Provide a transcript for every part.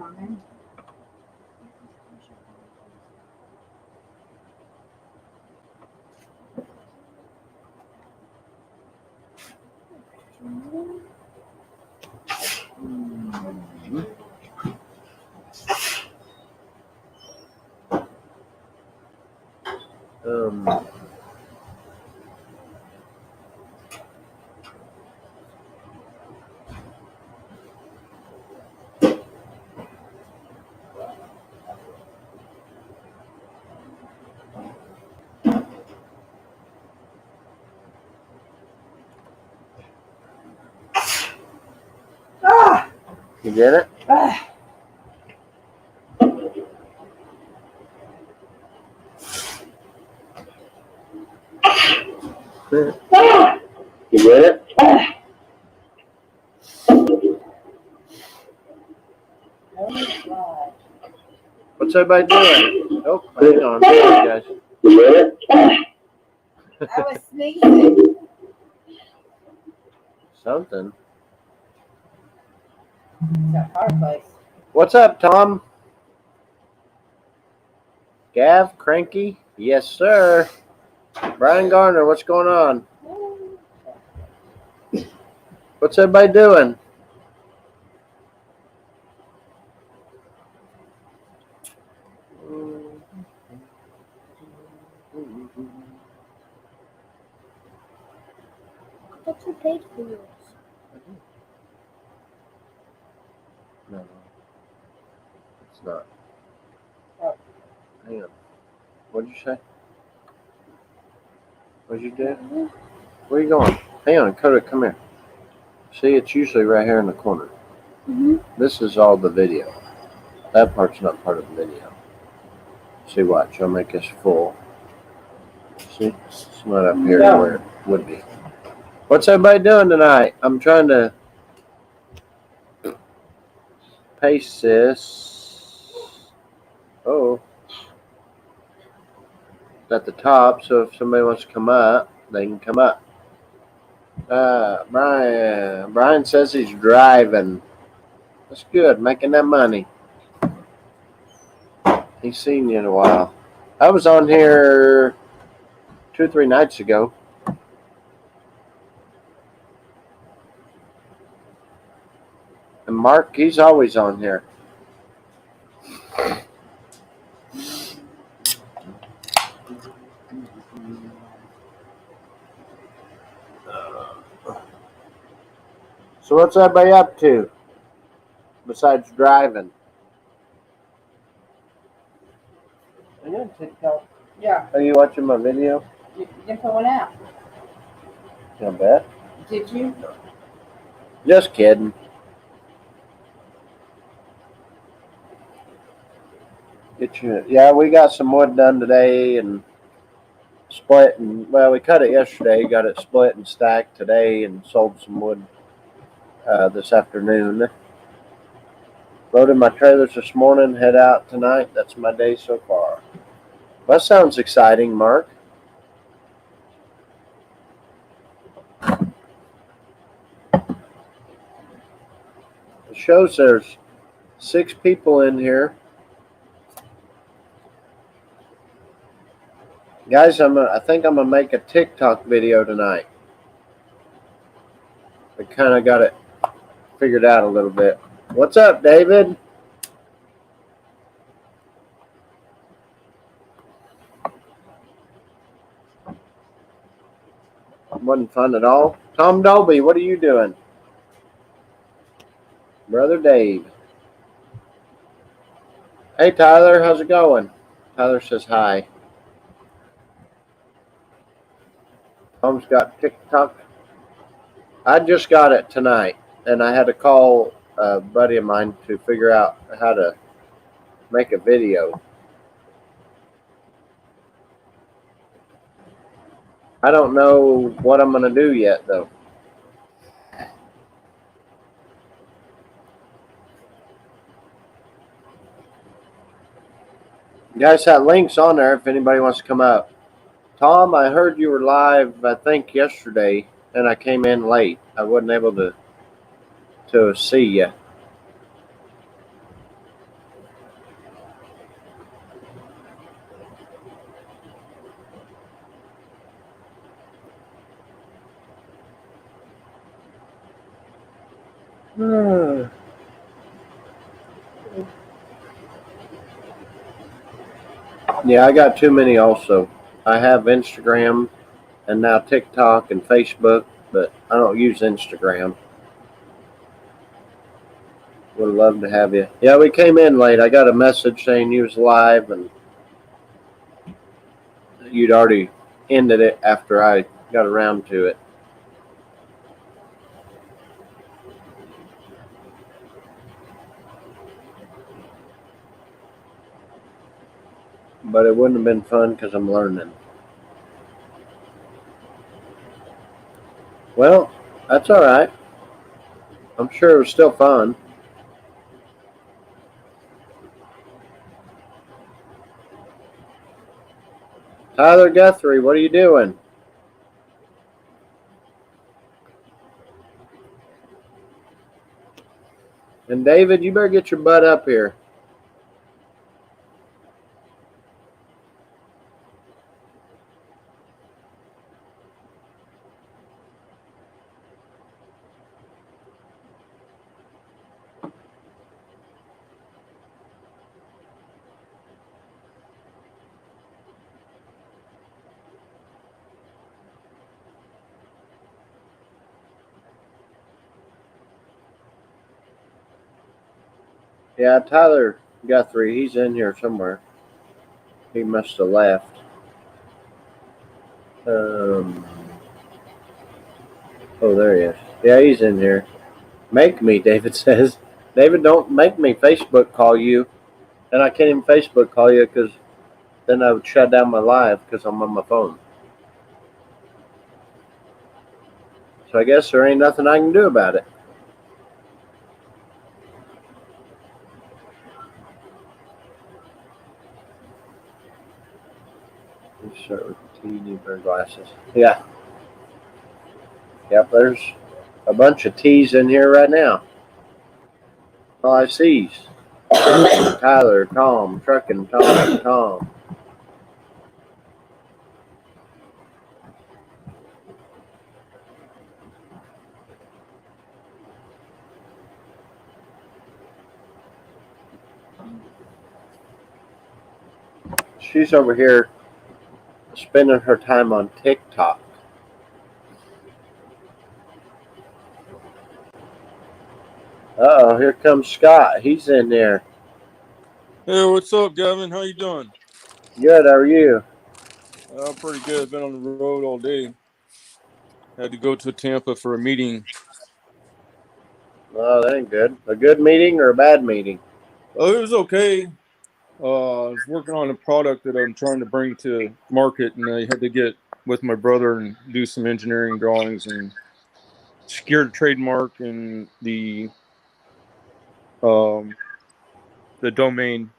on there. You did it? You did it? What's everybody doing? Oh, hang on, guys. You did it? I was sneezing. Something. It's that fireplace. What's up, Tom? Gav, Cranky? Yes, sir. Brian Garner, what's going on? What's everybody doing? That's who paid for yours. No, it's not. Oh. Hang on. What'd you say? What'd you do? Where are you going? Hang on, Coda, come here. See, it's usually right here in the corner. This is all the video. That part's not part of the video. See, watch. I'll make this full. See? It's not up here where it would be. What's everybody doing tonight? I'm trying to paste this. Oh. At the top, so if somebody wants to come up, they can come up. Brian says he's driving. That's good, making that money. He's seen you in a while. I was on here 2 or 3 nights ago. And Mark, he's always on here. So what's everybody up to besides driving? Are you on TikTok? Yeah. Are you watching my video? You didn't put one out. I bet. Did you? Just kidding. Yeah, we got some wood done today and split, and well, we cut it yesterday, got it split and stacked today, and sold some wood this afternoon. Loaded my trailers this morning, head out tonight. That's my day so far. That sounds exciting, Mark. It shows there's 6 people in here. Guys, I think I'm gonna make a TikTok video tonight. I kind of got it figured out a little bit. What's up, David? Wasn't fun at all. Tom Dolby, what are you doing? Brother Dave. Hey, Tyler, how's it going? Tyler says hi. Tom's got TikTok. I just got it tonight, and I had to call a buddy of mine to figure out how to make a video. I don't know what I'm going to do yet, though. You guys have links on there if anybody wants to come up. Tom, I heard you were live, I think, yesterday, and I came in late. I wasn't able to see you. Yeah, I got too many also. I have Instagram and now TikTok and Facebook, but I don't use Instagram. Would love to have you. Yeah, we came in late. I got a message saying you was live and you'd already ended it after I got around to it. But it wouldn't have been fun because I'm learning. Well, that's all right. I'm sure it was still fun. Tyler Guthrie, what are you doing? And David, you better get your butt up here. Yeah, Tyler Guthrie, he's in here somewhere. He must have left. Oh, there he is. Yeah, he's in here. Make me, David says. David, don't make me Facebook call you. And I can't even Facebook call you because then I would shut down my live because I'm on my phone. So I guess there ain't nothing I can do about it. Let's start with the teeny pair of glasses. Yeah. Yep, there's a bunch of T's in here right now. All I see is Tyler, Tom, Truckin', Tom. She's over here spending her time on TikTok. Uh-oh, here comes Scott. He's in there. Hey, what's up, Gavin? How you doing? Good, how are you? Pretty good. Been on the road all day. Had to go to Tampa for a meeting. Oh, that ain't good. A good meeting or a bad meeting? Oh, it was okay. I was working on a product that I'm trying to bring to market, and I had to get with my brother and do some engineering drawings and secure the trademark and the domain.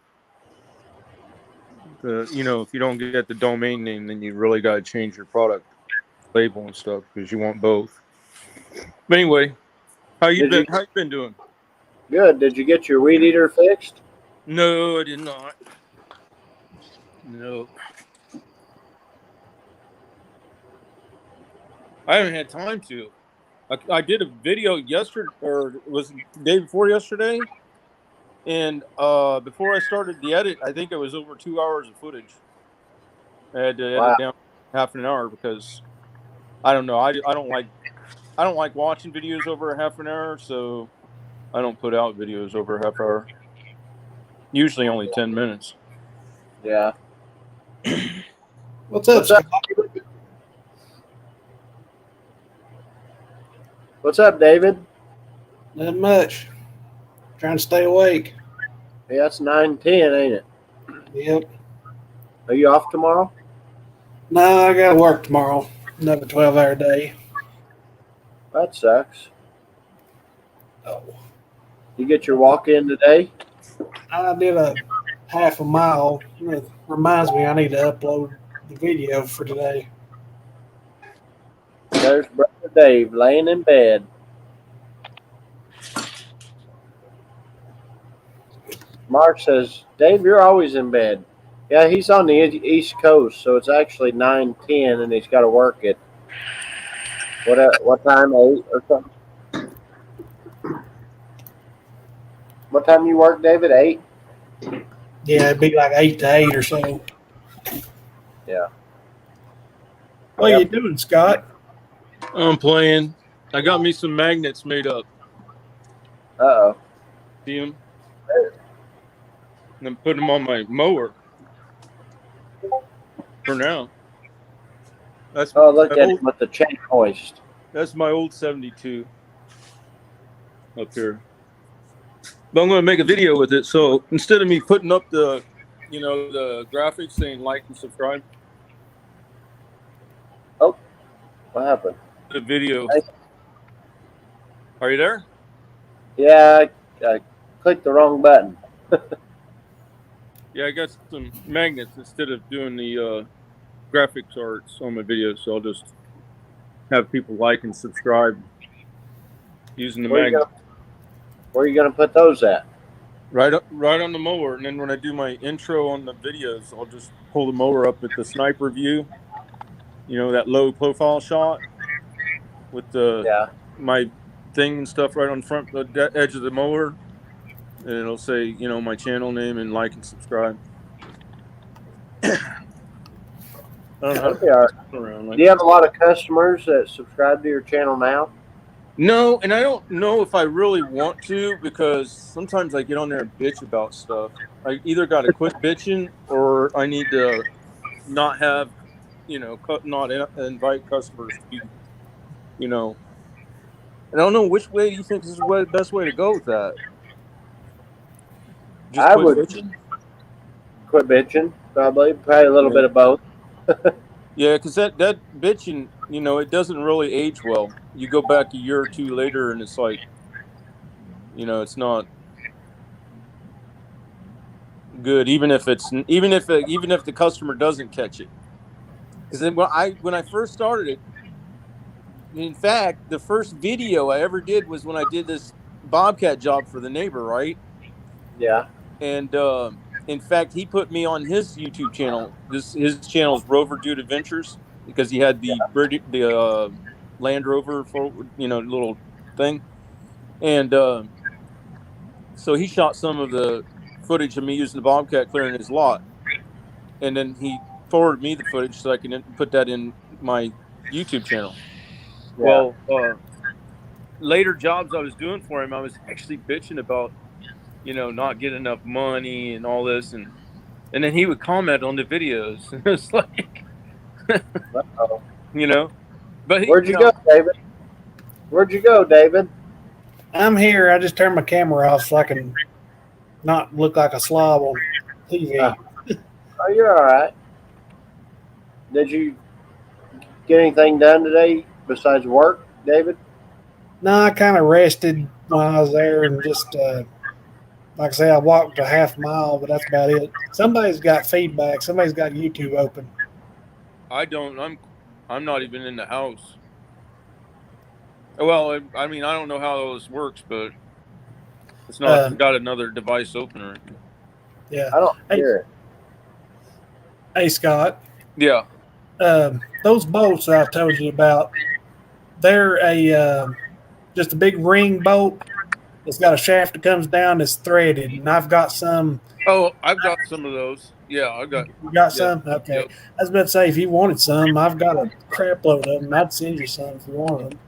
If you don't get the domain name, then you really got to change your product label and stuff because you want both. But anyway, how you been doing? Good. Did you get your weed eater fixed? No, I did not. No. I haven't had time to. I did a video yesterday, or it was the day before yesterday, and before I started the edit, I think it was over 2 hours of footage. I had to Wow. edit down half an hour because I don't know. I don't like watching videos over a half an hour, so I don't put out videos over a half hour. Usually only 10 minutes. Yeah. What's up, What's up? What's up, David? Not much. Trying to stay awake. Yeah, it's 9:10, ain't it? Yep. Are you off tomorrow? No, I got to work tomorrow. Another 12-hour day. That sucks. Oh. You get your walk in today? I did a half a mile. It reminds me I need to upload the video for today. There's Brother Dave laying in bed. Mark says, Dave, you're always in bed. Yeah, he's on the East Coast, so it's actually 9:10, and he's got to work at what time? 8 or something? What time you work, David? 8? Yeah, it'd be like 8 to 8 or so. Yeah. What are you doing, Scott? I'm playing. I got me some magnets made up. Uh-oh. See them? And I'm putting them on my mower for now. That's Oh, look my at old, him with the chain hoist. that's my old 72 up here. But I'm going to make a video with it. So instead of me putting up the graphics saying like and subscribe, Oh, what happened? the video. Hey. Are you there? Yeah, I clicked the wrong button. Yeah, I got some magnets instead of doing the graphics arts on my videos. So I'll just have people like and subscribe using the magnets. Where are you gonna put those at? Right on the mower, and then when I do my intro on the videos, I'll just pull the mower up at the sniper view. You know, that low profile shot with my thing and stuff right on front the edge of the mower, and it'll say my channel name and like and subscribe. I don't know how to put around. Do you have a lot of customers that subscribe to your channel now? No, and I don't know if I really want to, because sometimes I get on there and bitch about stuff. I either got to quit bitching or I need to not have, not invite customers to be, and I don't know which way do you think is the best way to go with that. Just I quit would bitching? quit bitching, probably a little bit of both. Yeah, because that bitching, it doesn't really age well. You go back a year or two later, and it's like, it's not good, even if the customer doesn't catch it. Because then when I first started it, in fact, the first video I ever did was when I did this bobcat job for the neighbor, right? Yeah. And in fact, he put me on his YouTube channel. His channel is Rover Dude Adventures, because he had the Land Rover for little thing, and so he shot some of the footage of me using the bobcat clearing his lot, and then he forwarded me the footage so I can put that in my YouTube channel. Yeah. Well, later jobs I was doing for him, I was actually bitching about not getting enough money and all this, and then he would comment on the videos. It's like, Uh-oh. but Where'd you go, David? Where'd you go, David? I'm here. I just turned my camera off so I can not look like a slob on TV. Oh, you're all right. Did you get anything done today besides work, David? No, I kind of rested while I was there and just, like I say, I walked a half mile, but that's about it. Somebody's got feedback. Somebody's got YouTube open. I don't. I'm not even in the house. Well, I mean, I don't know how this works, but it's not like I got another device open or anything. Yeah. I don't hear it. Hey, Scott. Yeah. Those bolts that I told you about, they're just a big ring bolt. It's got a shaft that comes down that's threaded, and I've got some. Oh, I've got some of those. Yeah, I got. You got some? Okay. Yep. I was about to say, if you wanted some, I've got a crap load of them. I'd send you some if you wanted them.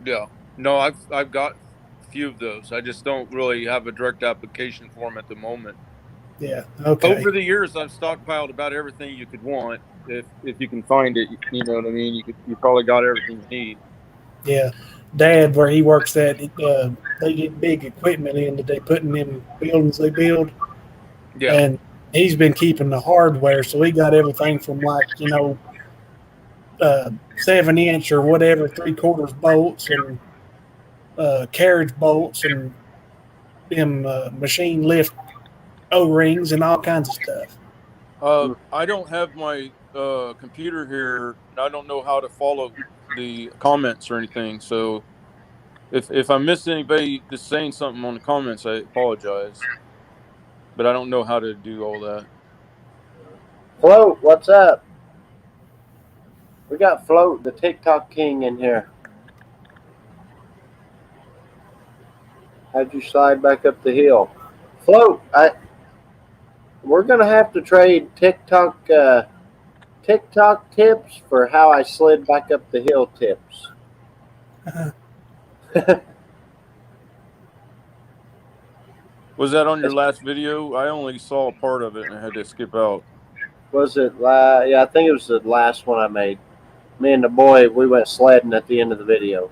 Yeah. No, I've got a few of those. I just don't really have a direct application for them at the moment. Yeah. Okay. Over the years, I've stockpiled about everything you could want. If you can find it, you know what I mean. You probably got everything you need. Yeah. Dad, where he works at, they get big equipment in that they put in them buildings they build. Yeah. And he's been keeping the hardware, so he got everything from 7-inch or whatever 3/4 bolts and carriage bolts and them machine lift O-rings and all kinds of stuff. I don't have my computer here, and I don't know how to follow the comments or anything. So if I miss anybody just saying something on the comments, I apologize. But I don't know how to do all that. Float, what's up? We got Float, the TikTok king, in here. How'd you slide back up the hill? Float, we're gonna have to trade TikTok tips for how I slid back up the hill tips. Was that on your last video? I only saw a part of it and I had to skip out. Was it? Yeah, I think it was the last one I made. Me and the boy, we went sledding at the end of the video.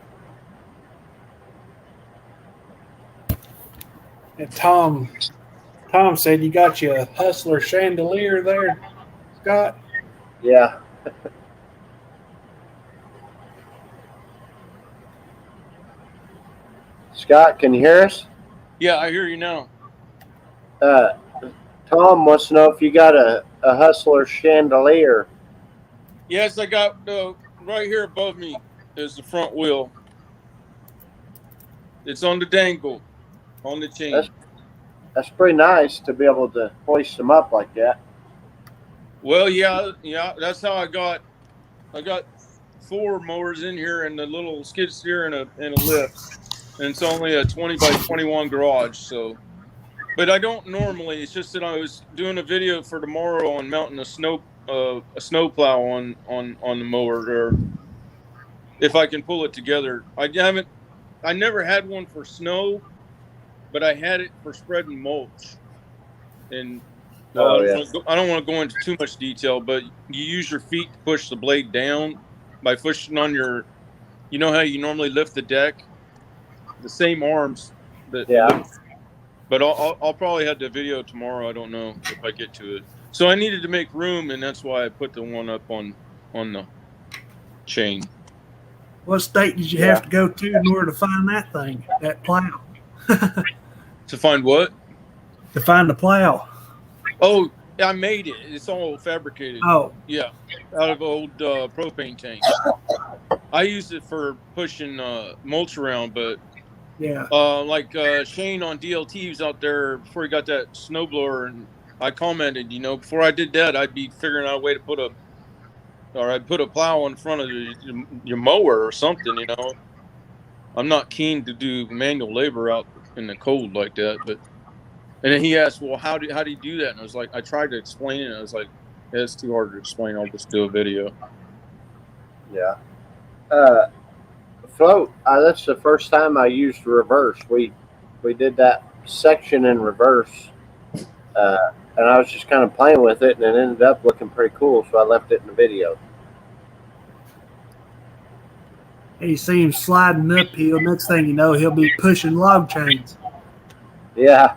And Tom said you got you a Hustler chandelier there, Scott. Yeah. Scott, can you hear us? Yeah, I hear you now. Tom wants to know if you got a Hustler chandelier. Yes, I got right here above me is the front wheel. It's on the dangle, on the chain. That's pretty nice to be able to hoist them up like that. Well, yeah, that's how I got 4 mowers in here and a little skid steer and a lift. And it's only a 20 by 21 garage, so. But I don't normally. It's just that I was doing a video for tomorrow on mounting a snow plow on the mower, or if I can pull it together. I never had one for snow, but I had it for spreading mulch. And I don't want to go into too much detail, but you use your feet to push the blade down by pushing on your. You know how you normally lift the deck. The same arms that lift. But I'll probably have the video tomorrow. I don't know if I get to it. So I needed to make room, and that's why I put the one up on the chain. What state did you have to go to in order to find that thing, that plow? To find what? To find the plow. Oh, I made it. It's all fabricated. Oh. Yeah, out of old propane tanks. I used it for pushing mulch around, but yeah, like Shane on DLT was out there before he got that snowblower, and I commented, before I did that, I'd be figuring out a way to I'd put a plow in front of your mower or something, I'm not keen to do manual labor out in the cold like that, but. And then he asked, well, how do you do that? And I was like, I tried to explain it. And I was like, it's too hard to explain. I'll just do a video. Yeah. Float, that's the first time I used reverse. We did that section in reverse. And I was just kind of playing with it, and it ended up looking pretty cool, so I left it in the video. And you see him sliding uphill. Next thing you know, he'll be pushing log chains. Yeah.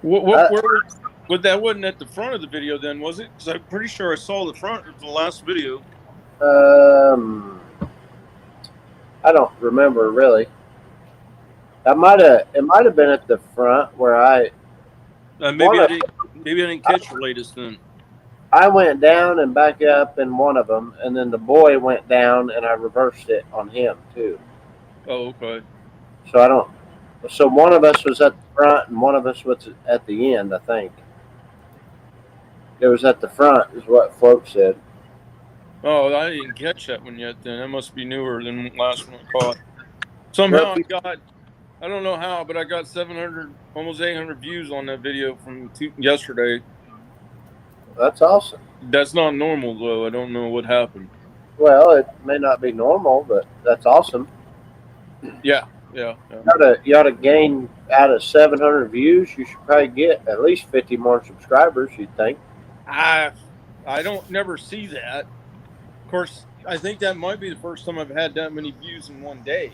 Where that wasn't at the front of the video then, was it? Because I'm pretty sure I saw the front of the last video. I don't remember really. It might have been at the front where maybe I didn't catch your latest then. I went down and back up in one of them, and then the boy went down and I reversed it on him too. Oh, okay. So one of us was at the front and one of us was at the end, I think. It was at the front is what Float said. Oh, I didn't catch that one yet then. That must be newer than the last one I caught. Somehow I don't know how, but I got 700, almost 800 views on that video from yesterday. That's awesome. That's not normal, though. I don't know what happened. Well, it may not be normal, but that's awesome. Yeah. You ought to gain out of 700 views. You should probably get at least 50 more subscribers, you'd think. I don't never see that. Of course, I think that might be the first time I've had that many views in one day.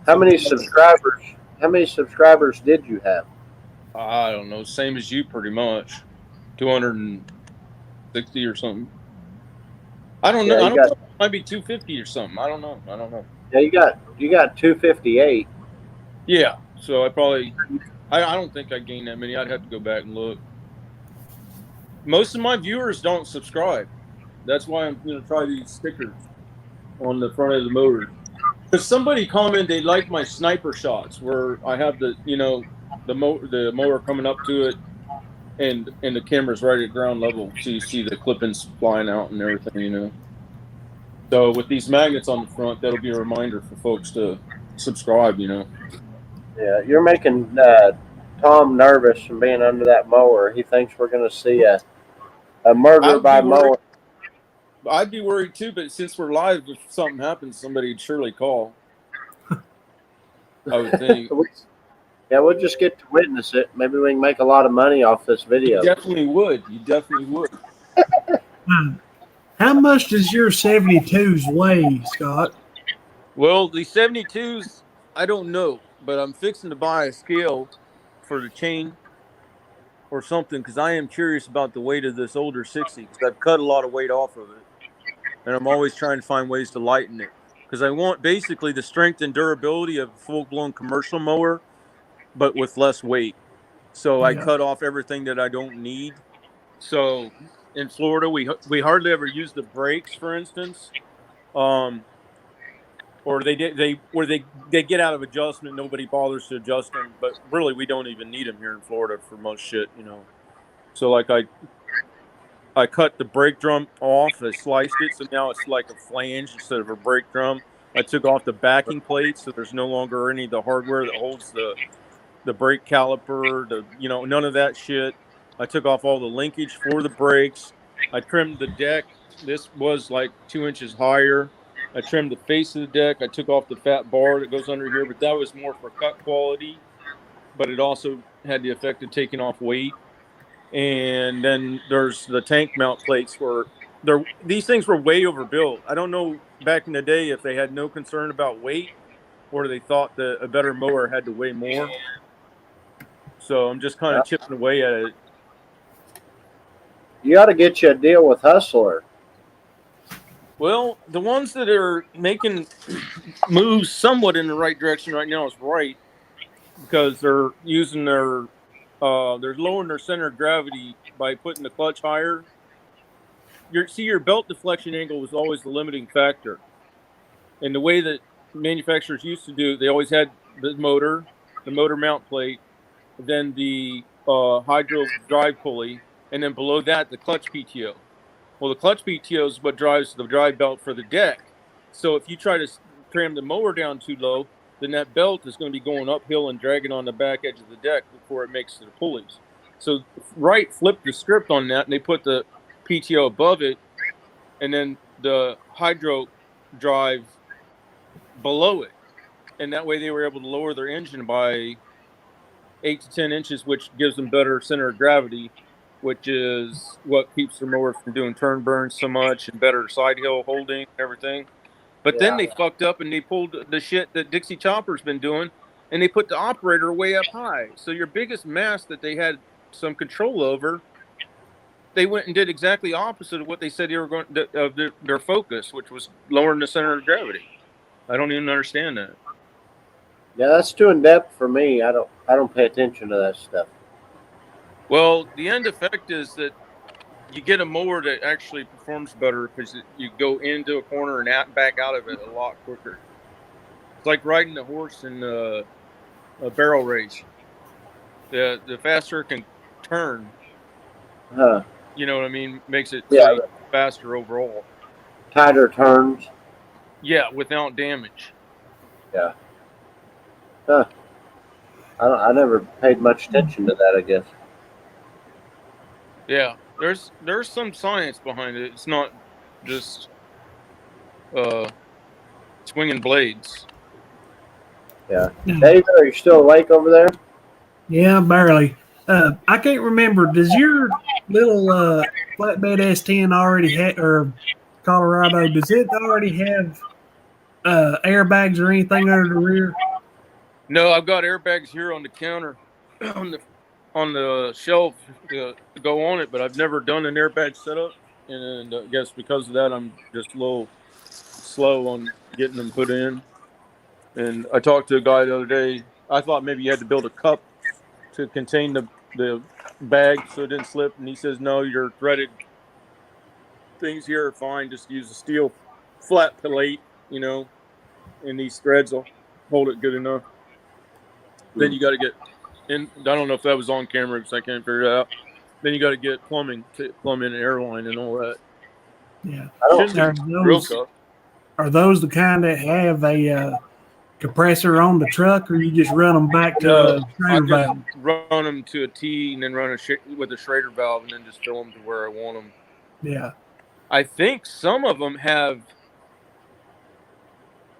How many subscribers did you have? I don't know. Same as you, pretty much. 260 or something. I don't know. I don't know. It might be 250 or something. I don't know. Yeah, you got 258. Yeah. So I don't think I gained that many. I'd have to go back and look. Most of my viewers don't subscribe. That's why I'm going to try these stickers on the front of the motor. Because somebody commented they like my sniper shots where I have the mower coming up to it and the camera's right at ground level, so you see the clippings flying out and everything, So with these magnets on the front, that'll be a reminder for folks to subscribe, Yeah, you're making Tom nervous from being under that mower. He thinks we're going to see a murder I'd by be worried. mower. I'd be worried too, but since we're live, if something happens, somebody'd surely call. I would think. Yeah, we'll just get to witness it. Maybe we can make a lot of money off this video. You definitely would. You definitely would. How much does your 72s weigh, Scott? Well, the 72s, I don't know, but I'm fixing to buy a scale for the chain or something because I am curious about the weight of this older 60 because I've cut a lot of weight off of it, and I'm always trying to find ways to lighten it because I want basically the strength and durability of a full-blown commercial mower, but with less weight. So I cut off everything that I don't need. So in Florida, we hardly ever use the brakes, for instance. Or they get out of adjustment. Nobody bothers to adjust them, but really we don't even need them here in Florida for most shit, you know. So like I cut the brake drum off, I sliced it, so now it's like a flange instead of a brake drum. I took off the backing plate, so there's no longer any of the hardware that holds the brake caliper, none of that shit. I took off all the linkage for the brakes. I trimmed the deck. This was like 2 inches higher. I trimmed the face of the deck. I took off the fat bar that goes under here, but that was more for cut quality. But it also had the effect of taking off weight. And then there's the tank mount plates where these things were way overbuilt. I don't know back in the day if they had no concern about weight or they thought that a better mower had to weigh more. So I'm just kind of chipping away at it. You ought to get you a deal with Hustler. Well, the ones that are making moves somewhat in the right direction right now is right because they're using they're lowering their center of gravity by putting the clutch higher. Your belt deflection angle was always the limiting factor. And the way that manufacturers used to do, they always had the motor mount plate, then the hydro drive pulley, and then below that, the clutch PTO. Well, the clutch PTO is what drives the drive belt for the deck. So if you try to trim the mower down too low, then that belt is going to be going uphill and dragging on the back edge of the deck before it makes to the pulleys. So Wright flipped the script on that, and they put the PTO above it, and then the hydro drive below it. And that way they were able to lower their engine by 8 to 10 inches, which gives them better center of gravity, which is what keeps the mower from doing turn burns so much and better side hill holding and everything. But then they fucked up and they pulled the shit that Dixie Chopper's been doing, and they put the operator way up high. So your biggest mass that they had some control over, they went and did exactly opposite of what they said they were going to, their focus, which was lowering the center of gravity. I don't even understand that. Yeah, that's too in depth for me. I don't pay attention to that stuff. Well, the end effect is that you get a mower that actually performs better because you go into a corner and back out of it a lot quicker. It's like riding a horse in a barrel race. The faster it can turn, you know what I mean, makes it faster overall. Tighter turns. Yeah, without damage. Yeah. Huh. I never paid much attention to that, I guess. Yeah, there's some science behind it. It's not just swinging blades. Yeah. David, are you still awake over there? Yeah, barely. I can't remember. Does your little flatbed S10 already have, or Colorado, does it already have airbags or anything under the rear? No, I've got airbags here on the counter, on the shelf to go on it, but I've never done an airbag setup, and I guess because of that, I'm just a little slow on getting them put in. And I talked to a guy the other day. I thought maybe you had to build a cup to contain the bag so it didn't slip, and he says no, your threaded things here are fine. Just use a steel flat plate, and these threads will hold it good enough. Then you got to get in. I don't know if that was on camera because I can't figure it out. Then you got to get plumbing to plumb in an airline and all that. Yeah. Real tough. Are those the kind that have a compressor on the truck, or you just run them back to No, the I Schrader just valve? run them to a T and then run with a Schrader valve and then just fill them to where I want them. Yeah. I think some of them have,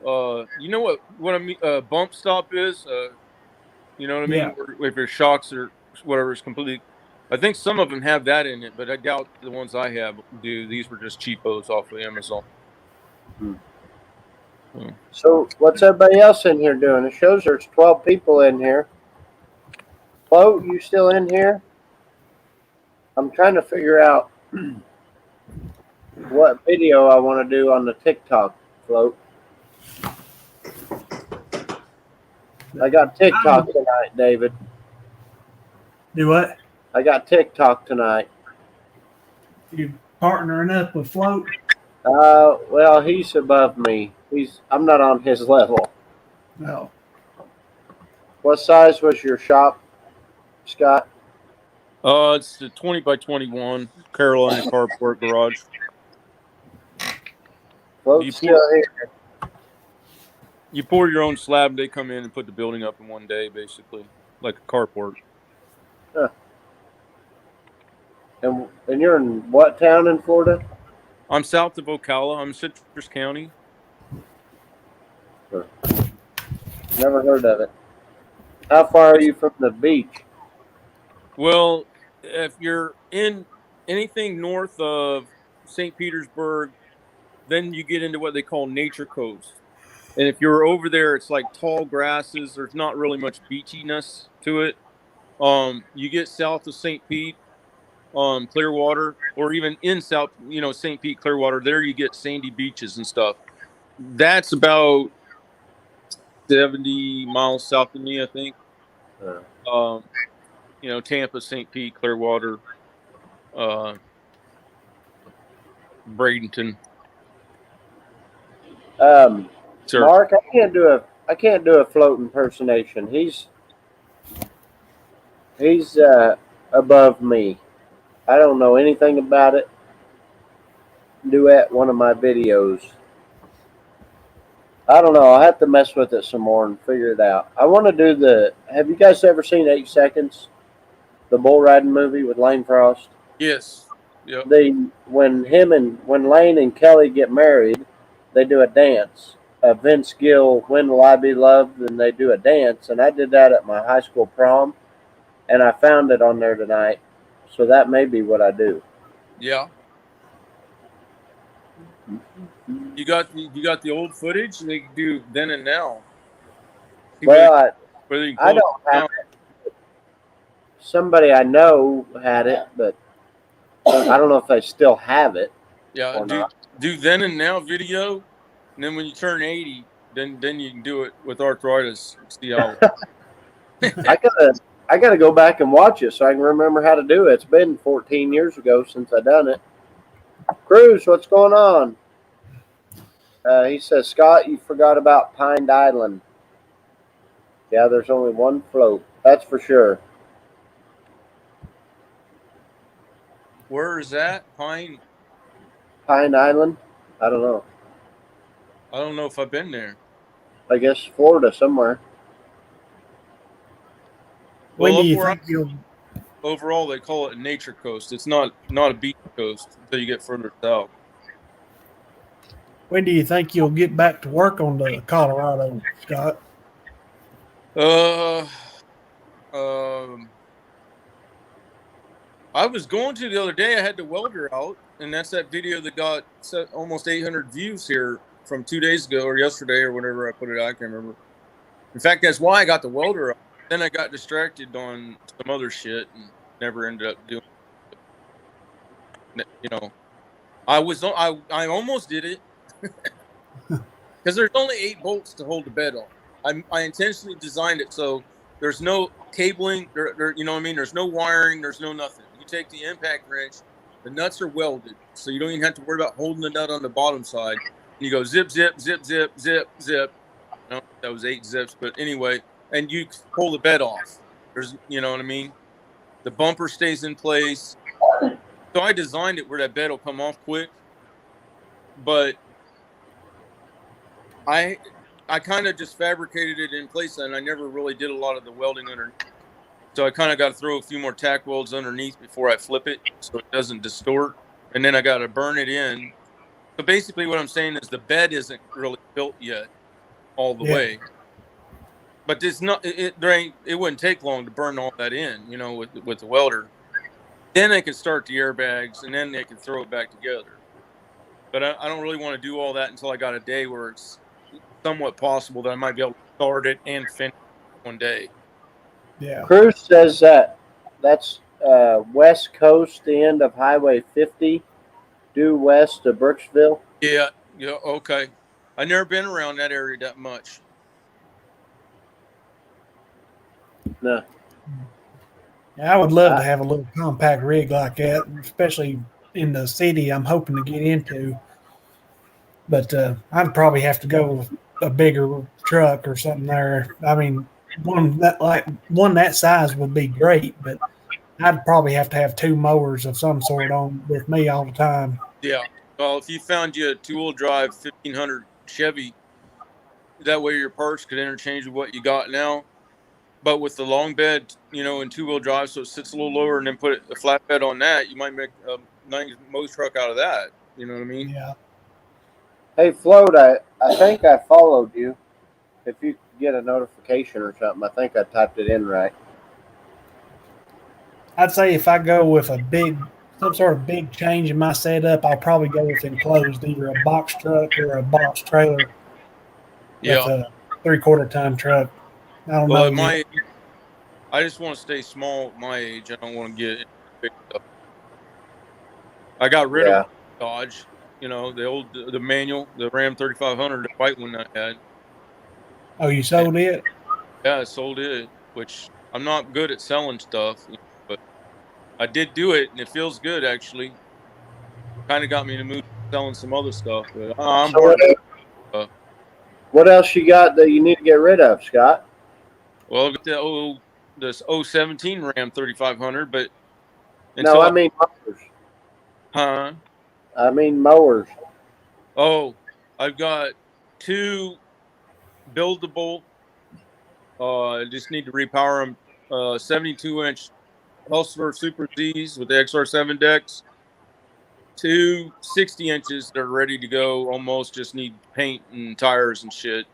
you know what I mean? Bump stop is, you know what I mean? Yeah. Where if your shocks or whatever is completely, I think some of them have that in it, but I doubt the ones I have do. These were just cheapos off of Amazon. Hmm. Hmm. So what's everybody else in here doing? It shows there's 12 people in here. Flo, you still in here? I'm trying to figure out what video I want to do on the TikTok float. I got TikTok tonight, David. Do what? I got TikTok tonight. You partnering up with Float? Well, he's above me. I'm not on his level. No. What size was your shop, Scott? It's the 20 by 21 Carolina carport garage. Float's still here. You pour your own slab. They come in and put the building up in one day, basically, like a carport. Huh. And you're in what town in Florida? I'm south of Ocala. I'm Citrus County. Never heard of it. How far are you from the beach? Well, if you're in anything north of St. Petersburg, then you get into what they call Nature Coast. And if you're over there, it's like tall grasses. There's not really much beachiness to it. You get south of St. Pete, Clearwater, or even in South, St. Pete, Clearwater. There you get sandy beaches and stuff. That's about 70 miles south of me, I think. Tampa, St. Pete, Clearwater, Bradenton. Sure. Mark, I can't do a float impersonation. He's above me. I don't know anything about it. Duet one of my videos. I don't know. I'll have to mess with it some more and figure it out. I want to do have you guys ever seen 8 Seconds? The bull riding movie with Lane Frost? Yes. Yep. When Lane and Kelly get married, they do a dance. Vince Gill, When Will I Be Loved? And they do a dance. And I did that at my high school prom. And I found it on there tonight. So that may be what I do. Yeah. You got the old footage they do then and now. Well, I don't have it. Somebody I know had it, but I don't know if they still have it. Yeah, do then and now video, and then when you turn 80, then you can do it with arthritis. See how I gotta go back and watch it so I can remember how to do it. It's been 14 years ago since I done it. Cruz, what's going on? He says, Scott, you forgot about Pine Island. Yeah, there's only one float. That's for sure. Where is that? Pine Island? I don't know. I don't know if I've been there. I guess Florida somewhere. When do you think you'll... Overall, they call it a nature coast. It's not a beach coast until you get further south. When do you think you'll get back to work on the Colorado, Scott? I was going to the other day. I had the welder out, and that's that video that got almost 800 views here from 2 days ago or yesterday or whenever I put it out. I can't remember. In fact, that's why I got the welder out. Then I got distracted on some other shit and never ended up doing it. I almost did it because there's only 8 bolts to hold the bed on. I intentionally designed it so there's no cabling. You know what I mean? There's no wiring. There's no nothing. You take the impact wrench. The nuts are welded, so you don't even have to worry about holding the nut on the bottom side. And you go zip, zip, zip, zip, zip, zip. No, that was 8 zips, but anyway, and you pull the bed off. You know what I mean? The bumper stays in place. So I designed it where that bed will come off quick. But I I kind of just fabricated it in place, and I never really did a lot of the welding underneath. So I kind of got to throw a few more tack welds underneath before I flip it so it doesn't distort. And then I got to burn it in. So basically what I'm saying is the bed isn't really built yet all the way. But it's not, it wouldn't take long to burn all that in, you know, with the welder. Then they can start the airbags, and then they can throw it back together. But I don't really want to do all that until I got a day where it's somewhat possible that I might be able to start it and finish it one day. Yeah. Cruz says that's West Coast, the end of Highway 50, due west of Brooksville. Yeah, okay. I've never been around that area that much. No. Yeah, I would love to have a little compact rig like that, especially in the city I'm hoping to get into. But I'd probably have to go with a bigger truck or something there. I mean, one that size would be great, but I'd probably have to have two mowers of some sort on with me all the time. Yeah. Well, if you found you a two-wheel drive 1500 Chevy, that way your parts could interchange with what you got now. But with the long bed, you know, and two-wheel drive, so it sits a little lower, and then put a flat bed on that, you might make a nice mow truck out of that. You know what I mean? Yeah. Hey, Float, I think I followed you. If you get a notification or something, I think I typed it in right. I'd say if I go with some sort of big change in my setup, I'll probably go with enclosed, either a box truck or a box trailer. Yeah. With a 3/4 ton truck. I don't know. At my age, I just want to stay small at my age. I don't want to get big stuff. I got rid of Dodge, you know, the manual, the Ram 3500, the white one I had. Oh, you sold it? Yeah, I sold it, which I'm not good at selling stuff, you know, but I did do it, and it feels good, actually. Kind of got me in the mood selling some other stuff. But I'm bored. What else you got that you need to get rid of, Scott? Well, I've got this 017 Ram 3500, but no, I mean mowers. Huh? I mean mowers. Oh, I've got two buildable. I just need to repower them. 72-inch Hustler Super Z's with the XR7 decks. Two 60 inches that are ready to go, almost just need paint and tires and shit.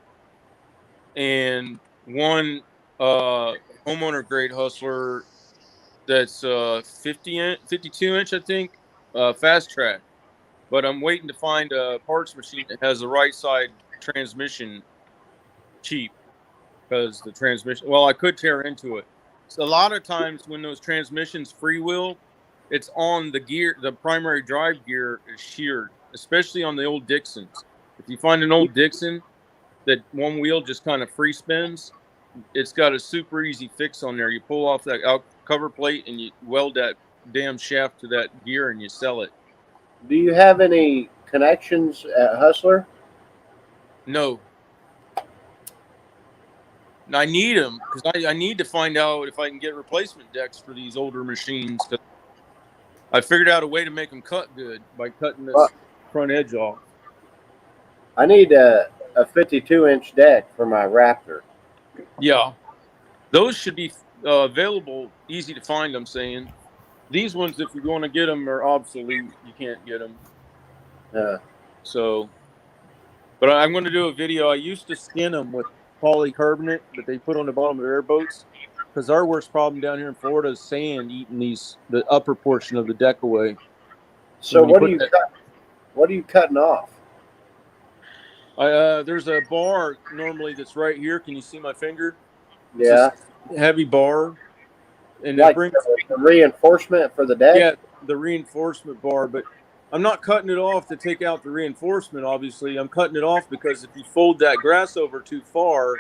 And one homeowner grade Hustler that's 52 inch, I think, fast track. But I'm waiting to find a parts machine that has the right side transmission cheap, because the transmission, well, I could tear into it. So a lot of times when those transmissions freewheel, it's on the gear, the primary drive gear is sheared, especially on the old Dixons. If you find an old Dixon that one wheel just kind of free spins, it's got a super easy fix on there. You pull off that cover plate and you weld that damn shaft to that gear and you sell it. Do you have any connections at Hustler? No. I need them because I need to find out if I can get replacement decks for these older machines. Cause I figured out a way to make them cut good by cutting this front edge off. I need a 52-inch deck for my Raptor. Yeah. Those should be available, easy to find, I'm saying. These ones, if you want to get them, are obsolete. You can't get them. So, but I'm going to do a video. I used to skin them with polycarbonate that they put on the bottom of airboats, because our worst problem down here in Florida is sand eating the upper portion of the deck away. So what are you cutting off? There's a bar normally that's right here. Can you see my finger? Yeah. It's a heavy bar. And like it brings the reinforcement for the deck? Yeah, the reinforcement bar. But I'm not cutting it off to take out the reinforcement, obviously. I'm cutting it off because if you fold that grass over too far,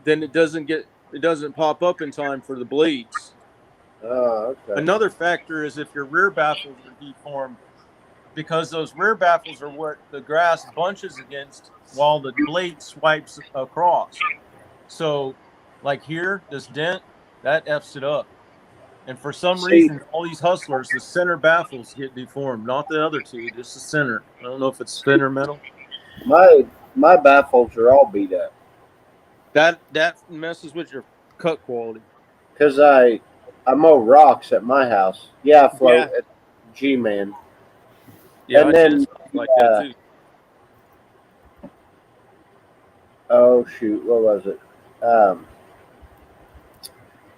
then it doesn't pop up in time for the blades. Oh, okay. Another factor is if your rear baffles are deformed, because those rear baffles are what the grass bunches against while the blade swipes across. So, like here, this dent, that F's it up. And for some reason, all these Hustlers, the center baffles get deformed, not the other two, just the center. I don't know if it's thin or metal. My my bifolds are all beat up That messes with your cut quality. because I mow rocks at my house. Yeah, I float Yeah. at G-Man. Yeah, And I then, did something like that too. oh shoot, what was it?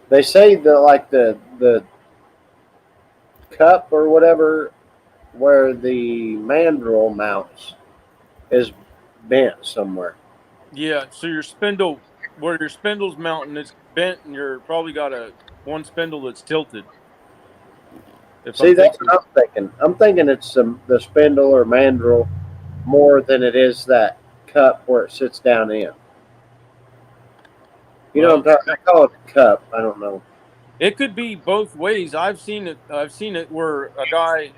They say that like the cup or whatever where the mandrel mounts is bent somewhere. Yeah, so your spindle, where your spindle's mounting, it's bent, and you're probably got one spindle that's tilted. If See, I'm that's thinking, what I'm thinking. I'm thinking it's the spindle or mandrel more than it is that cup where it sits down in. You know well, what I'm talking? I call it a cup. I don't know. it could be both ways. I've seen it. I've seen it where a guy,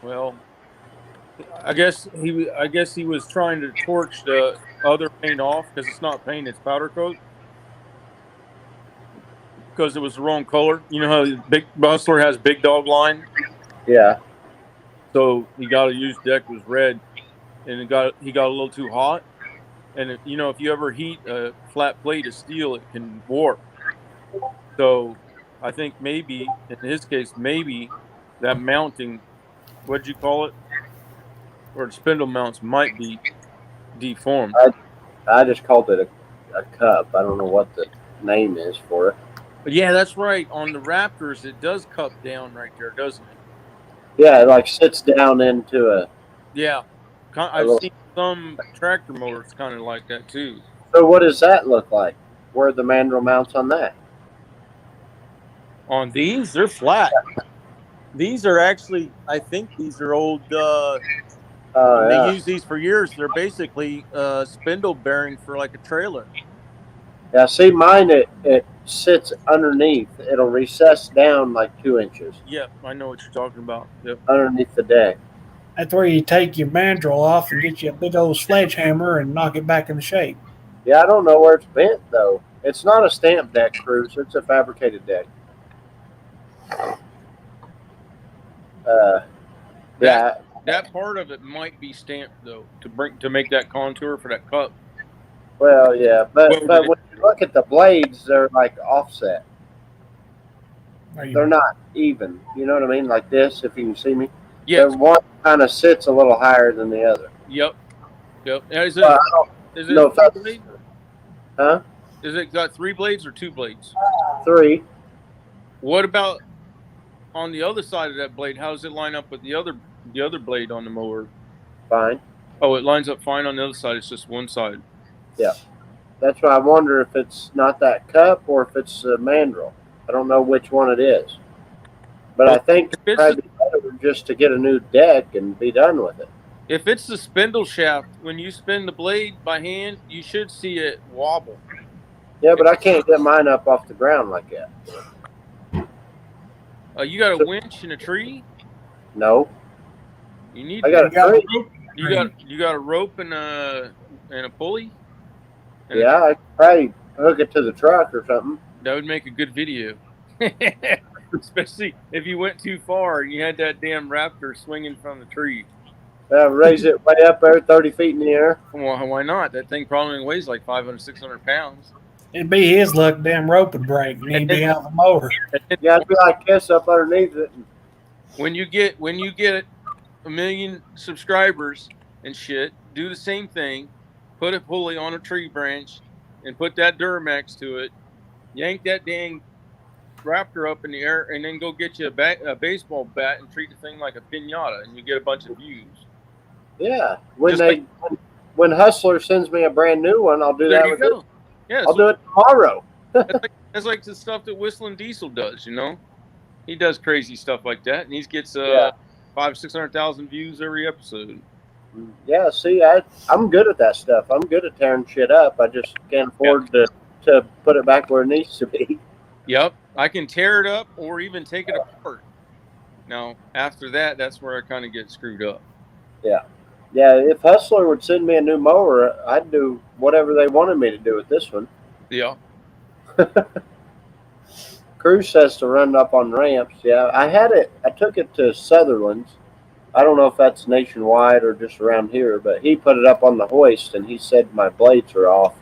well, I guess he was trying to torch the other paint off because it's not paint, it's powder coat. Because it was the wrong color. You know how Big Bustler has big dog line, Yeah. so he got to use deck was red, and he got a little too hot. And if you ever heat a flat plate of steel, it can warp. So I think maybe in his case, maybe that mounting, what'd you call it, or the spindle mounts might be deformed. I just called it a cup. I don't know what the name is for it. But yeah, that's right. On the Raptors, it does cup down right there, doesn't it? Yeah, it like sits down into a Yeah, I've little. seen some tractor motors kind of like that too. So what does that look like? Where are the mandrel mounts on that? On these, they're flat. These are actually, I think these are old. Oh They yeah. use these for years. They're basically spindle bearing for like a trailer. Yeah, see mine it sits underneath. It'll recess down like 2 inches Yep, I know what you're talking about. Yep. underneath the deck. That's where you take your mandrel off and get you a big old sledgehammer and knock it back into shape. Yeah, I don't know where it's bent though. It's not a stamp deck, Cruz. It's a fabricated deck. Yeah, That part of it might be stamped though to make that contour for that cup. well, yeah, but Well, when you look at the blades, they're like offset. Are you- They're not even. You know what I mean? Like this, if you can see me. Yes. The one kind of sits a little higher than the other. Yep. Yep. Is Well, it? I don't Is know it if that's, blade? huh? Is it got 3 blades or 2 blades? 3. What about on the other side of that blade? How does it line up with the other blade on the mower? Fine. Oh, it lines up fine on the other side. It's just one side. Yeah. That's why I wonder if it's not that cup or if it's a mandrel. I don't know which one it is. But I think if it's it'd be better just to get a new deck and be done with it. If it's the spindle shaft, when you spin the blade by hand, you should see it wobble. Yeah, but I can't get mine up off the ground like that. You got a winch and a tree. No. You need. I got a tree. You got a rope and a pulley. And Yeah, I could probably hook it to the truck or something. that would make a good video. Especially if you went too far and you had that damn raptor swinging from the tree. Raise it way up there, 30 feet in the air. Well, why not? That thing probably weighs like 500, 600 pounds. It'd be his luck, damn rope would break, and he'd be out the mower. Yeah, it'd be like this up underneath it. When you get 1 million subscribers and shit, do the same thing. Put a pulley on a tree branch and put that Duramax to it. Yank that dang raptor up in the air, and then go get you a baseball bat and treat the thing like a pinata, and you get a bunch of views. Yeah. Just When Hustler sends me a brand new one, I'll do There that you with go. it. Yeah, I'll do it tomorrow. That's like the stuff that Whistling Diesel does. He does crazy stuff like that, and he gets 500,000-600,000 views every episode. Yeah, see, I'm good at that stuff. I'm good at tearing shit up. I just can't afford to put it back where it needs to be. Yep, I can tear it up or even take it apart. Now, after that, that's where I kind of get screwed up. Yeah, if Hustler would send me a new mower, I'd do whatever they wanted me to do with this one. Yeah. Cruz says to run up on ramps. Yeah, I took it to Sutherland's I don't know if that's nationwide or just around here, but he put it up on the hoist and he said my blades are off.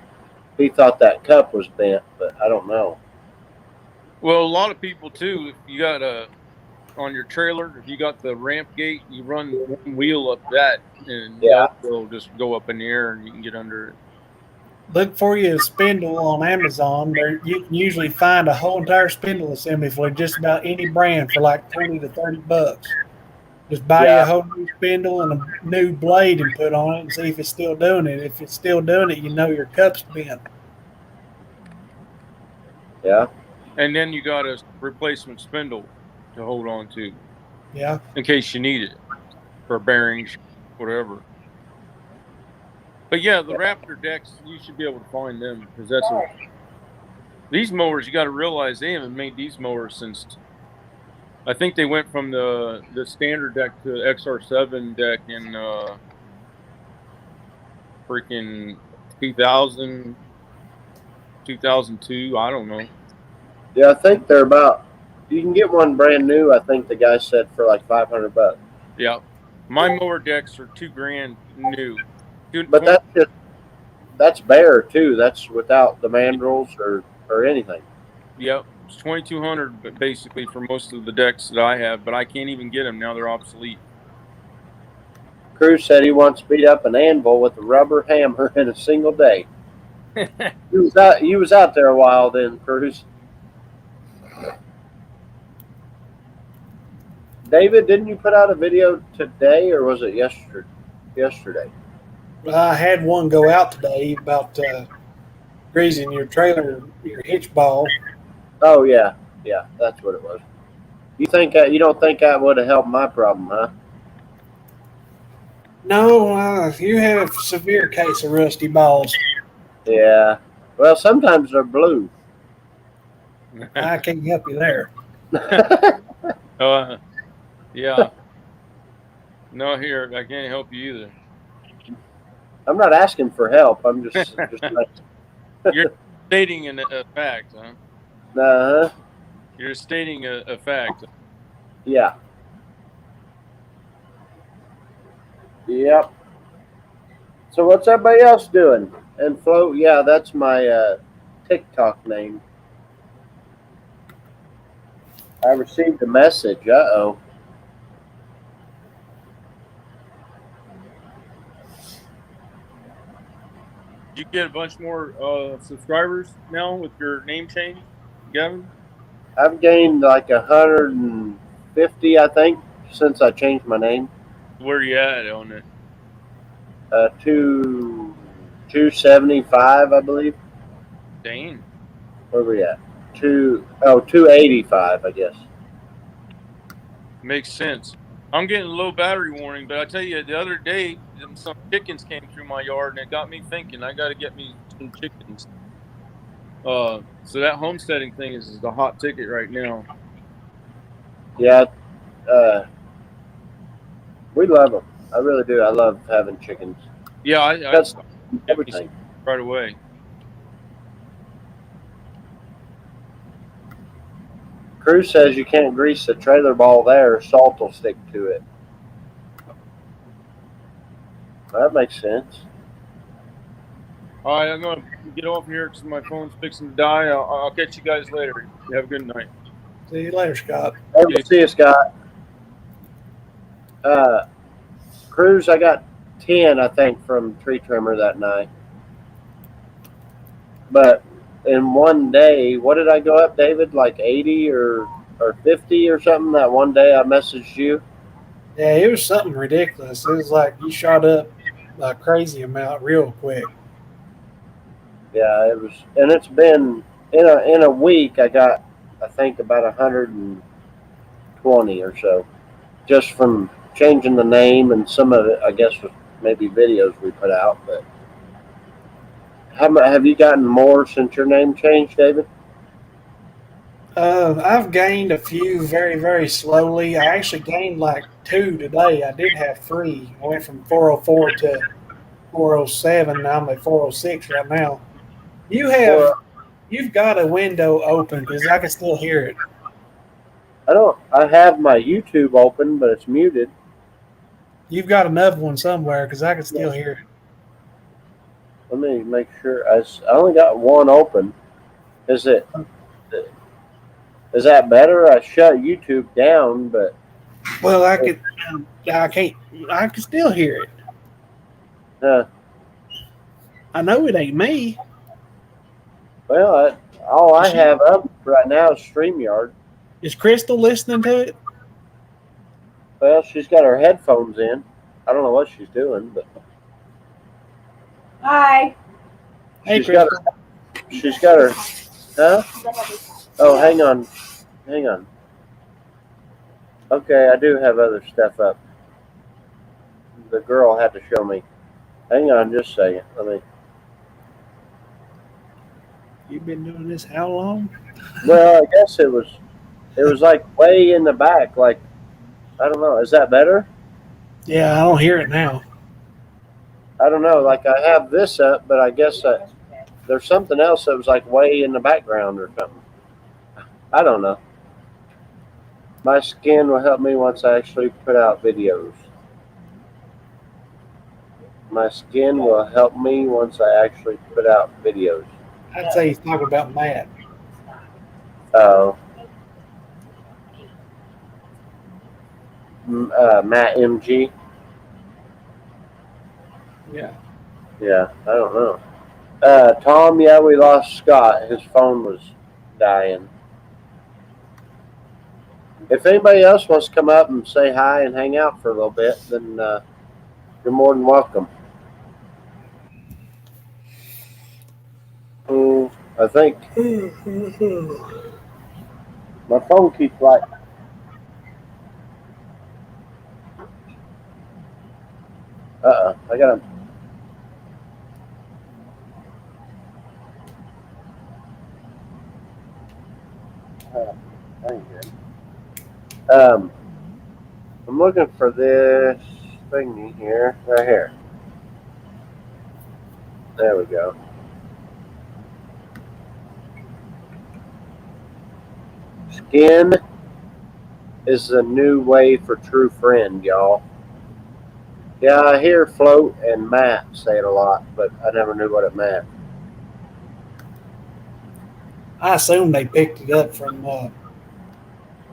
He thought that cup was bent, but I don't know. Well, a lot of people too. If you got on your trailer, if you got the ramp gate, you run one wheel up that, and the other will just go up in the air, and you can get under it. Look for you a spindle on Amazon. There, you can usually find a whole entire spindle assembly for just about any brand for like $20 to $30. Just buy you a whole new spindle and a new blade and put on it and see if it's still doing it. If it's still doing it, you know your cup's bent. Yeah. And then you got a replacement spindle to hold on to. Yeah. In case you need it for bearings, whatever. But yeah, the Raptor decks, you should be able to find them because these mowers. You got to realize they haven't made these mowers since. I think they went from the standard deck to XR7 deck in freaking 2000, 2002. I don't know. Yeah, I think they're about. You can get one brand new. I think the guy said for like $500. Yeah, my mower decks are $2,000 new. But that's bare too. That's without the mandrels or anything. Yep, it's $2,200 basically for most of the decks that I have, but I can't even get them now. They're obsolete. Cruz said he wants to beat up an anvil with a rubber hammer in a single day. You was out there a while then, Cruz. David, didn't you put out a video today or was it yesterday? I had one go out today about greasing your trailer, your hitch ball. Oh yeah, that's what it was. You don't think that would have helped my problem, huh? No, you have a severe case of rusty balls. Yeah. Well, sometimes they're blue. I can't help you there. Yeah. No, here I can't help you either. I'm not asking for help. I'm just like. You're stating a fact, huh? Uh-huh. You're stating a fact. Yeah. Yep. So what's everybody else doing? And Flo, yeah, that's my TikTok name. I received a message. Uh-oh. Did you get a bunch more subscribers now with your name change, Gavin? I've gained like 150, I think, since I changed my name. Where are you at on it? 275, I believe. Dang. Where are we at? 285, I guess. Makes sense. I'm getting low battery warning, but I tell you, the other day, some chickens came through my yard, and it got me thinking, I got to get me some chickens. So that homesteading thing is the hot ticket right now. Yeah. We love them. I really do. I love having chickens. Yeah, That's everything. Right away. Cruz says you can't grease the trailer ball there. Salt will stick to it. That makes sense. All right, I'm going to get off here because my phone's fixing to die. I'll catch you guys later. You have a good night. See you later, Scott. See you, Scott. Cruz, I got 10, I think, from tree trimmer that night. But in one day, what did I go up, David? Like 80 or 50 or something? That one day I messaged you. Yeah, it was something ridiculous. It was like you shot up a crazy amount real quick. Yeah, it was, and it's been in a week. I got, I think, about 120 or so, just from changing the name and some of it, I guess, was maybe videos we put out. But have you gotten more since your name changed, David? I've gained a few very, very slowly. I actually gained like 2 today. I did have 3. I went from 404 to 407. Now I'm at 406 right now. You've got a window open because I can still hear it. I have my YouTube open, but it's muted. You've got another one somewhere because I can still hear it. Let me make sure. I only got one open. Is that better? I shut YouTube down, but Well, I can still hear it. uh, I know it ain't me. well, all I have up right now is StreamYard. Is Crystal listening to it? Well, she's got her headphones in. I don't know what she's doing, but Hi. Hey, she's got Crystal. she's got her. Huh? Oh, hang on. Okay, I do have other stuff up. The girl had to show me. Hang on just a second. Let me. You've been doing this how long? Well, I guess it was like way in the back. Like, I don't know. Is that better? Yeah, I don't hear it now. I don't know. Like, I have this up, but I guess there's something else that was like way in the background or something. I don't know. My skin will help me once I actually put out videos. My skin will help me once I actually put out videos. I'd say he's talking about Matt. Oh. Matt MG. Yeah. Yeah, I don't know. Tom, yeah, we lost Scott. His phone was dying. If anybody else wants to come up and say hi and hang out for a little bit, then you're more than welcome. I think my phone keeps like. I got him. I'm looking for this thingy here, right here. There we go. Skin is the new way for true friend, y'all. Yeah, I hear Float and Matt say it a lot, but I never knew what it meant. I assume they picked it up from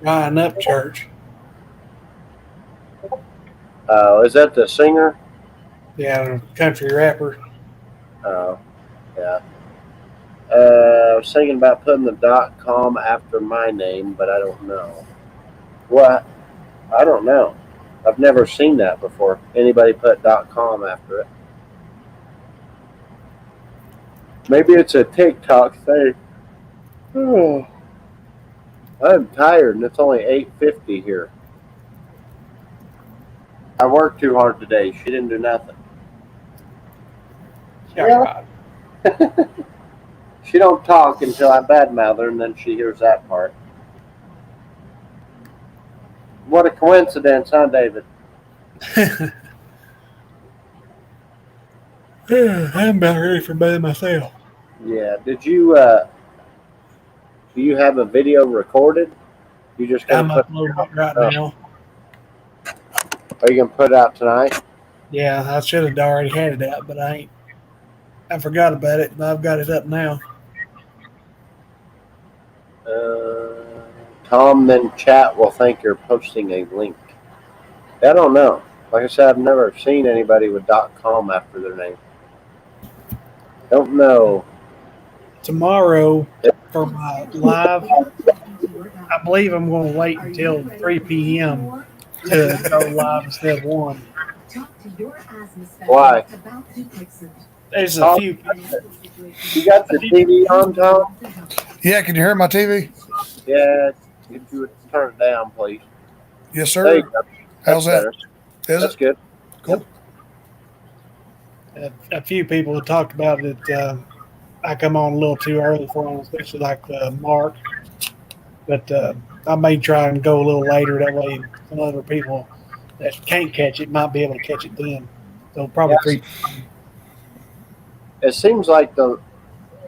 Ryan Up Church. Is that the singer? Yeah, the country rapper. Oh, yeah. I was thinking about putting the .com after my name, but I don't know. What? I don't know. I've never seen that before. Anybody put .com after it. Maybe it's a TikTok thing. Oh, I'm tired, and it's only 8:50 here. I worked too hard today. She didn't do nothing. Yeah. She don't talk until I badmouth her, and then she hears that part. What a coincidence, huh, David? I'm about ready for bed myself. Yeah. Did you? Do you have a video recorded? You just I'm gonna put? uploading it right now. Are you gonna put it out tonight? Yeah, I should have already had it out, but I ain't. I forgot about it, but I've got it up now. Tom, then chat will think you're posting a link. I don't know. Like I said, I've never seen anybody with .com after their name. Don't know. Tomorrow for my live, I believe I'm going to wait until 3 p.m. to go live instead of 1. Why? There's a few. You got the TV on, Tom? Yeah, can you hear my TV? Yeah. If you would turn it down, please. Yes, There you sir. go. How's that? Better. Is That's it? good. Cool. A few people have talked about it. I come on a little too early for them, especially like Mark. But I may try and go a little later. That way, some other people that can't catch it might be able to catch it then. So probably Yes. 3. It seems like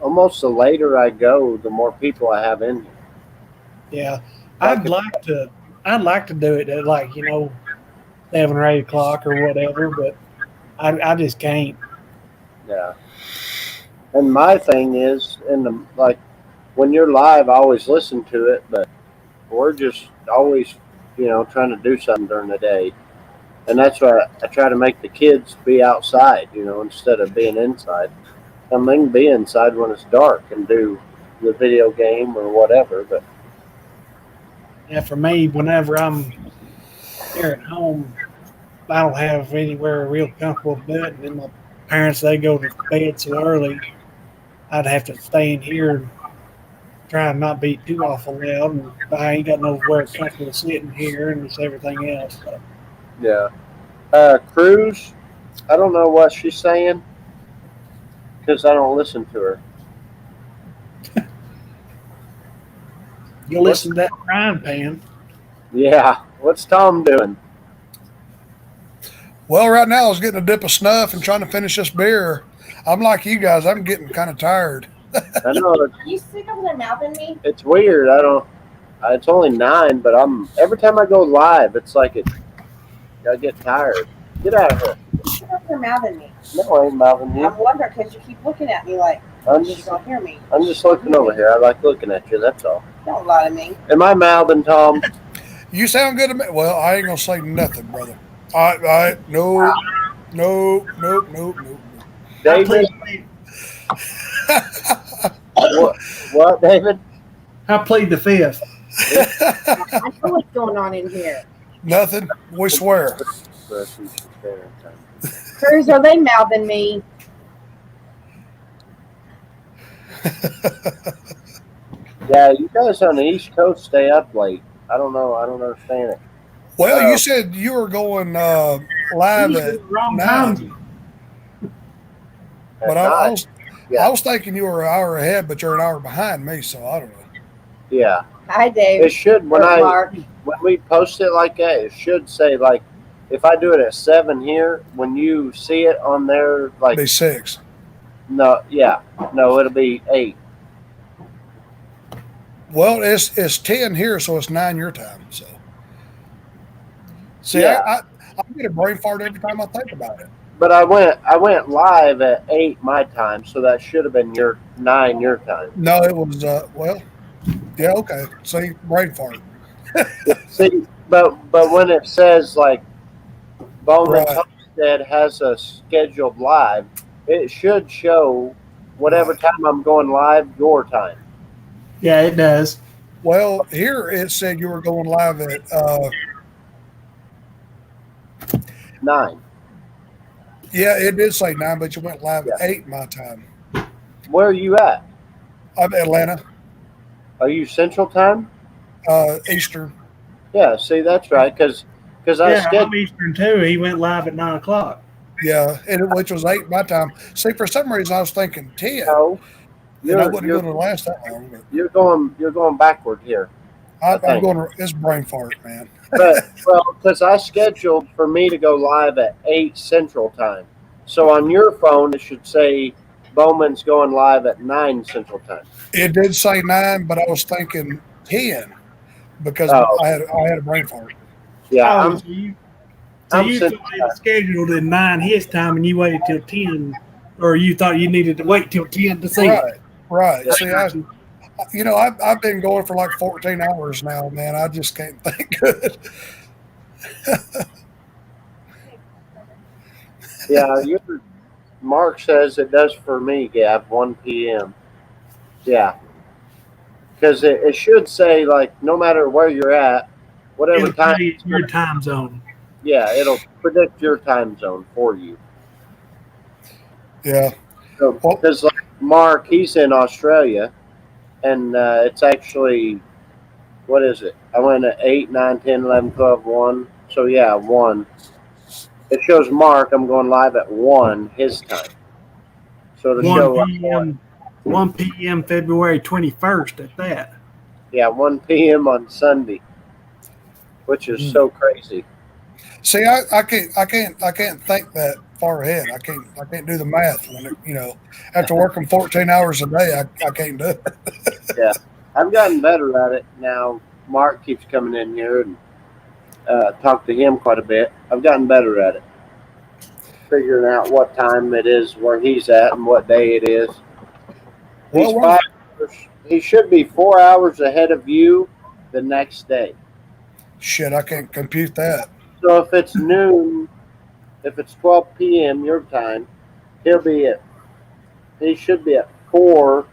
almost the later I go, the more people I have in here. Yeah, I'd like to do it at 8 7 or 8 o'clock or whatever, but I just can't. Yeah. And my thing is, like when you're live, I always listen to it, but we're just always, trying to do something during the day. And that's why I try to make the kids be outside, instead of being inside. I mean, they can be inside when it's dark and do the video game or whatever, but Yeah, for me, whenever I'm here at home, I don't have anywhere real comfortable to do it. And then my parents, they go to bed so early, I'd have to stay in here and try and not be too awful loud. And I ain't got nowhere comfortable sitting here and it's everything else. So. yeah. Cruz, I don't know what she's saying because I don't listen to her. You listen to that frying pan. Yeah. What's Tom doing? Well, right now I was getting a dip of snuff and trying to finish this beer. I'm like you guys. I'm getting kind of tired. I know Are you sick over there mouthing me? it's weird. I don't. It's only 9, but every time I go live, it's like I get tired. Get out of here. You sick over there mouthing me? No, I ain't mouthing you. I'm wondering because you keep looking at me like I'm you just don't hear me. I'm just looking over here. I like looking at you. That's all. Don't lie to me. Am I mouthing, Tom? You sound good to me. Well, I ain't gonna say nothing, brother. No. David? What, David? I plead the fifth. I know what's going on in here. Nothing. We swear. Cruz, are they mouthing me? Yeah, you guys on the East Coast stay up late. I don't know. I don't understand it. Well, you said you were going live at Wrong 9, time. but At I 9. was Yeah. I was thinking you were an hour ahead, but you're an hour behind me, so I don't know. Yeah. Hi, Dave. It should when Mark. we post it like that, it should say like if I do it at 7 here, when you see it on there, like Be 6. no, it'll be 8. Well, it's 10 here, so it's 9 your time. So, see, Yeah. I get a brain fart every time I think about it. But I went live at 8 my time, so that should have been your 9 your time. No, it was well, yeah, okay. See, brain fart. See, but when it says like Bowman Right. Homestead has a scheduled live, it should show whatever Right. time I'm going live, your time. Yeah, it does. Well, here it said you were going live at 9. yeah, it did say 9, but you went live at Yeah. 8 my time. Where are you at? I'm Atlanta, Are you Central Time? Eastern. Yeah, see, that's right, because I Yeah, scheduled. I'm Eastern too. He went live at 9 o'clock. Yeah, which was 8 my time. See, for some reason I was thinking 10, No, and I you're wasn't you're going to last that long. But you're going backward here. I'm think. going. It's brain fart, man. But because I scheduled for me to go live at 8 Central Time, so on your phone it should say Bowman's going live at 9 Central Time. It did say 9, but I was thinking 10 because Oh. I had a brain fart. Yeah, Oh, so I'm you Central thought it was scheduled at 9 his time, and you waited till 10, or you thought you needed to wait till 10 to see it. Right. Yeah. See, I've been going for like 14 hours now, man. I just can't think good. yeah. Mark says it does for me, Gab, 1 p.m. Yeah, because it should say like no matter where you're at, whatever It'll time. tell you your time zone. Yeah, it'll predict your time zone for you. Yeah. So, because like Mark, he's in Australia, and it's actually, what is it? I went at 8, 9, 10, 11, 12, 1. So yeah, 1. It shows Mark, I'm going live at 1 his time. So to show 1 p.m. 1 p.m. February 21st at that. yeah, 1 p.m. on Sunday, which is so crazy. See, I can't think that far ahead. I can't do the math when after working 14 hours a day, I can't do it. I've gotten better at it now. Mark keeps coming in here, and talk to him quite a bit. I've gotten better at it, figuring out what time it is where he's at and what day it is. He's Well, he should be 4 hours ahead of you the next day. shit, I can't compute that. So if it's noon, if it's 12 p.m. your time, he should be at 4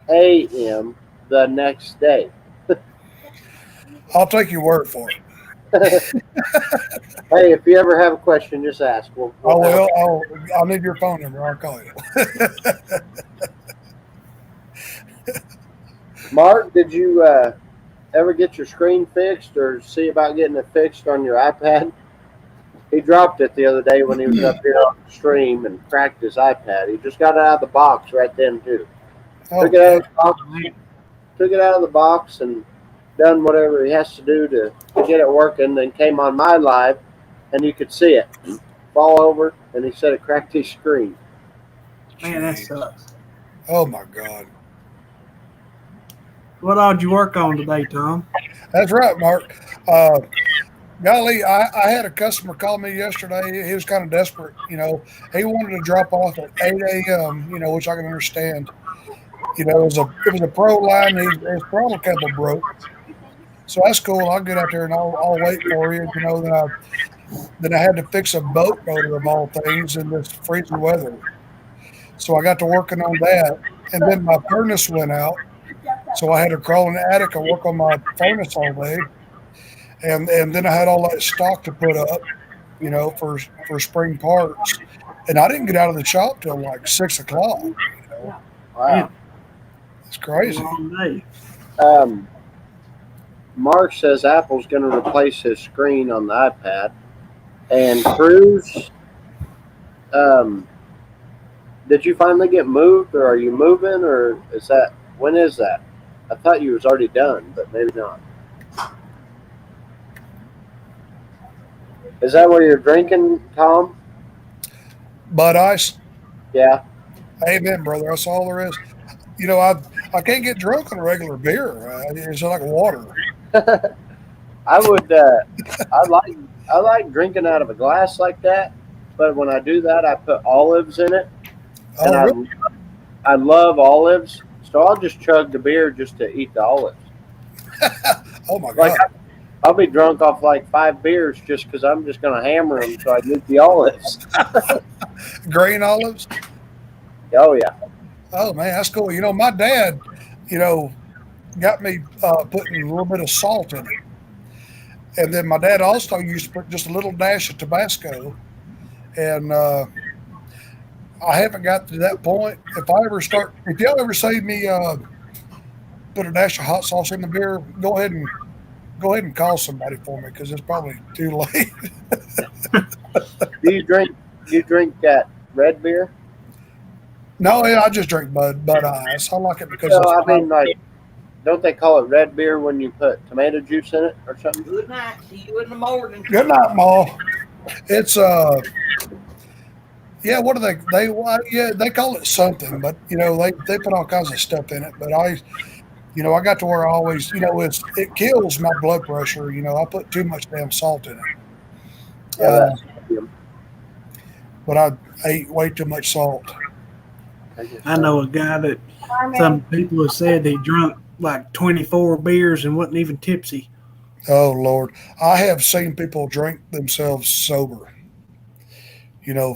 a.m. the next day. I'll take your word for it. Hey, if you ever have a question, just ask. I will. I'll need your phone number. I'll call you. Mark, did you ever get your screen fixed or see about getting it fixed on your iPad? He dropped it the other day when he was up here on the stream and cracked his iPad. He just got it out of the box right then too. Oh, Took it out of the box and done whatever he has to do to get it working. Then came on my live, and you could see it fall over. And he said it cracked his screen. Man, that sucks. oh my God. What all did you work on today, Tom? That's right, Mark. Golly, I had a customer call me yesterday. He was kind of desperate. You know, he wanted to drop off at 8 a.m., you know, which I can understand. You know, it was a pro line. His throttle cable broke. So that's cool. I'll get out there and I'll wait for you. You know, then I had to fix a boat motor of all things in this freezing weather. So I got to working on that. And then my furnace went out. So I had to crawl in the attic and work on my furnace all day. And then I had all that stock to put up, you know, for spring parts. And I didn't get out of the shop till like 6 o'clock. You know? Wow. It's crazy. Long day. Mark says Apple's going to replace his screen on the iPad. And Cruz, did you finally get moved, or are you moving, or when is that? I thought you was already done, but maybe not. Is that where you're drinking, Tom? Bud ice. Yeah. Amen, brother. That's all there is. You know, I can't get drunk on a regular beer. It's like water. I would. I like drinking out of a glass like that, but when I do that, I put olives in it, and Oh, really? I love olives, so I'll just chug the beer just to eat the olives. Oh my God. Like I'll be drunk off like 5 beers just because I'm just going to hammer them so I get the olives. Green olives. Oh yeah. Oh man, that's cool. You know, my dad, you know, got me putting a little bit of salt in it. And then my dad also used to put just a little dash of Tabasco. And I haven't got to that point. If y'all ever see me put a dash of hot sauce in the beer, go ahead and call somebody for me because it's probably too late. Do you drink that red beer? No, yeah, I just drink Bud Ice. I like it because No, I mean like, don't they call it red beer when you put tomato juice in it or something? Good night. See you in the morning. Good night, Ma. It's yeah. What do they call it something, but you know they put all kinds of stuff in it. But I got to where I always, you know, it kills my blood pressure. You know, I put too much damn salt in it. Yeah, But I ate way too much salt. I know a guy that some people have said he drunk like 24 beers and wasn't even tipsy. Oh Lord, I have seen people drink themselves sober. You know,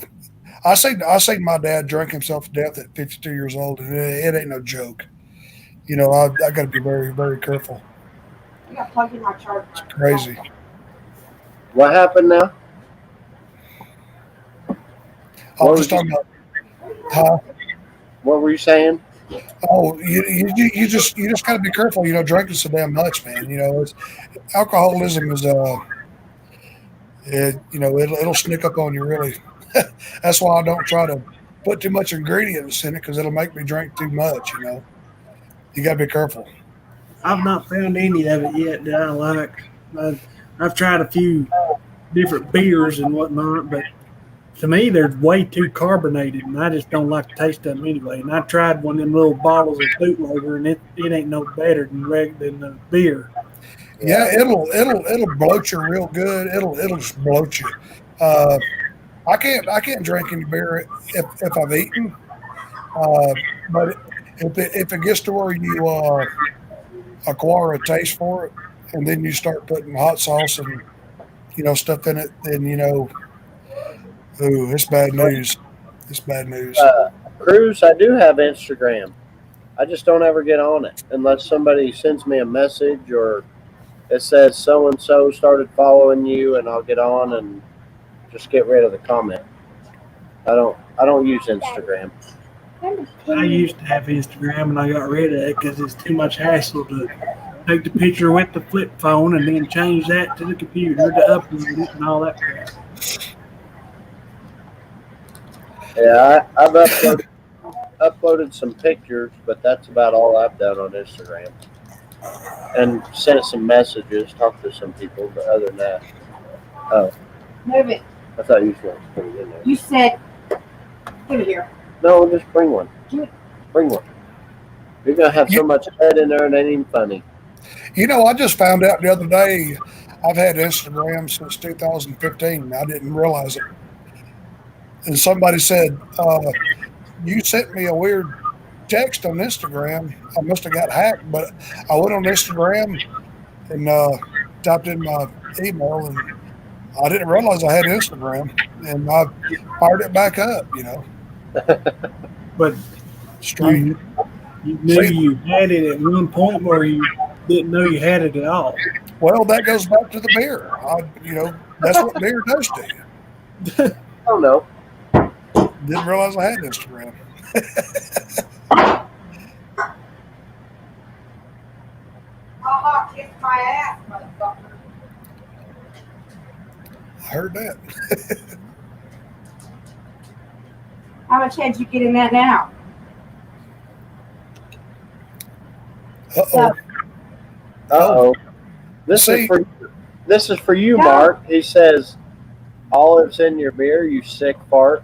I seen my dad drink himself to death at 52 years old, and it ain't no joke. You know, I got to be very, very careful. I got plugged in my charger. It's crazy. What happened now? I was just talking about. Huh? What were you saying? Oh, you just got to be careful. You know, drinking so damn much, man. You know, alcoholism is it'll sneak up on you really. That's why I don't try to put too much ingredients in it because it'll make me drink too much. You know, you got to be careful. I've not found any of it yet that I like. I've tried a few different beers and whatnot, but to me, they're way too carbonated, and I just don't like the taste of them anyway. And I tried one of them little bottles of bootlegger, and it ain't no better than beer. Yeah, it'll bloat you real good. It'll just bloat you. Uh, I can't drink any beer if I've eaten. Uh, but if it gets to where you acquire a taste for it, and then you start putting hot sauce and stuff in it, then ooh, it's bad news. It's bad news. Cruz, I do have Instagram. I just don't ever get on it unless somebody sends me a message or it says so and so started following you, and I'll get on and just get rid of the comment. I don't use Instagram. I used to have Instagram and I got rid of it because it's too much hassle to take the picture with the flip phone and then change that to the computer to upload it and all that crap. Yeah, I've uploaded some pictures, but that's about all I've done on Instagram. And sent some messages, talked to some people, but other than that, oh, Move it. I thought you were supposed to put it in there. You said, give it here. No, just bring one. Do it. Bring one. You're gonna have so much head in there, it ain't even funny. I just found out the other day I've had Instagram since 2015. I didn't realize it. And somebody said, you sent me a weird text on Instagram. I must have got hacked, but I went on Instagram and typed in my email, and I didn't realize I had Instagram, and I fired it back up. But Strange. you knew you had it at one point where you didn't know you had it at all. Well, that goes back to the beer. That's what beer does to you. Oh no. Didn't realize I had Instagram. Kiss my ass, motherfucker. I heard that. How much head you get in that now? Uh-oh. Uh-oh. This is for you, Mark. He says, olives in your beer, you sick fart.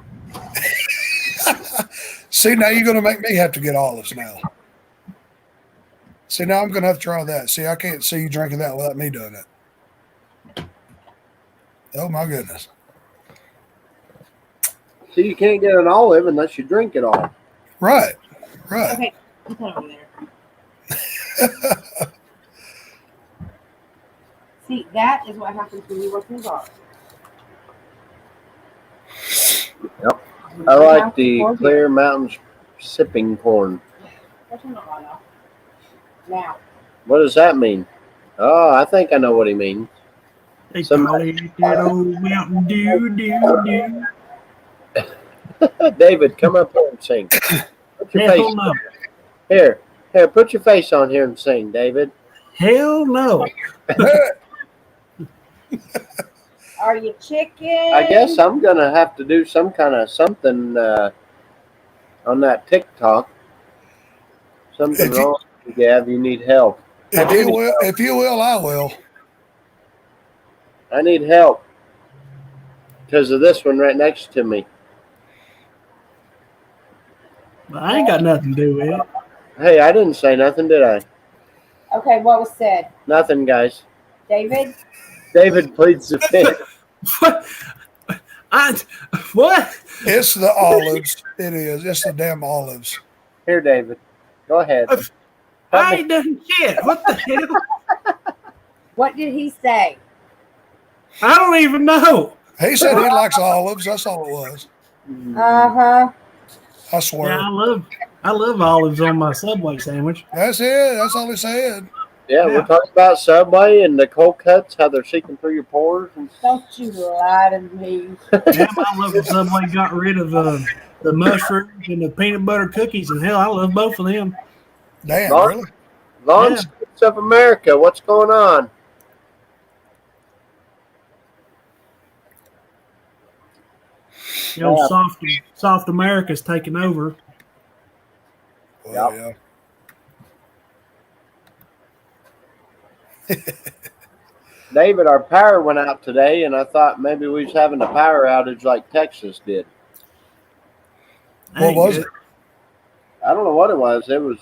See, now you're going to make me have to get olives now. See, now I'm going to have to try that. See, I can't see you drinking that without me doing it. Oh, my goodness. See, you can't get an olive unless you drink it all. Right. Okay, put that over there. See, that is what happens when you work in the bar. Yep. I like the Clear Mountain sipping corn. Turn it on off. Now. What does that mean? Oh, I think I know what he means. They call it that old Mountain Dew. David, come up here and sing. Put your face No. here. Put your face on here and sing, David. Hell no. Are you chicken? I guess I'm gonna have to do some kind of something on that TikTok. Something wrong, Gav. You need help. If you will, I will. I need help because of this one right next to me. I ain't got nothing to do with it. Hey, I didn't say nothing, did I? Okay, what was said? Nothing, guys. David? David pleads the fifth. What? What? It's the olives. It is. It's the damn olives. Here, David. Go ahead. I ain't done shit. What the hell? What did he say? I don't even know. He said he likes olives. That's all it was. Uh-huh. I swear. Yeah, I love olives on my Subway sandwich. That's it. That's all he said. Yeah, we're talking about Subway and the cold cuts, how they're seeking through your pores. Don't you lie to me. Yeah, I love that Subway got rid of the mushrooms and the peanut butter cookies, and hell, I love both of them. Damn, really? Long States of America, what's going on? The old soft America's taking over. Well, yeah. David, our power went out today, and I thought maybe we was having a power outage like Texas did. What was it? I don't know what it was. It was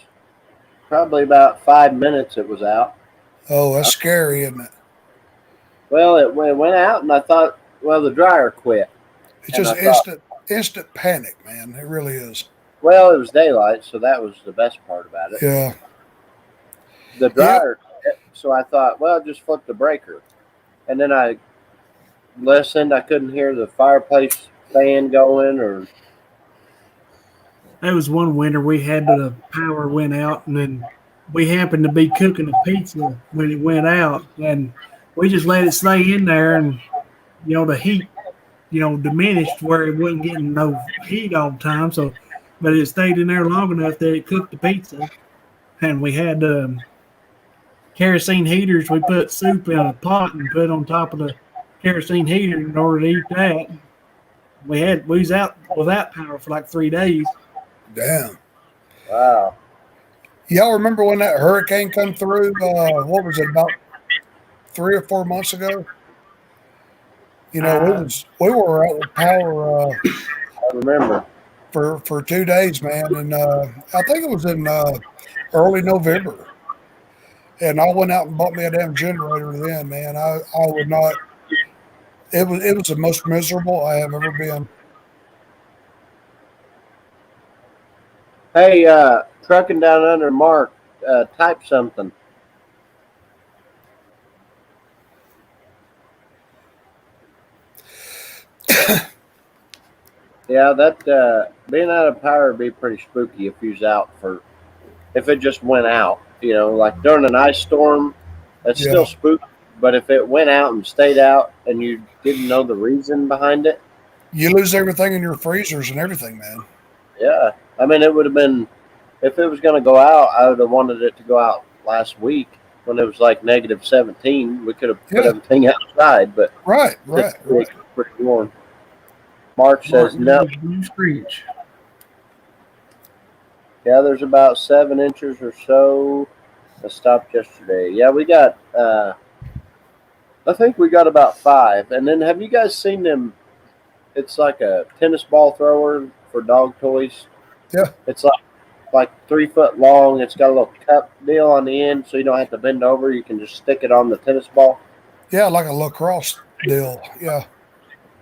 probably about 5 minutes it was out. Oh, that's scary, isn't it? Well, it went out, and I thought, well, the dryer quit. It's And just I thought, instant panic, man. It really is. well, it was daylight, so that was the best part about it. Yeah. The Yep. dryer quit, so I thought, well, just flip the breaker. And then I listened. I couldn't hear the fireplace fan going, or There was one winter we had the power went out, and then we happened to be cooking a pizza when it went out, and we just let it stay in there, and the heat, diminished where it wasn't getting no heat all the time. So, but it stayed in there long enough that it cooked the pizza, and we had kerosene heaters. We put soup in a pot and put on top of the kerosene heater in order to eat that. We was out without power for like 3 days. Damn. wow. Y'all remember when that hurricane come through? What was it, about 3 or 4 months ago? We were out with power I remember. for 2 days, man, and I think it was in early November. And I went out and bought me a damn generator. Then, man, I would not. It was the most miserable I have ever been. Hey, trucking down under Mark, type something. Yeah, that being out of power would be pretty spooky if you was out if it just went out. Like during an ice storm, that's Yeah. still spooky. But if it went out and stayed out and you didn't know the reason behind it, You lose everything in your freezers and everything, man. yeah. I mean, it would have been, if it was going to go out, I would have wanted it to go out last week when it was like -17. We could have put Yeah. everything outside, but Right. it's pretty warm. Mark says no. Screech. Yeah, there's about 7 inches or so. I stopped yesterday. Yeah, we got, I think we got about 5. And then have you guys seen them? It's like a tennis ball thrower for dog toys. Yeah. It's like 3 foot long. It's got a little cup deal on the end, so you don't have to bend over. You can just stick it on the tennis ball. Yeah, like a lacrosse deal. Yeah.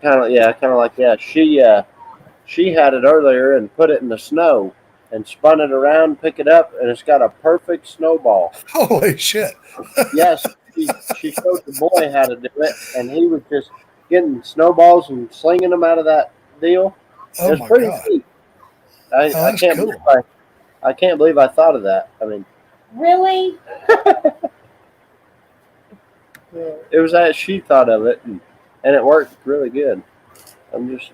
Kind of like that. She had it earlier and put it in the snow and spun it around, pick it up, and it's got a perfect snowball. Holy shit. Yes, she showed the boy how to do it, and he was just getting snowballs and slinging them out of that deal. Oh It was my pretty God. neat. Oh, that's cool. I can't believe I thought of that. I mean, Really? it was that she thought of it, and it worked really good. I'm just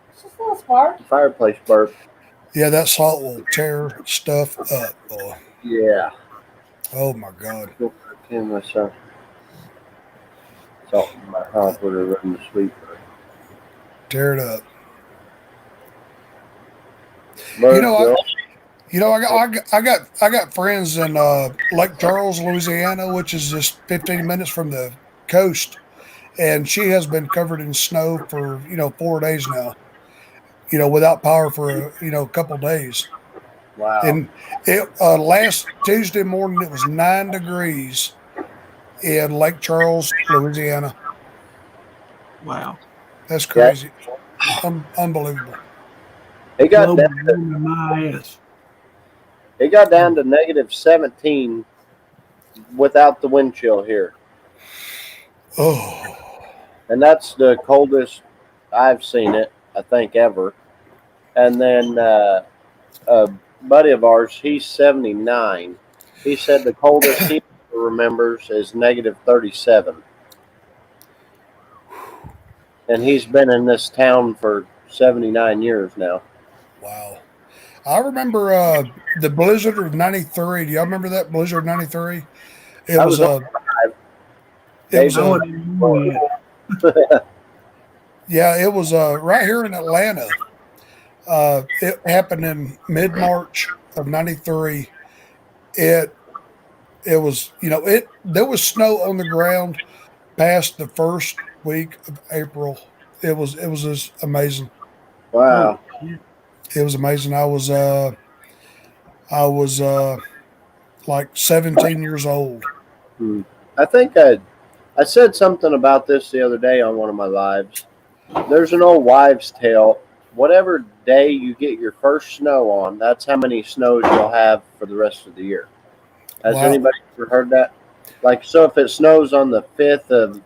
It's just a little spark. fireplace burp. Yeah, that salt will tear stuff up, boy. Yeah. Oh my God. Okay, myself. Salt in my house would have run to sleep. Tear it up. Bird, I got friends in Lake Charles, Louisiana, which is just 15 minutes from the coast, and she has been covered in snow for 4 days now. Without power for a couple days. wow. And it last Tuesday morning it was 9 degrees in Lake Charles, Louisiana. Wow. That's crazy. Unbelievable. It got Global down, warming my ass. it got down to -17 without the wind chill here. Oh. And that's the coldest I've seen it, I think, ever. And then a buddy of ours, he's 79. He said the coldest he remembers is -37. And he's been in this town for 79 years now. Wow. I remember the blizzard of '93. Do y'all remember that blizzard of '93? It I was was it was I wasn't even born yet. yeah, it was right here in Atlanta. It happened in mid-March of '93. It was there was snow on the ground past the first week of April. It was just amazing. Wow. It was amazing. I was like 17 years old. I think I said something about this the other day on one of my lives. There's an old wives' tale. Whatever day you get your first snow on, that's how many snows you'll have for the rest of the year. Has Wow. anybody ever heard that? Like, so if it snows on the 5th of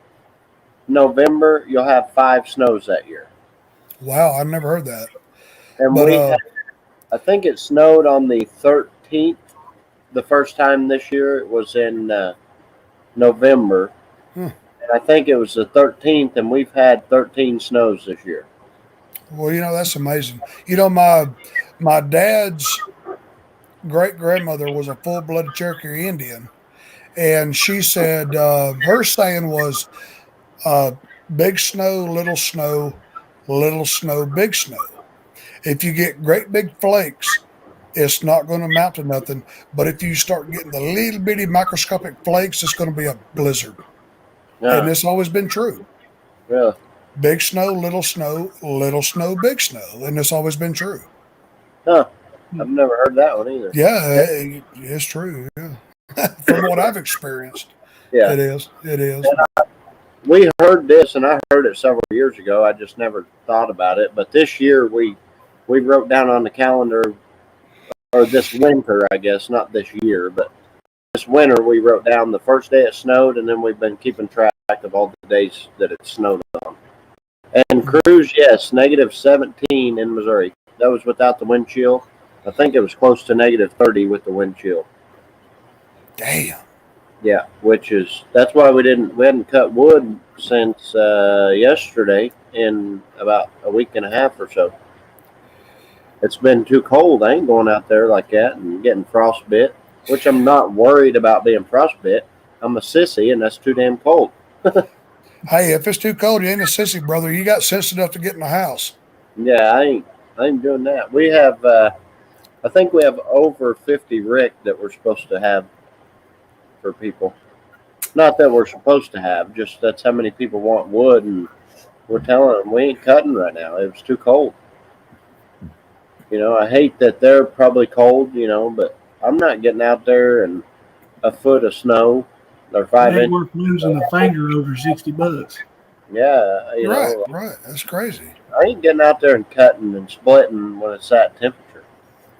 November, you'll have 5 snows that year. Wow, I've never heard that. And But we had, I think it snowed on the 13th. The first time this year, it was in November. Hmm. And I think it was the 13th, and we've had 13 snows this year. well, that's amazing. My dad's great grandmother was a full blooded Cherokee Indian, and she said her saying was big snow, little snow, little snow, big snow. If you get great big flakes, it's not going to amount to nothing. But if you start getting the little bitty microscopic flakes, it's going to be a blizzard. And Yeah, it's always been true. really. Big snow, little snow, big snow. And it's always been true. Huh. I've never heard that one either. Yeah, it's true. Yeah. From what I've experienced, Yeah. it is. It is. We heard this, and I heard it several years ago. I just never thought about it. But this year, we wrote down on the calendar, or this winter, I guess, not this year, but this winter, we wrote down the first day it snowed, and then we've been keeping track of all the days that it snowed on. And Cruz, yes, -17 in Missouri. That was without the wind chill. I think it was close to -30 with the wind chill. Damn. Yeah, that's why we hadn't cut wood since yesterday in about a week and a half or so. It's been too cold. I ain't going out there like that and getting frostbit, which I'm not worried about being frostbit. I'm a sissy, and that's too damn cold. Hey, if it's too cold, you ain't a sissy, brother. You got sense enough to get in the house. Yeah, I ain't doing that. We have, I think we have over 50 rick that we're supposed to have for people. Not that we're supposed to have, just that's how many people want wood, and we're telling them we ain't cutting right now. It was too cold. I hate that they're probably cold, but I'm not getting out there and a foot of snow or 5 Ain't inches. worth losing a finger over $60. Yeah, Right. That's crazy. I ain't getting out there and cutting and splitting when it's that temperature.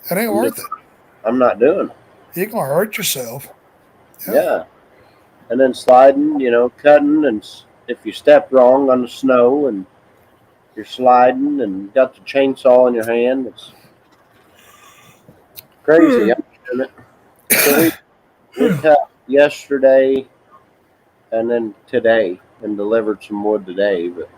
It ain't worth it. I'm not doing it. You're going to hurt yourself. Yeah. And then sliding, cutting, and if you step wrong on the snow and you're sliding and got the chainsaw in your hand, it's crazy. I'm doing it. So we cut yesterday and then today and delivered some wood today. But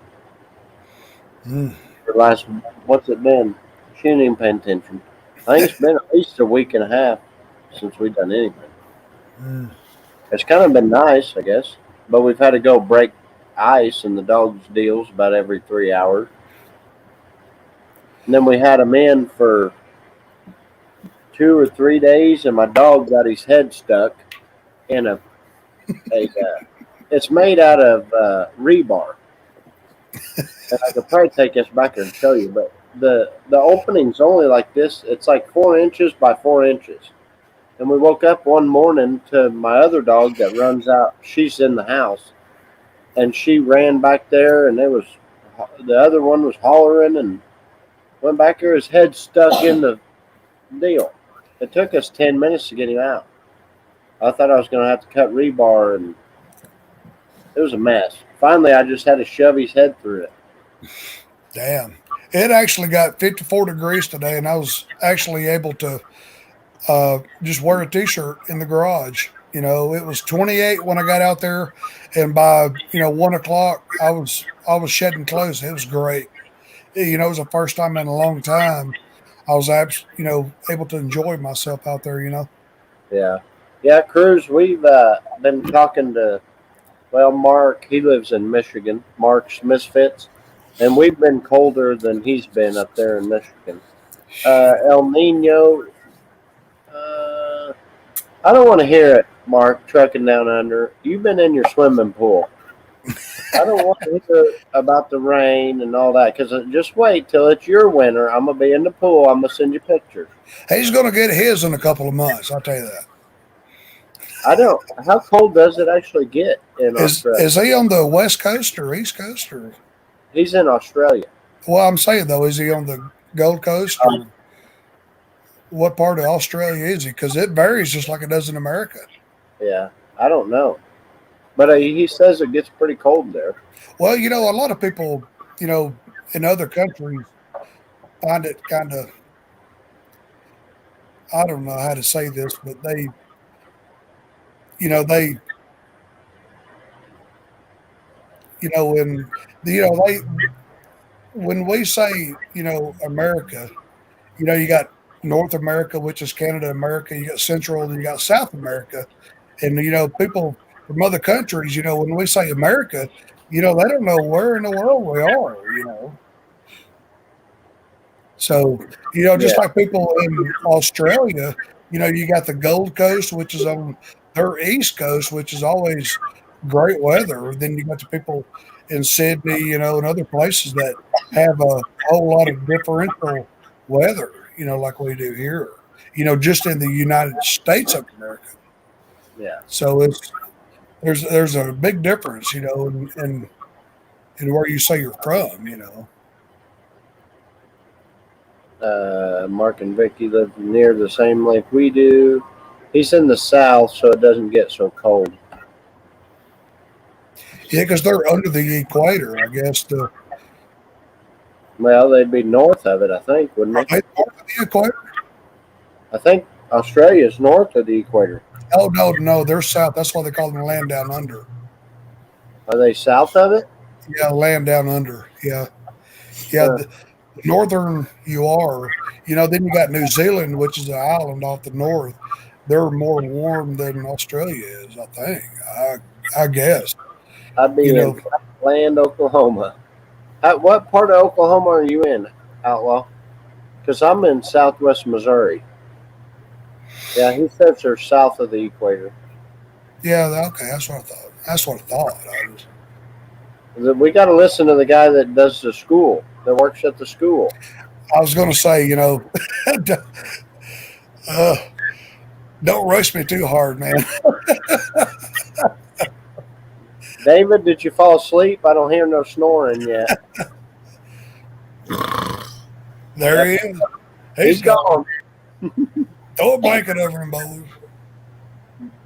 for the last, what's it been? She ain't even paying attention. I think it's been at least a week and a half since we've done anything. It's kind of been nice, I guess, but we've had to go break ice in the dog's deals about every 3 hours. And then we had them in for 2 or 3 days, and my dog got his head stuck in a it's made out of rebar. And I could probably take this back and show you, but the opening's only like this. It's like 4 inches by 4 inches. And we woke up one morning to my other dog that runs out. She's in the house, and she ran back there, and the other one was hollering and went back there. His head stuck in the deal. It took us 10 minutes to get him out. I thought I was going to have to cut rebar, and it was a mess. Finally, I just had to shove his head through it. Damn. It actually got 54 degrees today, and I was actually able to just wear a T-shirt in the garage. It was 28 when I got out there, and by 1 o'clock, I was shedding clothes. It was great. It was the first time in a long time I was able to enjoy myself out there. Yeah, Cruz. We've been talking to Mark. He lives in Michigan. Mark's Misfits, and we've been colder than he's been up there in Michigan. El Nino. I don't want to hear it, Mark, trucking down under. You've been in your swimming pool. I don't want to hear about the rain and all that, because just wait till it's your winter. I'm going to be in the pool. I'm going to send you pictures. He's going to get his in a couple of months. I'll tell you that. I don't. How cold does it actually get in Australia? Is he on the West Coast or East Coast or? He's in Australia. Well, I'm saying though, is he on the Gold Coast or what part of Australia is he? Because it varies just like it does in America. Yeah, I don't know, but he says it gets pretty cold there. Well, a lot of people, in other countries find it kind of, I don't know how to say this, but they, when, they, when we say, America, you got North America, which is Canada, America, you got Central, and you got South America. And, people from other countries, when we say America, they don't know where in the world we are. So, just Yeah, like people in Australia, you got the Gold Coast, which is on their East Coast, which is always great weather. Then you got the people in Sydney, and other places that have a whole lot of differential weather, like we do here, just in the United States of America. yeah. So there's a big difference, in where you say you're from. Mark and Vicky live near the same lake we do. He's in the south, so it doesn't get so cold. Yeah, because they're under the equator, I guess. Well, they'd be north of it, I think, wouldn't Are they? they north of the equator? I think Australia is north of the equator. Oh no, they're south. That's why they call them land down under. Are they south of it? Yeah, land down under. Yeah, yeah. Huh. The northern you are, then you got New Zealand, which is an island off the north. They're more warm than Australia is, I think. I guess. I'd be You in know, Flatland, Oklahoma. What part of Oklahoma are you in, Outlaw? Because I'm in southwest Missouri. Yeah, he says they're south of the equator. yeah. Okay, that's what I thought. That's what I thought. We got to listen to the guy that does the school, that works at the school. I was going to say, uh, don't rush me too hard, man. David, did you fall asleep? I don't hear no snoring yet. There he is. He's gone. Throw a blanket over him, boys.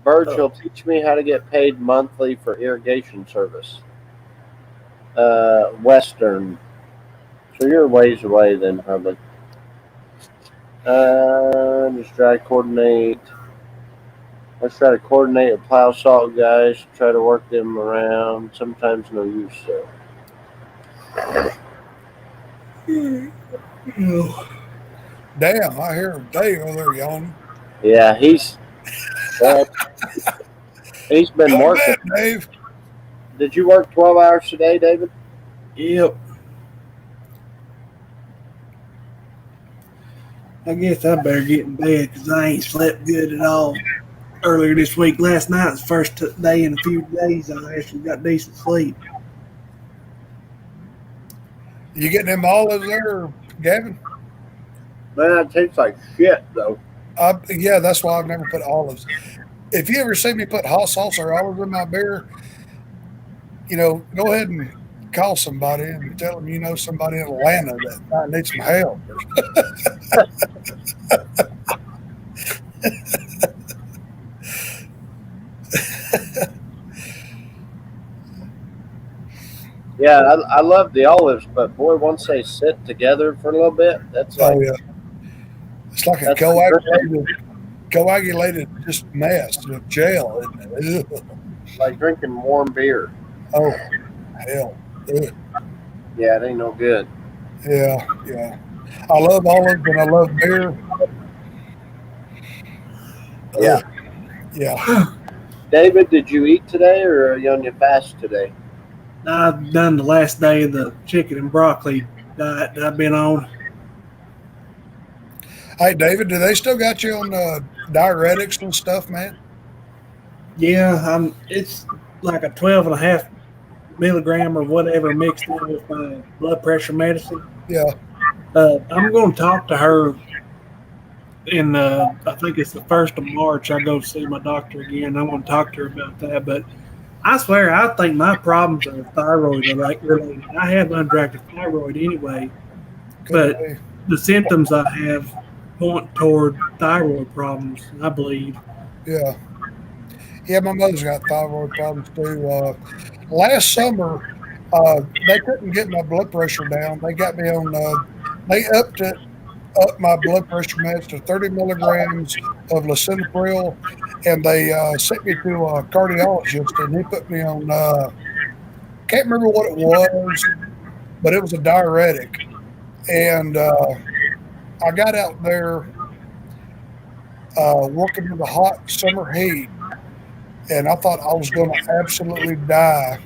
Virgil, teach me how to get paid monthly for irrigation service. Western. So you're a ways away then, probably. Just try to coordinate. Let's try to coordinate with plow salt guys. Try to work them around. Sometimes no use. So. Damn, I hear Dave over there yawning. Yeah, he's been Go to working. bed, Dave. Did you work 12 hours today, David? Yep. I guess I better get in bed because I ain't slept good at all earlier this week. Last night was the first day in a few days I actually got decent sleep. You getting them olives there, Gavin? Man, it tastes like shit, though. Yeah, that's why I've never put olives. If you ever see me put hot sauce or olives in my beer, go ahead and call somebody and tell them you know somebody in Atlanta that might need some help. Yeah, I love the olives, but boy, once they sit together for a little bit, that's like Oh yeah, it's like a that's coagulated just mess of gel. Isn't it? like drinking warm beer. Oh hell, ugh. Yeah, it ain't no good. Yeah. I love olives and I love beer. Yeah. Ugh. Yeah. David, did you eat today, or are you on your fast today? I've done the last day of the chicken and broccoli diet that I've been on. Hey David, do they still got you on diuretics and stuff, man? Yeah, it's like a 12.5 milligram or whatever mixed in with my blood pressure medicine. Yeah. I'm going to talk to her in I think it's the 1st of March. I go see my doctor again. I want to talk to her about that. But I swear, I think my problems are thyroid related. I have underactive thyroid anyway, Could but be. the symptoms I have point toward thyroid problems, I believe. Yeah. Yeah, my mother's got thyroid problems too. Last summer, they couldn't get my blood pressure down. They got me on, they up my blood pressure meds to 30 milligrams of lisinopril, and they sent me to a cardiologist, and he put me on, can't remember what it was, but it was a diuretic. And I got out there working in the hot summer heat, and I thought I was going to absolutely die.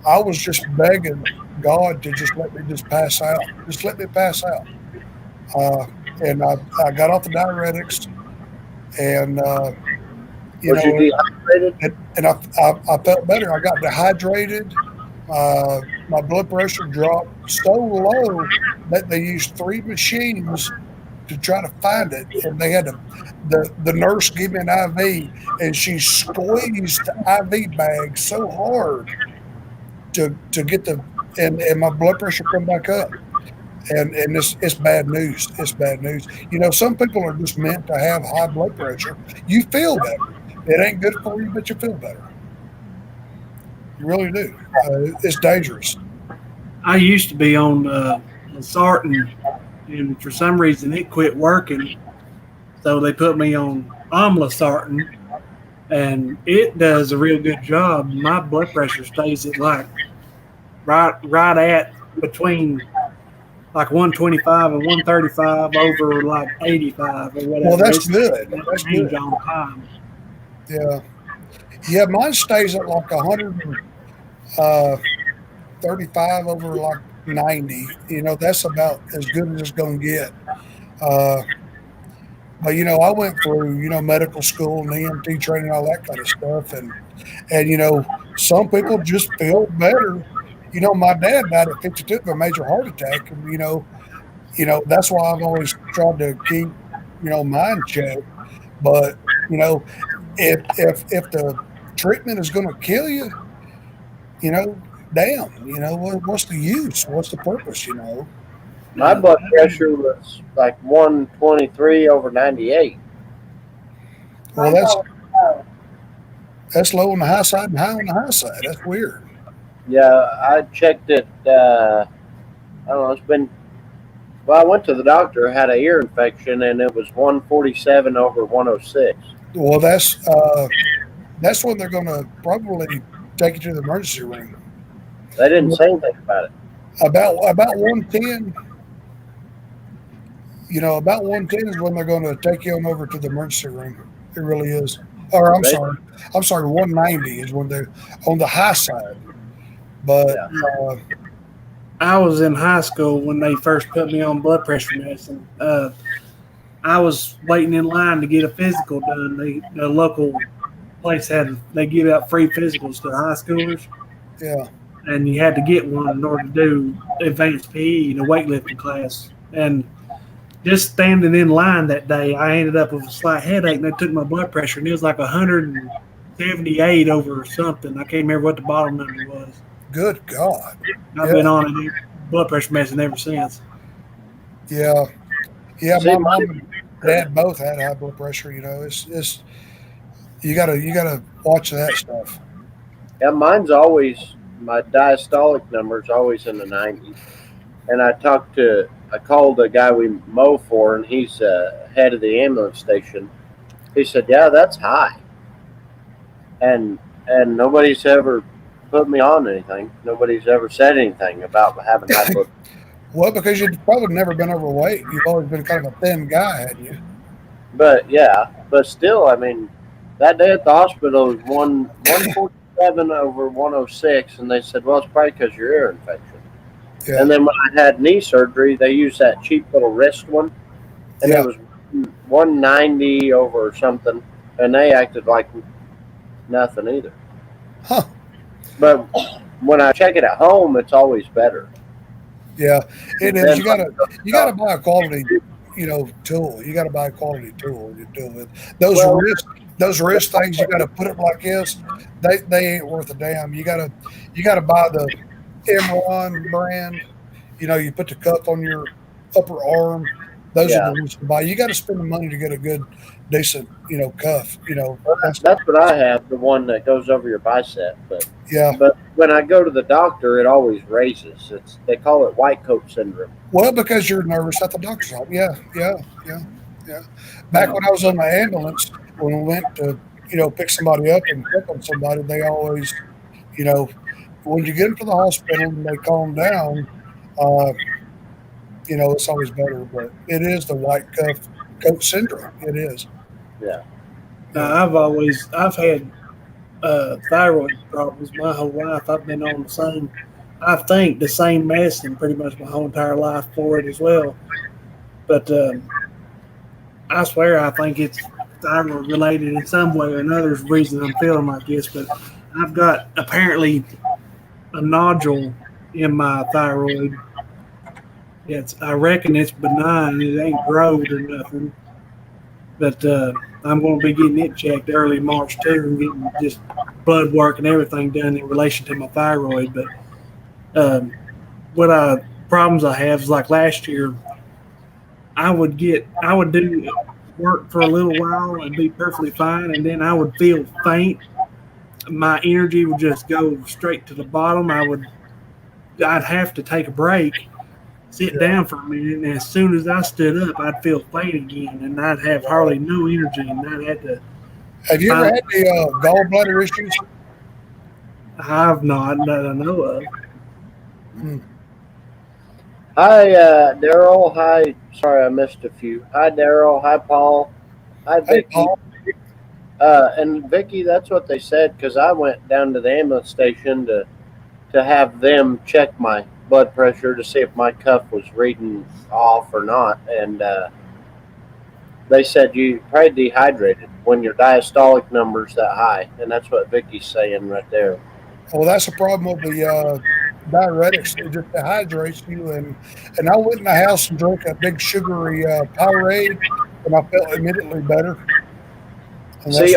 I was just begging God to just let me just pass out. Just let me pass out. And I got off the diuretics, and you Was you know, dehydrated? and I felt better. I got dehydrated. My blood pressure dropped so low that they used 3 machines to try to find it, and they had to. The nurse gave me an IV, and she squeezed the IV bag so hard to get and my blood pressure come back up. And it's bad news. It's bad news. Some people are just meant to have high blood pressure. You feel better. It ain't good for you, but you feel better. You really do. It's dangerous. I used to be on Sartan, and for some reason it quit working. So they put me on Sartan, and it does a real good job. My blood pressure stays at like right at between like 125 and 135 over like 85 or whatever. Well, that's It's good. that That's range good. all the time. Yeah. Yeah, mine stays at like 135 over like 90. That's about as good as it's going to get. Uh, but I went through medical school and EMT training, all that kind of stuff, and some people just feel better. My dad died at 52 of a major heart attack, and that's why I've always tried to keep mine checked. But if the treatment is going to kill you, you know, damn, what's the use? What's the purpose? My blood pressure was like 123 over 98. Well, that's low on the high side and high on the high side. That's weird. Yeah, I checked it. I don't know. It's been. Well, I went to the doctor, had an ear infection, and it was 147 over 106. Well, that's when they're going to probably take you to the emergency room. They didn't say anything about it. About 110. About 110 is when they're going to take you on over to the emergency room. It really is. Or I'm sorry, 190 is when they're on the high side. But Yeah. I was in high school when they first put me on blood pressure medicine. I was waiting in line to get a physical done. The local place they give out free physicals to high schoolers, yeah, and you had to get one in order to do advanced PE, the weightlifting class. And just standing in line that day, I ended up with a slight headache, and they took my blood pressure, and it was like 178 over something. I can't remember what the bottom number was. good God. I've been on it, blood pressure medicine ever since. Yeah. Yeah, See, my mom and dad both had high blood pressure. It's you gotta watch that stuff. Yeah, my diastolic number is always in the 90s. And I called the guy we mow for, and he's head of the ambulance station. He said, "Yeah, that's high." And nobody's ever put me on anything. Nobody's ever said anything about having high blood. Well, because you've probably never been overweight. You've always been kind of a thin guy, hadn't you? But still, I mean, that day at the hospital was 147 over 106, and they said, "Well, it's probably because your ear infection." Yeah. And then when I had knee surgery, they used that cheap little wrist one, and Yeah. it was 190 over something, and they acted like nothing either. Huh. But when I check it at home, it's always better. Yeah, it is. You gotta buy a quality, tool. You got to buy a quality tool to deal with those Well- wrist things. You got to put it like this. They ain't worth a damn. You gotta buy the Imron brand. You put the cuff on your upper arm. Those are Yeah. the ones to buy. You got to spend the money to get a good, decent, cuff. That's what I have, the one that goes over your bicep. Yeah. But when I go to the doctor, it always raises. They call it white coat syndrome. Well, because you're nervous at the doctor's office. Yeah. Back when I was on the ambulance, when we went to, pick somebody up and check on somebody, they always, when you get them to the hospital and they calm down, it's always better. But it is the white coat syndrome. It is. Yeah. I've had thyroid problems my whole life. I've been on the same medicine pretty much my whole entire life for it as well. But I swear I think it's thyroid related in some way or another is the reason I'm feeling like this. But I've got apparently a nodule in my thyroid. I reckon it's benign. It ain't growed or nothing. But I'm going to be getting it checked early March too, and getting just blood work and everything done in relation to my thyroid. But problems I have is like last year, I would do work for a little while and be perfectly fine, and then I would feel faint. My energy would just go straight to the bottom. I'd have to take a break, sit down for a minute, and as soon as I stood up, I'd feel faint again, and I'd have hardly no energy, and I'd have to. Have you ever had the gallbladder issues? I've not that I know of. Hi, Daryl. Hi. Sorry, I missed a few. Hi, Daryl. Hi, Paul. Hi, Hey, Vicky. Paul. And Vicky, that's what they said because I went down to the ambulance station to have them check my blood pressure to see if my cuff was reading off or not, and they said you probably dehydrated when your diastolic number's that high, and that's what Vicky's saying right there. Well, that's the problem with the diuretics. It just dehydrates you. And I went in the house and drank a big sugary Powerade, and I felt immediately better. And See,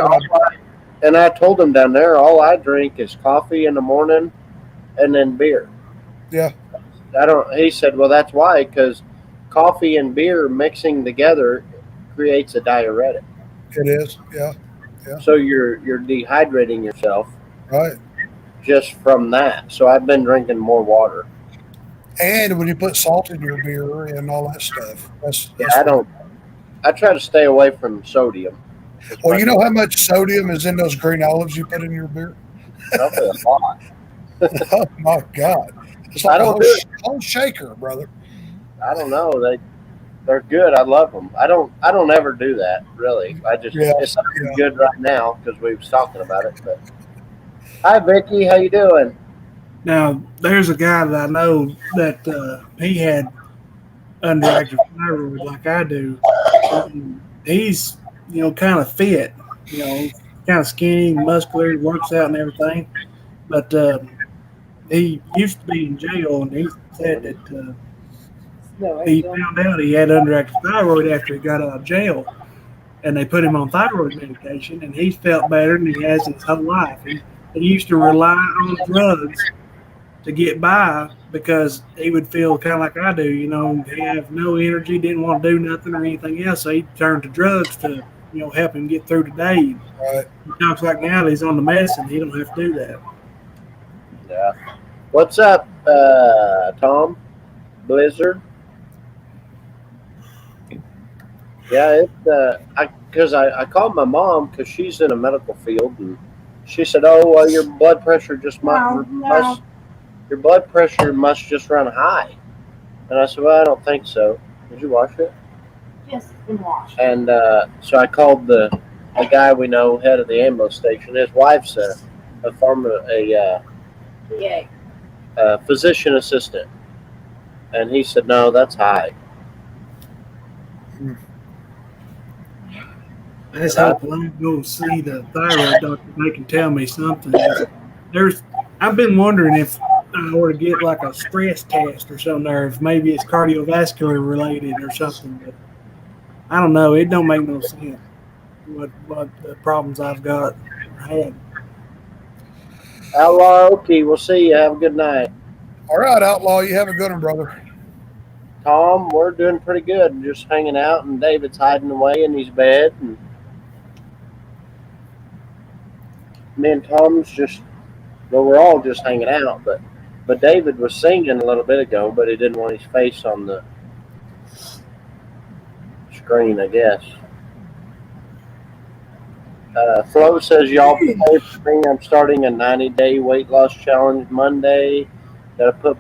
and I told them down there, all I drink is coffee in the morning and then beer. Yeah. He said, well, that's why, because coffee and beer mixing together creates a diuretic. It is. Yeah. So you're dehydrating yourself Right. just from that. So I've been drinking more water. And when you put salt in your beer and all that stuff, that's I try to stay away from sodium. Well, you know how much sodium is in those green olives you put in your beer? Probably a lot. Oh my God! It's like a whole shaker, brother. I don't know. They're good. I love them. I don't ever do that really. It's not good right now because we was talking about it. But hi, Vicky. How you doing? Now, there's a guy that I know that he had underactive thyroid like I do. He's, kind of fit, kind of skinny, muscular, works out and everything. But he used to be in jail, and he said that he found out he had underactive thyroid after he got out of jail. And they put him on thyroid medication, and he's felt better than he has his whole life. He used to rely on drugs to get by because he would feel kind of like I do, he have no energy, didn't want to do nothing or anything else. So he turned to drugs to, help him get through the day. Right. He talks like now that he's on the medicine, he don't have to do that. Yeah. What's up, Tom? Blizzard? Yeah, because I called my mom because she's in a medical field, and she said, "Oh, well, your blood pressure your blood pressure must just run high." And I said, "Well, I don't think so. Did you wash it?" Yes, it's been washed. And so I called the guy we know, head of the ambulance station. His wife's a physician assistant, and he said, "No, that's high." I just hope when I go see the thyroid doctor, they can tell me something. I've been wondering if I ought to get like a stress test or something, or if maybe it's cardiovascular related or something. But I don't know. It don't make no sense what the problems I've got or had. Outlaw Okie, we'll see you. Have a good night. All right, Outlaw, you have a good one, brother. Tom, we're doing pretty good. Just hanging out, and David's hiding away in his bed. And me and Tom's just, well, we're all just hanging out. But David was singing a little bit ago, but he didn't want his face on the screen, I guess. Flo says, y'all pray for me. I'm starting a 90-day weight loss challenge Monday. Got to put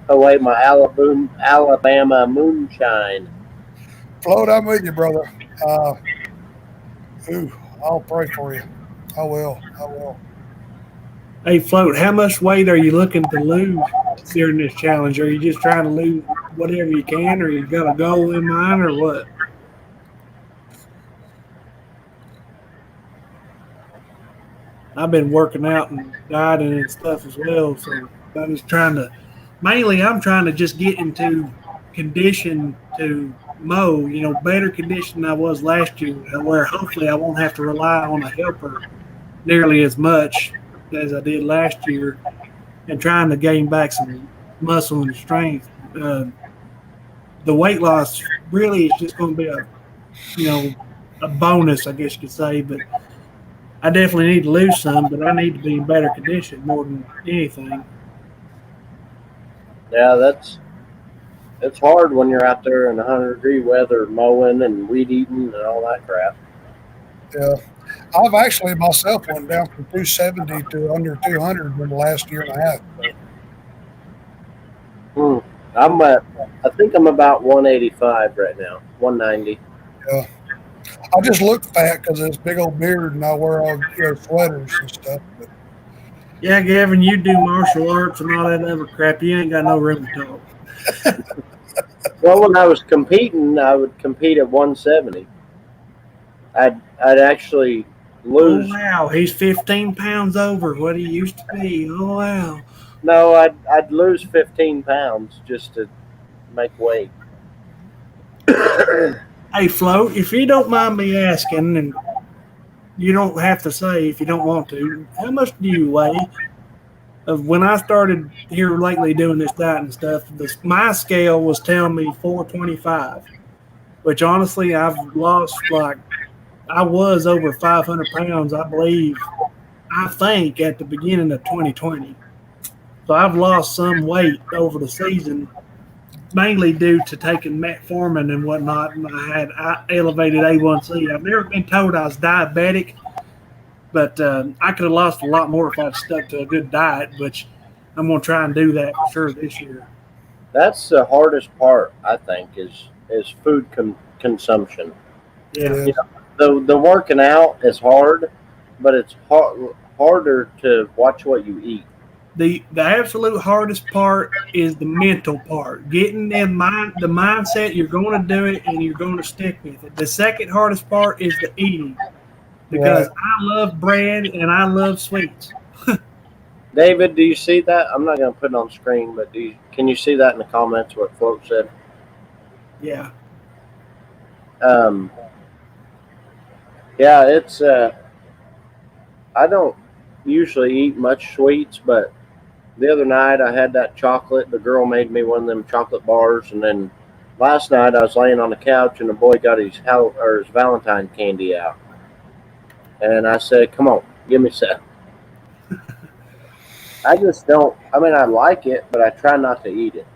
away my Alabama moonshine. Float, I'm with you, brother. I'll pray for you. I will. Hey, Float, how much weight are you looking to lose during this challenge? Are you just trying to lose whatever you can, or you got a goal in mind, or what? I've been working out and dieting and stuff as well, so I'm just I'm trying to just get into condition to mow, better condition than I was last year, where hopefully I won't have to rely on a helper nearly as much as I did last year, and trying to gain back some muscle and strength. The weight loss really is just going to be a bonus, I guess you could say, but I definitely need to lose some, but I need to be in better condition more than anything. Yeah, it's hard when you're out there in 100-degree weather mowing and weed eating and all that crap. Yeah. I've actually myself went down from 270 to under 200 in the last year and a half. I think I'm about 185 right now, 190. Yeah. I just look fat because of this big old beard and I wear all sweaters and stuff. But Yeah, Gavin, you do martial arts and all that other crap. You ain't got no room to talk. Well, when I was competing, I would compete at 170. I'd actually lose. Oh, wow. He's 15 pounds over what he used to be. Oh, wow. No, I'd lose 15 pounds just to make weight. Hey, Float, if you don't mind me asking, and you don't have to say if you don't want to, how much do you weigh? When I started here lately doing this diet and stuff, my scale was telling me 425, which honestly I've lost I was over 500 pounds, I believe, I think at the beginning of 2020. So I've lost some weight over the season, mainly due to taking metformin and whatnot. And I elevated A1C. I've never been told I was diabetic, but I could have lost a lot more if I'd stuck to a good diet, which I'm going to try and do that for sure this year. That's the hardest part, I think, is food consumption. Yeah. The working out is hard, but it's harder to watch what you eat. The absolute hardest part is the mental part. Getting in the mindset, you're going to do it and you're going to stick with it. The second hardest part is the eating, because I love bread and I love sweets. David, do you see that? I'm not going to put it on screen, but can you see that in the comments what Float said? Yeah. Yeah, it's I don't usually eat much sweets, but the other night I had that chocolate. The girl made me one of them chocolate bars, and then last night I was laying on the couch and the boy got his Valentine candy out, and I said, "Come on, give me some." I just don't. I mean, I like it, but I try not to eat it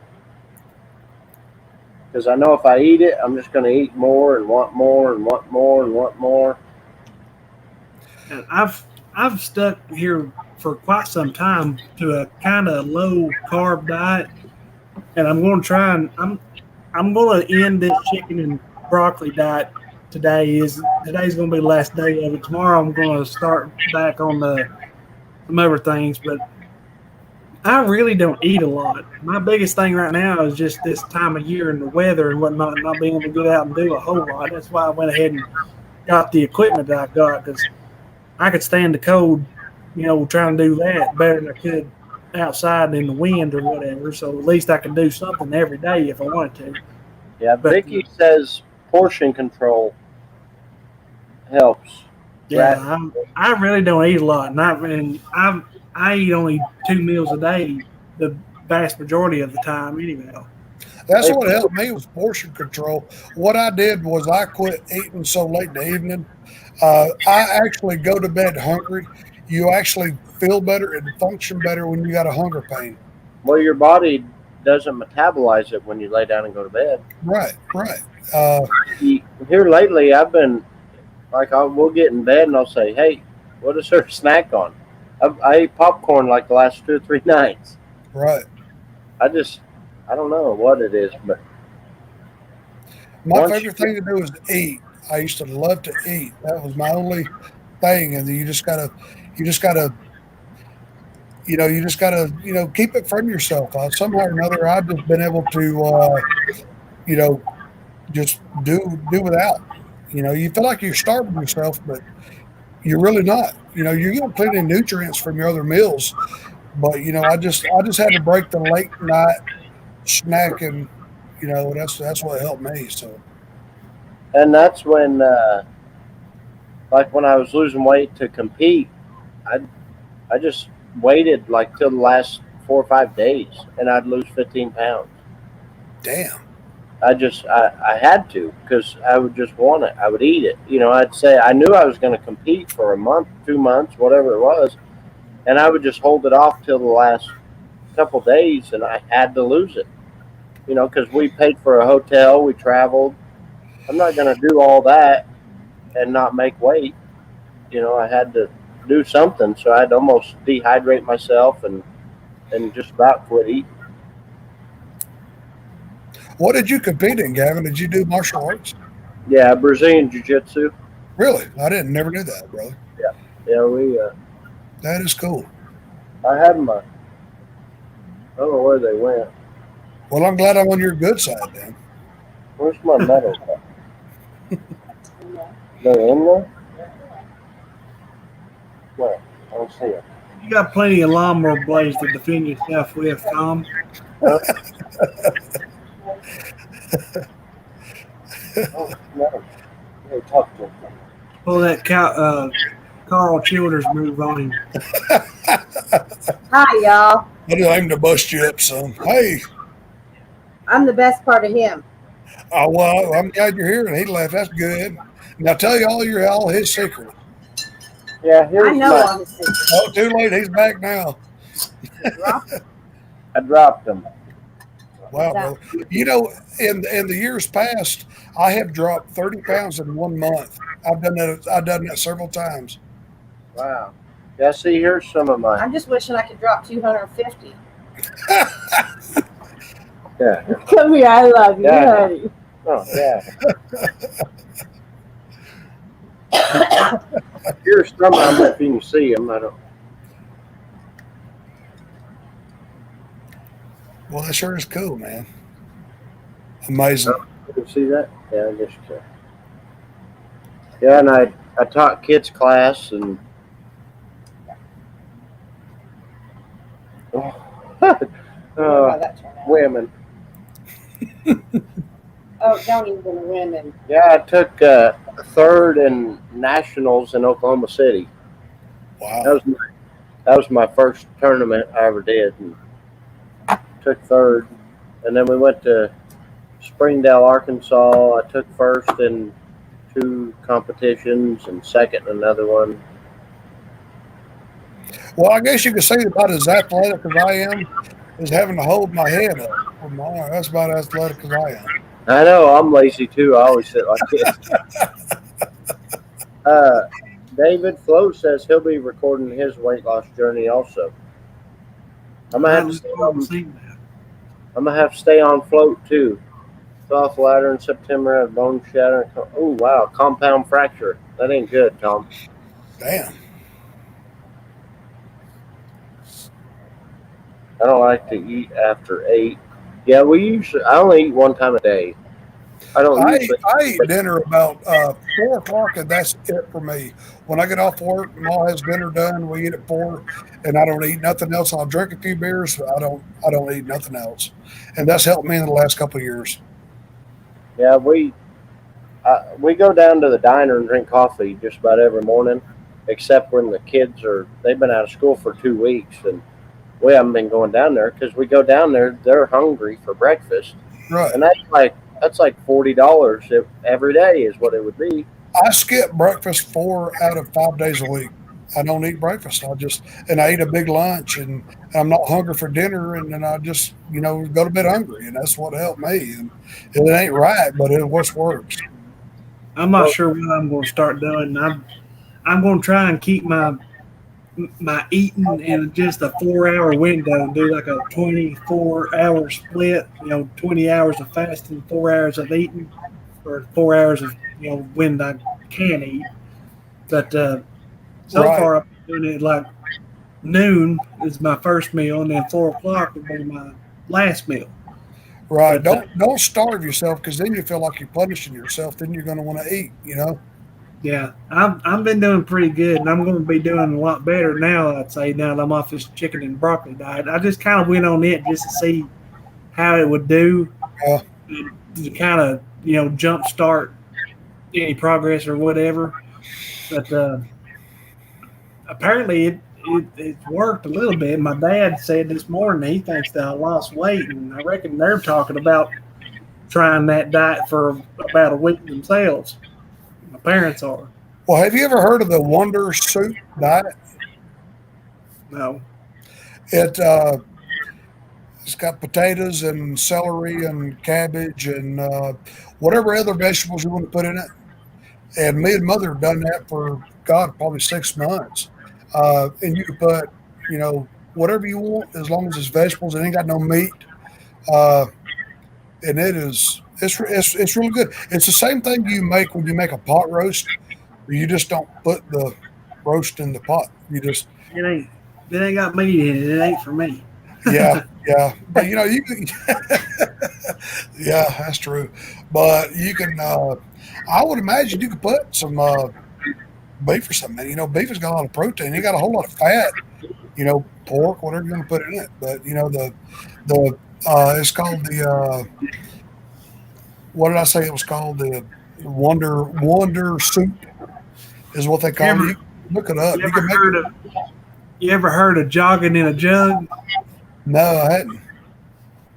because I know if I eat it, I'm just going to eat more and want more and want more and want more. And I've stuck here for quite some time to a kind of low carb diet, and I'm going to try and I'm going to end this chicken and broccoli diet today. Today's going to be the last day of it. Tomorrow I'm going to start back on some other things, but I really don't eat a lot. My biggest thing right now is just this time of year and the weather and whatnot, not being able to get out and do a whole lot. That's why I went ahead and got the equipment that I got, because I could stand the cold, trying to do that better than I could outside in the wind or whatever. So at least I can do something every day if I wanted to. Yeah, Vicky says portion control helps. Yeah, I really don't eat a lot, and I eat only 2 meals a day, the vast majority of the time, anyway. That's Hey, what helped me was portion control. What I did was I quit eating so late in the evening. I actually go to bed hungry. You actually feel better and function better when you got a hunger pain. well, your body doesn't metabolize it when you lay down and go to bed. Right, right. Here lately, I've been like, we'll get in bed and I'll say, "Hey, what is her snack on?" I ate popcorn like the last 2 or 3 nights. Right. I don't know what it is, but My once favorite thing to do is to eat. I used to love to eat. That was my only thing. And you just gotta, you just gotta, keep it from yourself. Somehow or another, I've just been able to, you know, just do without. You feel like you're starving yourself, but you're really not. You're getting plenty of nutrients from your other meals. But I just had to break the late night snacking. That's what helped me. So and that's when, like when I was losing weight to compete, I I just waited like till the last 4 or 5 days, and I'd lose 15 pounds. damn. I had to because I would just want it. I would eat it. I'd say I knew I was going to compete for a month, 2 months, whatever it was, and I would just hold it off till the last couple days, and I had to lose it. Because we paid for a hotel, we traveled. I'm not going to do all that and not make weight. I had to do something, so I'd almost dehydrate myself and just about quit eating. What did you compete in, Gavin? Did you do martial arts? Yeah, Brazilian Jiu Jitsu. Really? I didn't never knew that, brother. Yeah, we. That is cool. I had my. I don't know where they went. Well, I'm glad I'm on your good side then. Where's my medal? They're in there. Where? I don't see it. You got plenty of lawnmower blades to defend yourself with, Tom. Oh, no. Hey, talk to him. Pull that Carl Childers move on him. Hi, y'all. I just aim to bust you up some. Hey, I'm the best part of him. well, I'm glad you're here. And he left. That's good. Now tell you all his secrets. Yeah, I here's know my. I'm the secret. Oh, too late. He's back now. I dropped them. Wow, brother. In the years past, I have dropped 30 pounds in 1 month. I've done that. I've done that several times. Wow. Yeah, see, here's some of my. I'm just wishing I could drop 250. Yeah. Come here, I love you, Yeah. honey. Oh, yeah. Here's some. I don't know if you can see them. I don't. Well, that sure is cool, man. Amazing. You can see that? Yeah, I guess you can. Yeah, and I taught kids class and. How that turned out. Women. Oh, don't even women. Yeah, I took third in nationals in Oklahoma City. Wow. That was my first tournament I ever did. And took third, and then we went to Springdale, Arkansas. I took first in 2 competitions and second in another one. Well, I guess you could say about as athletic as I am is having to hold my head up with my arm. That's about as athletic as I am. I know, I'm lazy too. I always sit like this. David Flo says he'll be recording his weight loss journey also. I'm gonna have to stay on float too. Fell off ladder in September, had bone shatter. Oh wow, compound fracture. That ain't good, Tom. Damn. I don't like to eat after 8. Yeah, I only eat 1 time a day. I eat dinner about 4 o'clock, and that's it for me. When I get off work, Ma has dinner done. We eat at 4, and I don't eat nothing else. I'll drink a few beers. But I don't eat nothing else, and that's helped me in the last couple of years. Yeah, we go down to the diner and drink coffee just about every morning, except when the kids they've been out of school for 2 weeks, and we haven't been going down there because we go down there, they're hungry for breakfast, Right. and that's like $40 every day is what it would be. I skip breakfast 4 out of 5 days a week. I don't eat breakfast. I eat a big lunch, and I'm not hungry for dinner, and then I just, go to bed hungry, and that's what helped me. And it ain't right, but it works. I'm not sure what I'm going to start doing. I'm going to try and keep my eating in just a 4-hour window and do like a 24-hour split. 20 hours of fasting, 4 hours of eating, or 4 hours of when I can eat. But so far, I'm doing it like noon is my first meal, and then 4 o'clock will be my last meal. Right. But, Don't starve yourself, because then you feel like you're punishing yourself. Then you're going to want to eat. Yeah, I've been doing pretty good, and I'm going to be doing a lot better now, I'd say, now that I'm off this chicken and broccoli diet. I just kind of went on it just to see how it would do, and to kind of, jumpstart any progress or whatever. But apparently it worked a little bit. My dad said this morning he thinks that I lost weight, and I reckon they're talking about trying that diet for about a week themselves. My parents are. Well, have you ever heard of the Wonder Soup diet? No. It's got potatoes and celery and cabbage and whatever other vegetables you want to put in it. And me and Mother have done that for, probably 6 months. And you can put, whatever you want, as long as it's vegetables. It ain't got no meat. And it's really good. It's the same thing you make when you make a pot roast. You just don't put the roast in the pot. You just it ain't got meat in it. It ain't for me. yeah. But you can yeah, that's true. But you can I would imagine you could put some beef or something. Beef has got a lot of protein. You got a whole lot of fat. Pork, whatever you're going to put in it. But the it's called the what did I say it was called? The Wonder Soup is what they call it. You can look it up. You ever heard of jogging in a jug? No, I hadn't.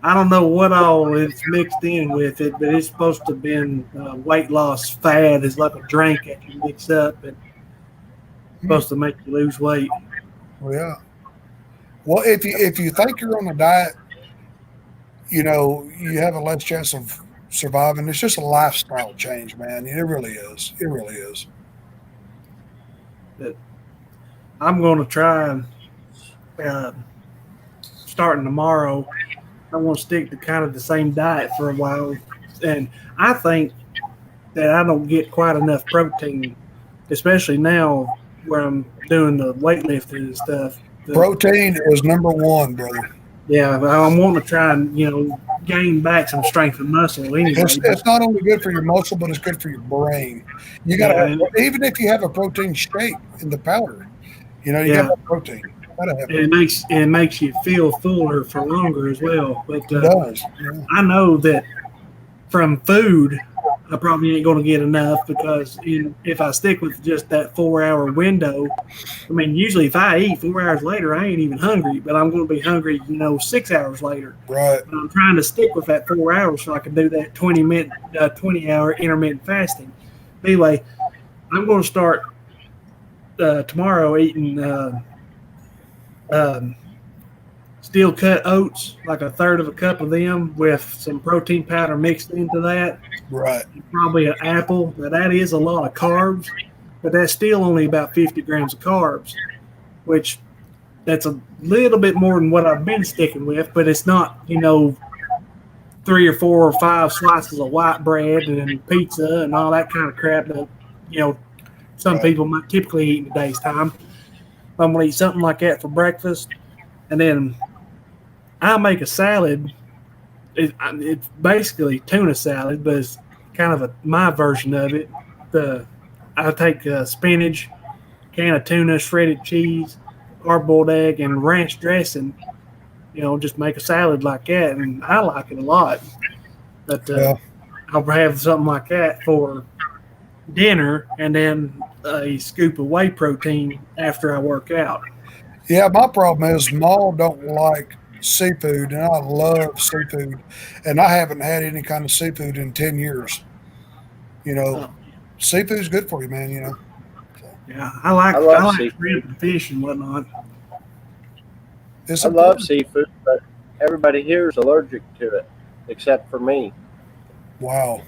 I don't know what all it's mixed in with it, but it's supposed to have been weight loss fad. It's like a drink that you mix up, and it's supposed to make you lose weight. Well, yeah. Well, if you think you're on a diet, you have a less chance of surviving. It's just a lifestyle change, man. It really is. It really is. But I'm going to try and starting tomorrow. I want to stick to kind of the same diet for a while, and I think that I don't get quite enough protein, especially now where I'm doing the weightlifting and stuff. Protein is number one, brother. Yeah, I'm wanting to try and gain back some strength and muscle anyway. It's not only good for your muscle, but it's good for your brain. You got to even if you have a protein shake in the powder, you got to have protein. It makes you feel fuller for longer as well. But it does. Yeah. I know that from food, I probably ain't going to get enough because if I stick with just that 4-hour window, I mean, usually if I eat 4 hours later, I ain't even hungry, but I'm going to be hungry, 6 hours later. Right. But I'm trying to stick with that 4 hours so I can do that 20-hour intermittent fasting. But anyway, I'm going to start tomorrow eating steel cut oats, like a third of a cup of them with some protein powder mixed into that. Right. Probably an apple. Now that is a lot of carbs, but that's still only about 50 grams of carbs, which that's a little bit more than what I've been sticking with, but it's not, 3 or 4 or 5 slices of white bread and pizza and all that kind of crap that, some people might typically eat in a day's time. I'm going to eat something like that for breakfast. And then I make a salad. It's basically tuna salad, but it's kind of my version of it. I take spinach, can of tuna, shredded cheese, hard-boiled egg, and ranch dressing. Just make a salad like that, and I like it a lot. But I'll have something like that for dinner and then a scoop of whey protein after I work out. Yeah, my problem is Maul don't like seafood, and I love seafood, and I haven't had any kind of seafood in 10 years. You know, Oh, seafood's good for you, man. You know, so yeah, I like I love shrimp seafood. and fish and whatnot. it's I love important. seafood, but everybody here is allergic to it, except for me. Wow,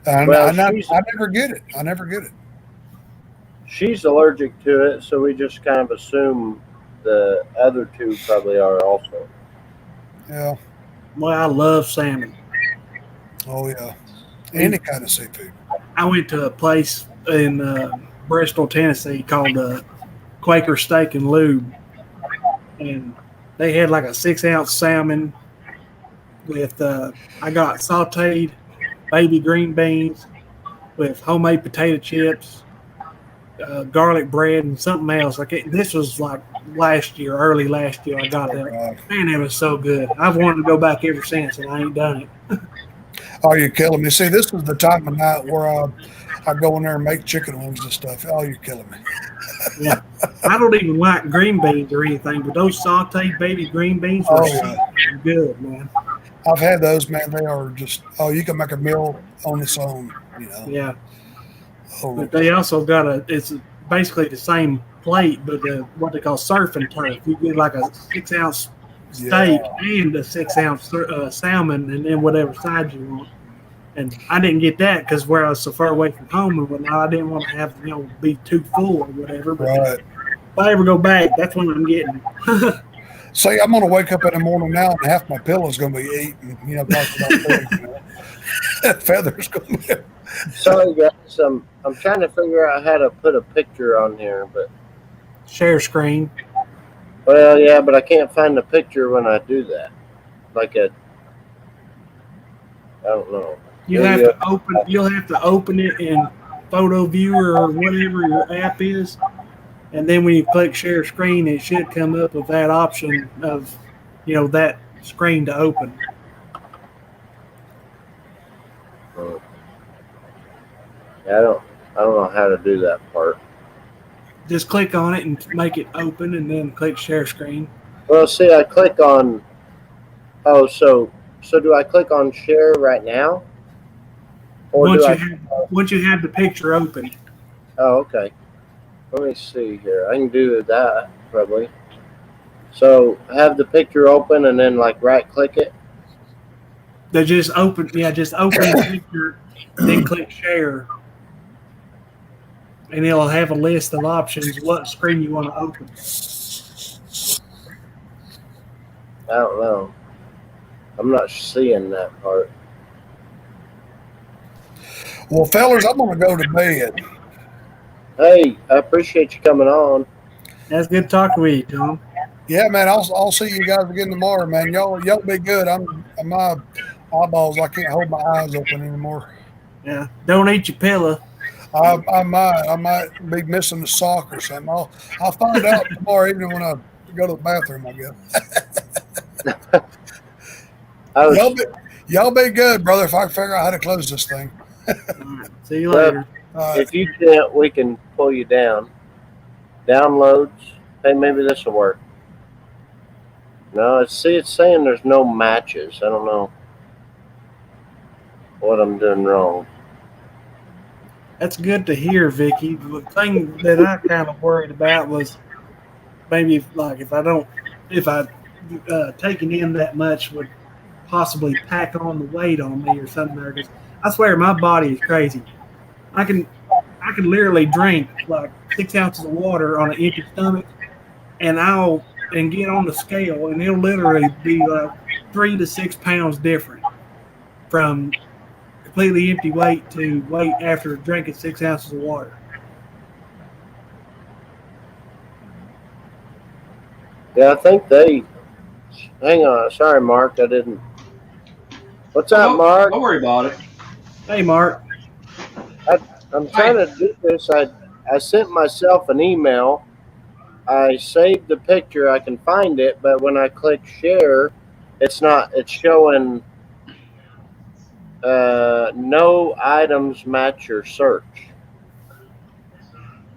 and Well, I never get it. I never get it. she's allergic to it, so we just kind of assume the other two probably are also. Yeah. Well, I love salmon. Oh yeah. Any kind of seafood. I went to a place in Bristol, Tennessee called Quaker Steak and Lube, and they had like a 6-ounce salmon with I got sauteed baby green beans with homemade potato chips, garlic bread, and something else. This was like last year, early last year. I got Oh that. God. Man, it was so good. I've wanted to go back ever since, and I ain't done it. Oh, you're killing me. See, this is the time of night where I go in there and make chicken wings and stuff. Oh, you're killing me. Yeah, I don't even like green beans or anything, but those sauteed baby green beans were Oh so yeah. good, man. I've had those, man. They are just you can make a meal on its own, you know. Yeah, Oh, but they also got it's basically the same plate, but what they call surf and turf. You get like a 6-ounce steak yeah. and a 6-ounce salmon, and then whatever side you want. And I didn't get that because where I was so far away from home and whatnot, I didn't want to have be too full or whatever. But Right. if I ever go back, that's what I'm getting. See, I'm gonna wake up in the morning now and half my pillow's gonna be eaten, you know, talking about food, you know. Feathers gonna be Sorry, guys. I'm trying to figure out how to put a picture on here, but Share screen. well, yeah, but I can't find the picture when I do that. I don't know. You'll have to open it in Photo Viewer or whatever your app is, and then when you click Share Screen, it should come up with that option of, that screen to open. Yeah, I don't know how to do that part. Just click on it and make it open, and then click Share Screen. Well, see, I click on. Oh, so do I click on share right now? Or Once you have the picture open. Oh, okay. Let me see here. I can do that probably. So have the picture open and then right click it. They just open the picture, then click Share, and it'll have a list of options what screen you want to open. I don't know. I'm not seeing that part. Well, fellas, I'm gonna go to bed. Hey, I appreciate you coming on. That's good talking with you, Tom. Yeah, man, I'll see you guys again tomorrow, man. Y'all be good. My eyeballs, I can't hold my eyes open anymore. Yeah, don't eat your pillow. I might be missing a sock or something. I'll find out tomorrow evening when I go to the bathroom, I guess. Y'all be good, brother. If I can figure out how to close this thing. Right, see you later. If you can't, we can pull you down. Downloads. Hey, maybe this will work. No, it's saying there's no matches. I don't know what I'm doing wrong. That's good to hear, Vicky. The thing that I kind of worried about was maybe if I taking in that much would possibly pack on the weight on me or something there. Because I swear my body is crazy. I can literally drink like 6 ounces of water on an empty stomach, and get on the scale, and it'll literally be like 3 to 6 pounds different from completely empty weight to weight after drinking 6 ounces of water. Yeah, I think hang on. Sorry, Mark. I didn't. What's up, Mark? Don't worry about it. Hey, Mark. I'm trying to do this. I sent myself an email. I saved the picture. I can find it, but when I click share, it's not. It's showing. no items match your search.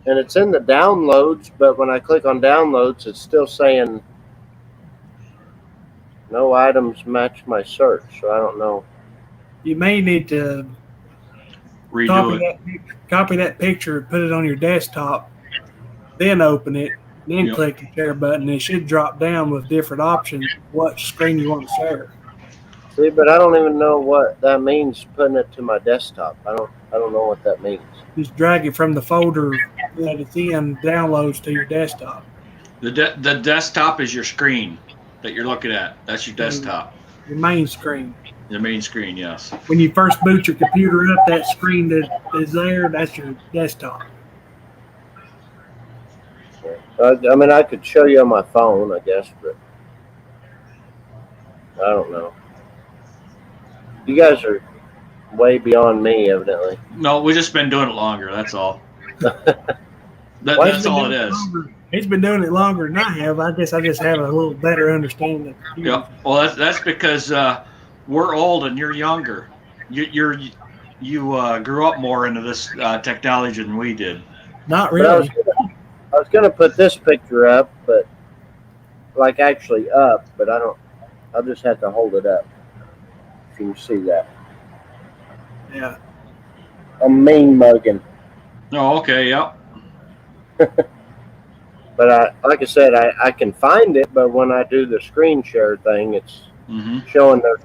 And it's in the downloads, but when I click on downloads, it's still saying no items match my search. So I don't know. You may need to Redo it. copy that picture, put it on your desktop, then open it, then Yep. click the share button. It should drop down with different options what screen you want to share. See, but I don't even know what that means. Putting it to my desktop. I don't know what that means. Just drag it from the folder that it's in, downloads to your desktop. The desktop is your screen that you're looking at. That's your desktop. Your main screen. The main screen, yes. When you first boot your computer up, that screen that is there, that's your desktop. I mean, I could show you on my phone, I guess, but I don't know. You guys are way beyond me, evidently. No, we've just been doing it longer. That's all. That's all it is. He's been doing it longer than I have. I guess I just have a little better understanding. Yep. Well, that's because we're old and you're younger. You grew up more into this technology than we did. Not But really. I was gonna put this picture up, but like actually up, but I don't. I'll just have to hold it up. If you can see that, Yeah. I'm mean mugging. Oh, okay. Yep. But like I said, I can find it, but when I do the screen share thing, it's Mm-hmm. showing there's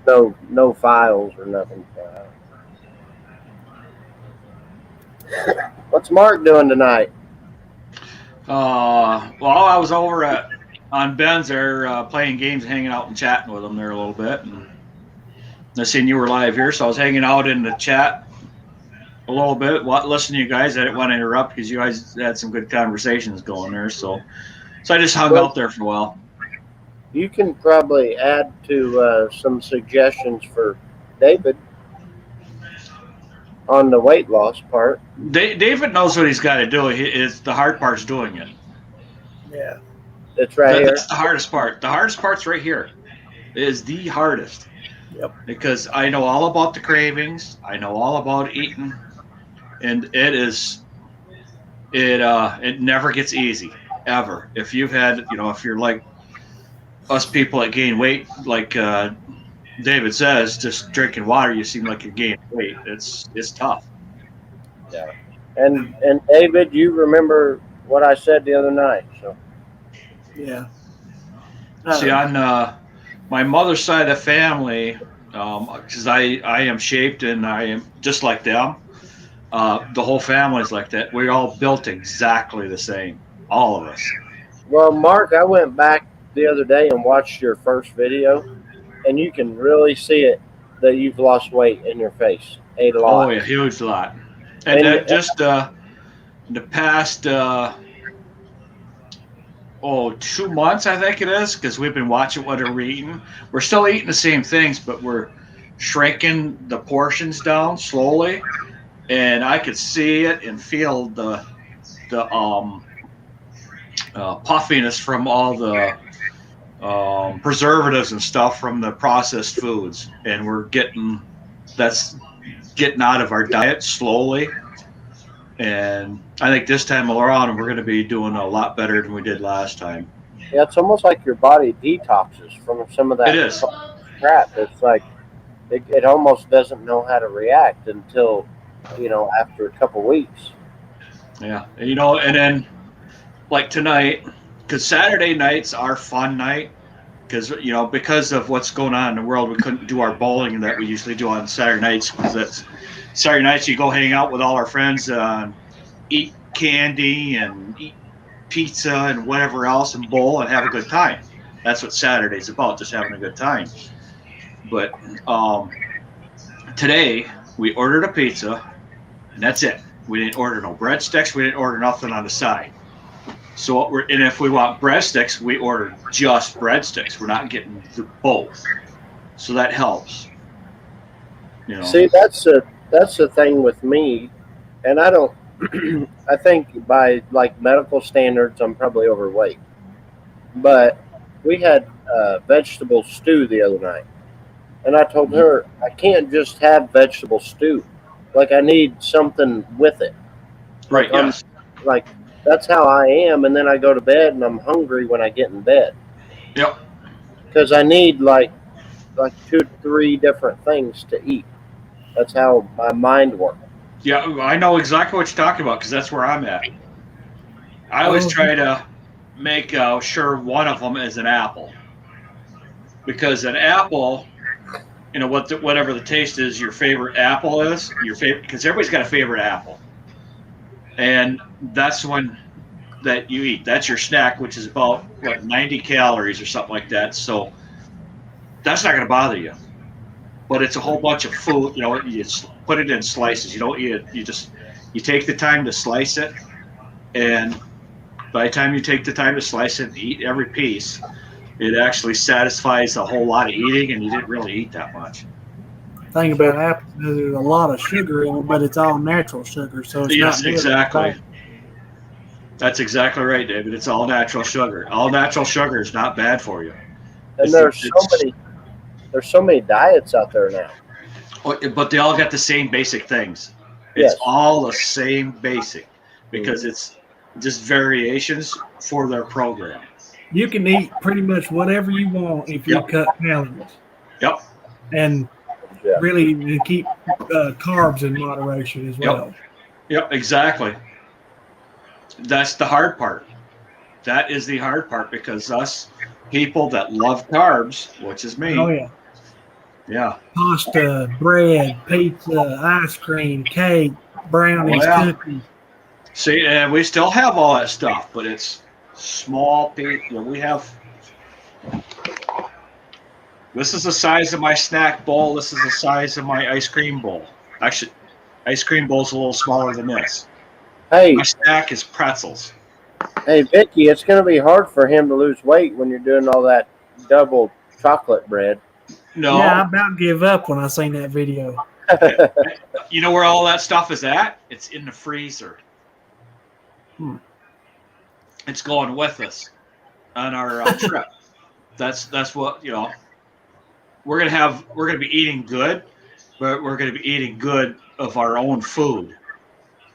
no files or nothing. What's Mark doing tonight? Well, I was over on Ben's there playing games, hanging out and chatting with him there a little bit. And I seen you were live here, so I was hanging out in the chat a little bit, listening to you guys. I didn't want to interrupt because you guys had some good conversations going there. So I just hung out there for a while. You can probably add to some suggestions for David on the weight loss part. David knows what he's got to do. The hard part's doing it. Yeah. It's right here. That's the hardest part. The hardest part's right here. It is the hardest. Yep. Because I know all about the cravings. I know all about eating, and it never gets easy ever. If you've had, if you're like us people that gain weight, like David says, just drinking water, you seem like you're gaining weight. It's tough. Yeah. And David, you remember what I said the other night, so. Yeah. See, on my mother's side of the family, because I am shaped and I am just like them, the whole family's like that. We're all built exactly the same, all of us. Well, Mark, I went back the other day and watched your first video, and you can really see it that you've lost weight in your face. A lot. Oh, yeah, huge lot. And just the past 2 months, I think it is, because we've been watching what we're eating. We're still eating the same things, but we're shrinking the portions down slowly, and I could see it and feel the puffiness from all the preservatives and stuff from the processed foods, and that's getting out of our diet slowly. And I think this time around we're going to be doing a lot better than we did last time. Yeah, it's almost like your body detoxes from some of that It is. crap. It's like it almost doesn't know how to react until after a couple weeks. Yeah, and then like tonight, because Saturday night's our fun night, because of what's going on in the world, we couldn't do our bowling that we usually do on Saturday nights. Because that's Saturday nights, you go hang out with all our friends, eat candy and eat pizza and whatever else, and bowl and have a good time. That's what Saturday's about, just having a good time. But today we ordered a pizza, and that's it. We didn't order no breadsticks. We didn't order nothing on the side. So and if we want breadsticks, we order just breadsticks. We're not getting both. So that helps. See, that's the thing with me, and I don't. I think by like medical standards, I'm probably overweight. But we had vegetable stew the other night, And I told her I can't just have vegetable stew. Like I need something with it. Right. I'm Yes. like that's how I am. And then I go to bed and I'm hungry when I get in bed Yep. because I need like 2, 3 different things to eat. That's how my mind works. Yeah, I know exactly what you're talking about because that's where I'm at. I always Oh, try to make sure one of them is an apple because an apple, whatever the taste is, your favorite apple is your favorite because everybody's got a favorite apple, and that's one that you eat. That's your snack, which is about 90 calories or something like that. So that's not going to bother you. But it's a whole bunch of food. You put it in slices. You don't eat it. You take the time to slice it, and by the time you take the time to slice it and eat every piece, it actually satisfies a whole lot of eating, and you didn't really eat that much. thing about apples is there's a lot of sugar in them, but it's all natural sugar, so it's Yes, not exactly. That's exactly right, David. It's all natural sugar. All natural sugar is not bad for you. And there's so many diets out there now. But they all got the same basic things. It's Yes. all the same basic because it's just variations for their program. You can eat pretty much whatever you want if you Yep. cut calories. Yep. And Yeah. really keep carbs in moderation as well. Yep, exactly. That's the hard part. That is the hard part because us people that love carbs, which is me. Oh, yeah. Yeah. Pasta, bread, pizza, ice cream, cake, brownies, cookies. See, and we still have all that stuff, but it's small people. We have. This is the size of my snack bowl. This is the size of my ice cream bowl. Actually, ice cream bowl's a little smaller than this. Hey, My snack is pretzels. hey, Vicky, it's going to be hard for him to lose weight when you're doing all that double chocolate bread. No. Yeah, I about give up when I seen that video. You know where all that stuff is at? It's in the freezer. It's going with us on our trip. That's what we're gonna be eating good, but we're gonna be eating good of our own food.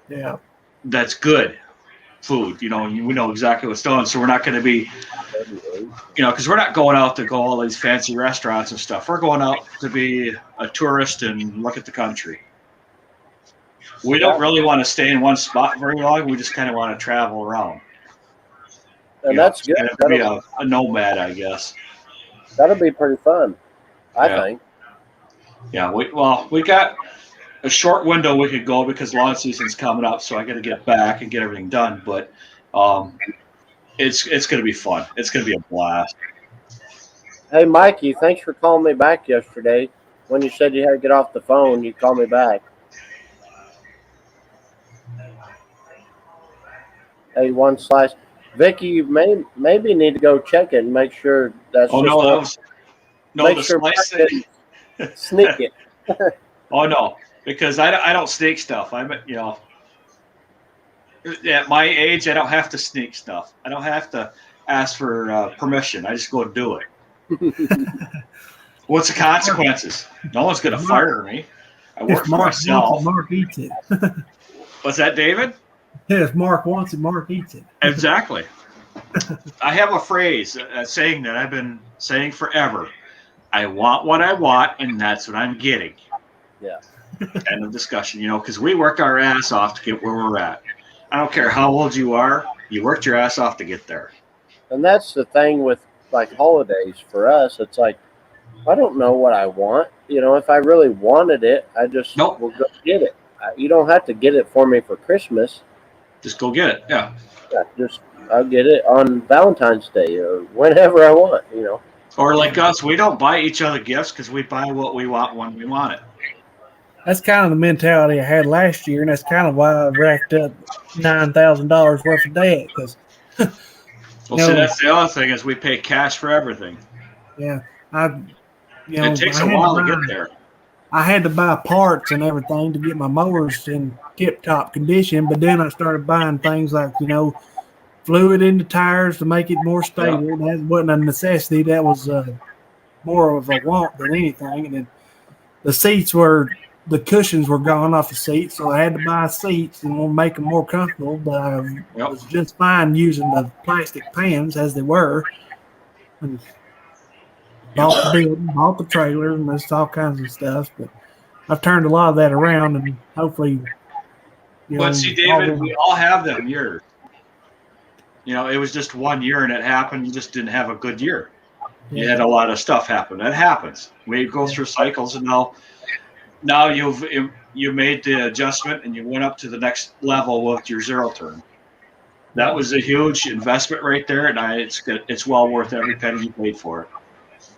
Yeah, that's good food. We know exactly what's done, so we're not going to be, because we're not going out to go all these fancy restaurants and stuff. We're going out to be a tourist and look at the country. We don't really want to stay in one spot very long. We just kind of want to travel around. And that's good. Kind of be a nomad, I guess. That'll be pretty fun, I think. Yeah, we got a short window we could go because lawn season's coming up, so I got to get back and get everything done. But it's going to be fun. It's going to be a blast. Hey, Mikey, thanks for calling me back yesterday. When you said you had to get off the phone, you called me back. Hey, one slice. Vicky, you maybe need to go check it and make sure that's the slice thing. Sneak it. Oh no, because I don't sneak stuff. At my age, I don't have to sneak stuff. I don't have to ask for permission. I just go and do it. What's the consequences? No one's going to fire me. I work for myself. Mark eats it. What's that, David? Yeah, if Mark wants it, Mark eats it. Exactly. I have a phrase, a saying that I've been saying forever. I want what I want, and that's what I'm getting. Yeah. End of discussion, because we work our ass off to get where we're at. I don't care how old you are, you worked your ass off to get there. And that's the thing with like holidays for us. It's like, I don't know what I want. If I really wanted it, I just will go get it. You don't have to get it for me for Christmas. Just go get it. Yeah. I'll get it on Valentine's Day or whenever I want, Or like us, we don't buy each other gifts because we buy what we want when we want it. That's kind of the mentality I had last year, and that's kind of why I racked up $9,000 worth of debt. Because, see, that's the other thing is we pay cash for everything. Yeah, it takes a while to get there. I had to buy parts and everything to get my mowers in tip-top condition, but then I started buying things like, fluid in the tires to make it more stable. That wasn't a necessity. That was more of a want than anything. And then the cushions were gone off the seats, so I had to buy seats and we'll make them more comfortable. But I was just fine using the plastic pans as they were. And bought the building, bought the trailer, and there's all kinds of stuff. But I've turned a lot of that around, and hopefully, But see, David, we all have them years. It was just 1 year and it happened. You just didn't have a good year. You had a lot of stuff happen. That happens. We go through cycles, and now you made the adjustment and you went up to the next level with your zero turn. That was a huge investment right there, and it's well worth every penny you paid for it.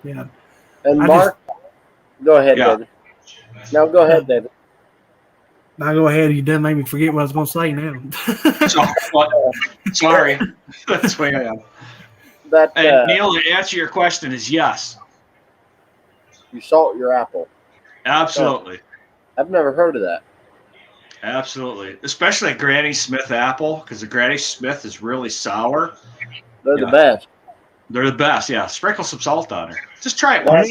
Yeah. And Mark, go ahead, David. No, go ahead, David. Now go ahead. You done made me forget what I was going to say now. Sorry. That's the way I am. And Neil, to answer your question is yes. You salt your apple. Absolutely. I've never heard of that. Absolutely. Especially a Granny Smith apple, because the Granny Smith is really sour. They're the best. They're the best, yeah. Sprinkle some salt on there. Just try it once.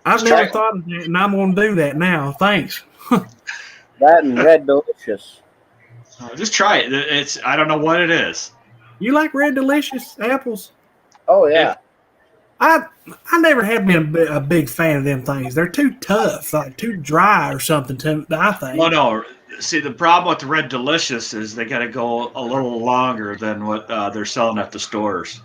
I've never thought of that, and I'm going to do that now. Thanks. That and Red Delicious. Just try it. I don't know what it is. You like Red Delicious apples? Oh, yeah. I never have been a big fan of them things. They're too tough, like too dry or something, I think. No. See, the problem with the Red Delicious is they got to go a little longer than what they're selling at the stores.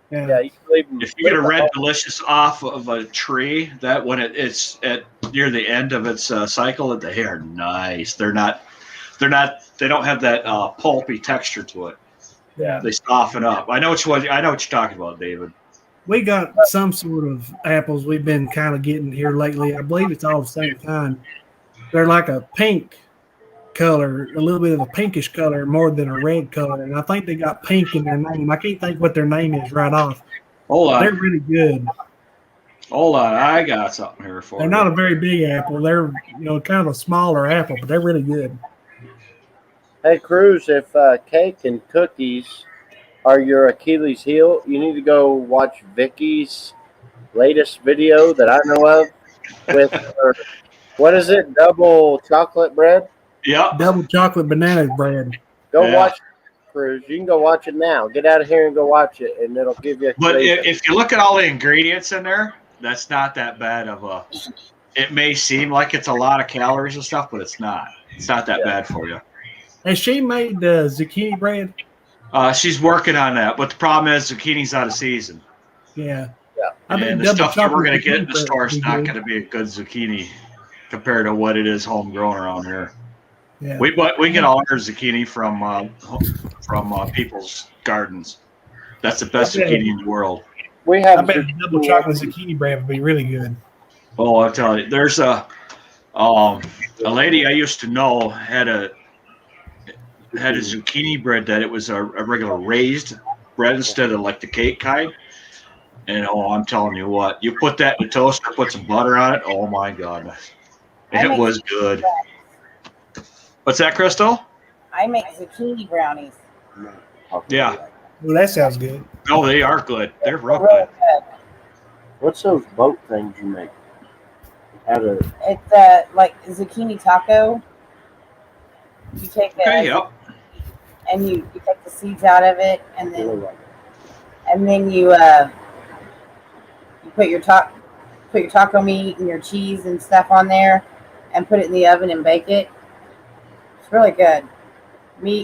Yeah. If you get a Red Delicious off of a tree, that when it's at near the end of its cycle, they are nice. They don't have that pulpy texture to it. Yeah. They soften up. I know what you're talking about, David. We got some sort of apples we've been kind of getting here lately. I believe it's all the same kind. They're like a pink color, a little bit of a pinkish color more than a red color. And I think they got pink in their name. I can't think what their name is right off. Hold on. They're really good. Hold on. I got something here for you. They're not a very big apple. They're, kind of a smaller apple, but they're really good. Hey, Cruz, if cake and cookies are your Achilles heel, you need to go watch Vicky's latest video that I know of with her, what is it, double chocolate bread? Yeah. Double chocolate banana bread. Go watch it, Cruz. You can go watch it now. Get out of here and go watch it, and it'll give you a But if you look at all the ingredients in there, that's not that bad of a – it may seem like it's a lot of calories and stuff, but it's not. It's not that bad for you. Has she made zucchini bread? She's working on that, but the problem is zucchini's out of season. Yeah. And the stuff that we're going to get in the store is not going to be a good zucchini compared to what it is homegrown around here. Yeah. We get all our zucchini from people's gardens. That's the best zucchini in the world. I bet double chocolate zucchini bread would be really good. Oh, I'll tell you, there's a lady I used to know had a zucchini bread that it was a regular raised bread instead of like the cake kind. And I'm telling you what, you put that in the toaster, put some butter on it. Oh my God, it was good. What's that, Crystal? I make zucchini brownies. Yeah. Well, that sounds good. No, they are good. They're real good. What's those boat things you make? It's like zucchini taco. You take it and you take the seeds out of it, and then you put your taco meat and your cheese and stuff on there, and put it in the oven and bake it. It's really good.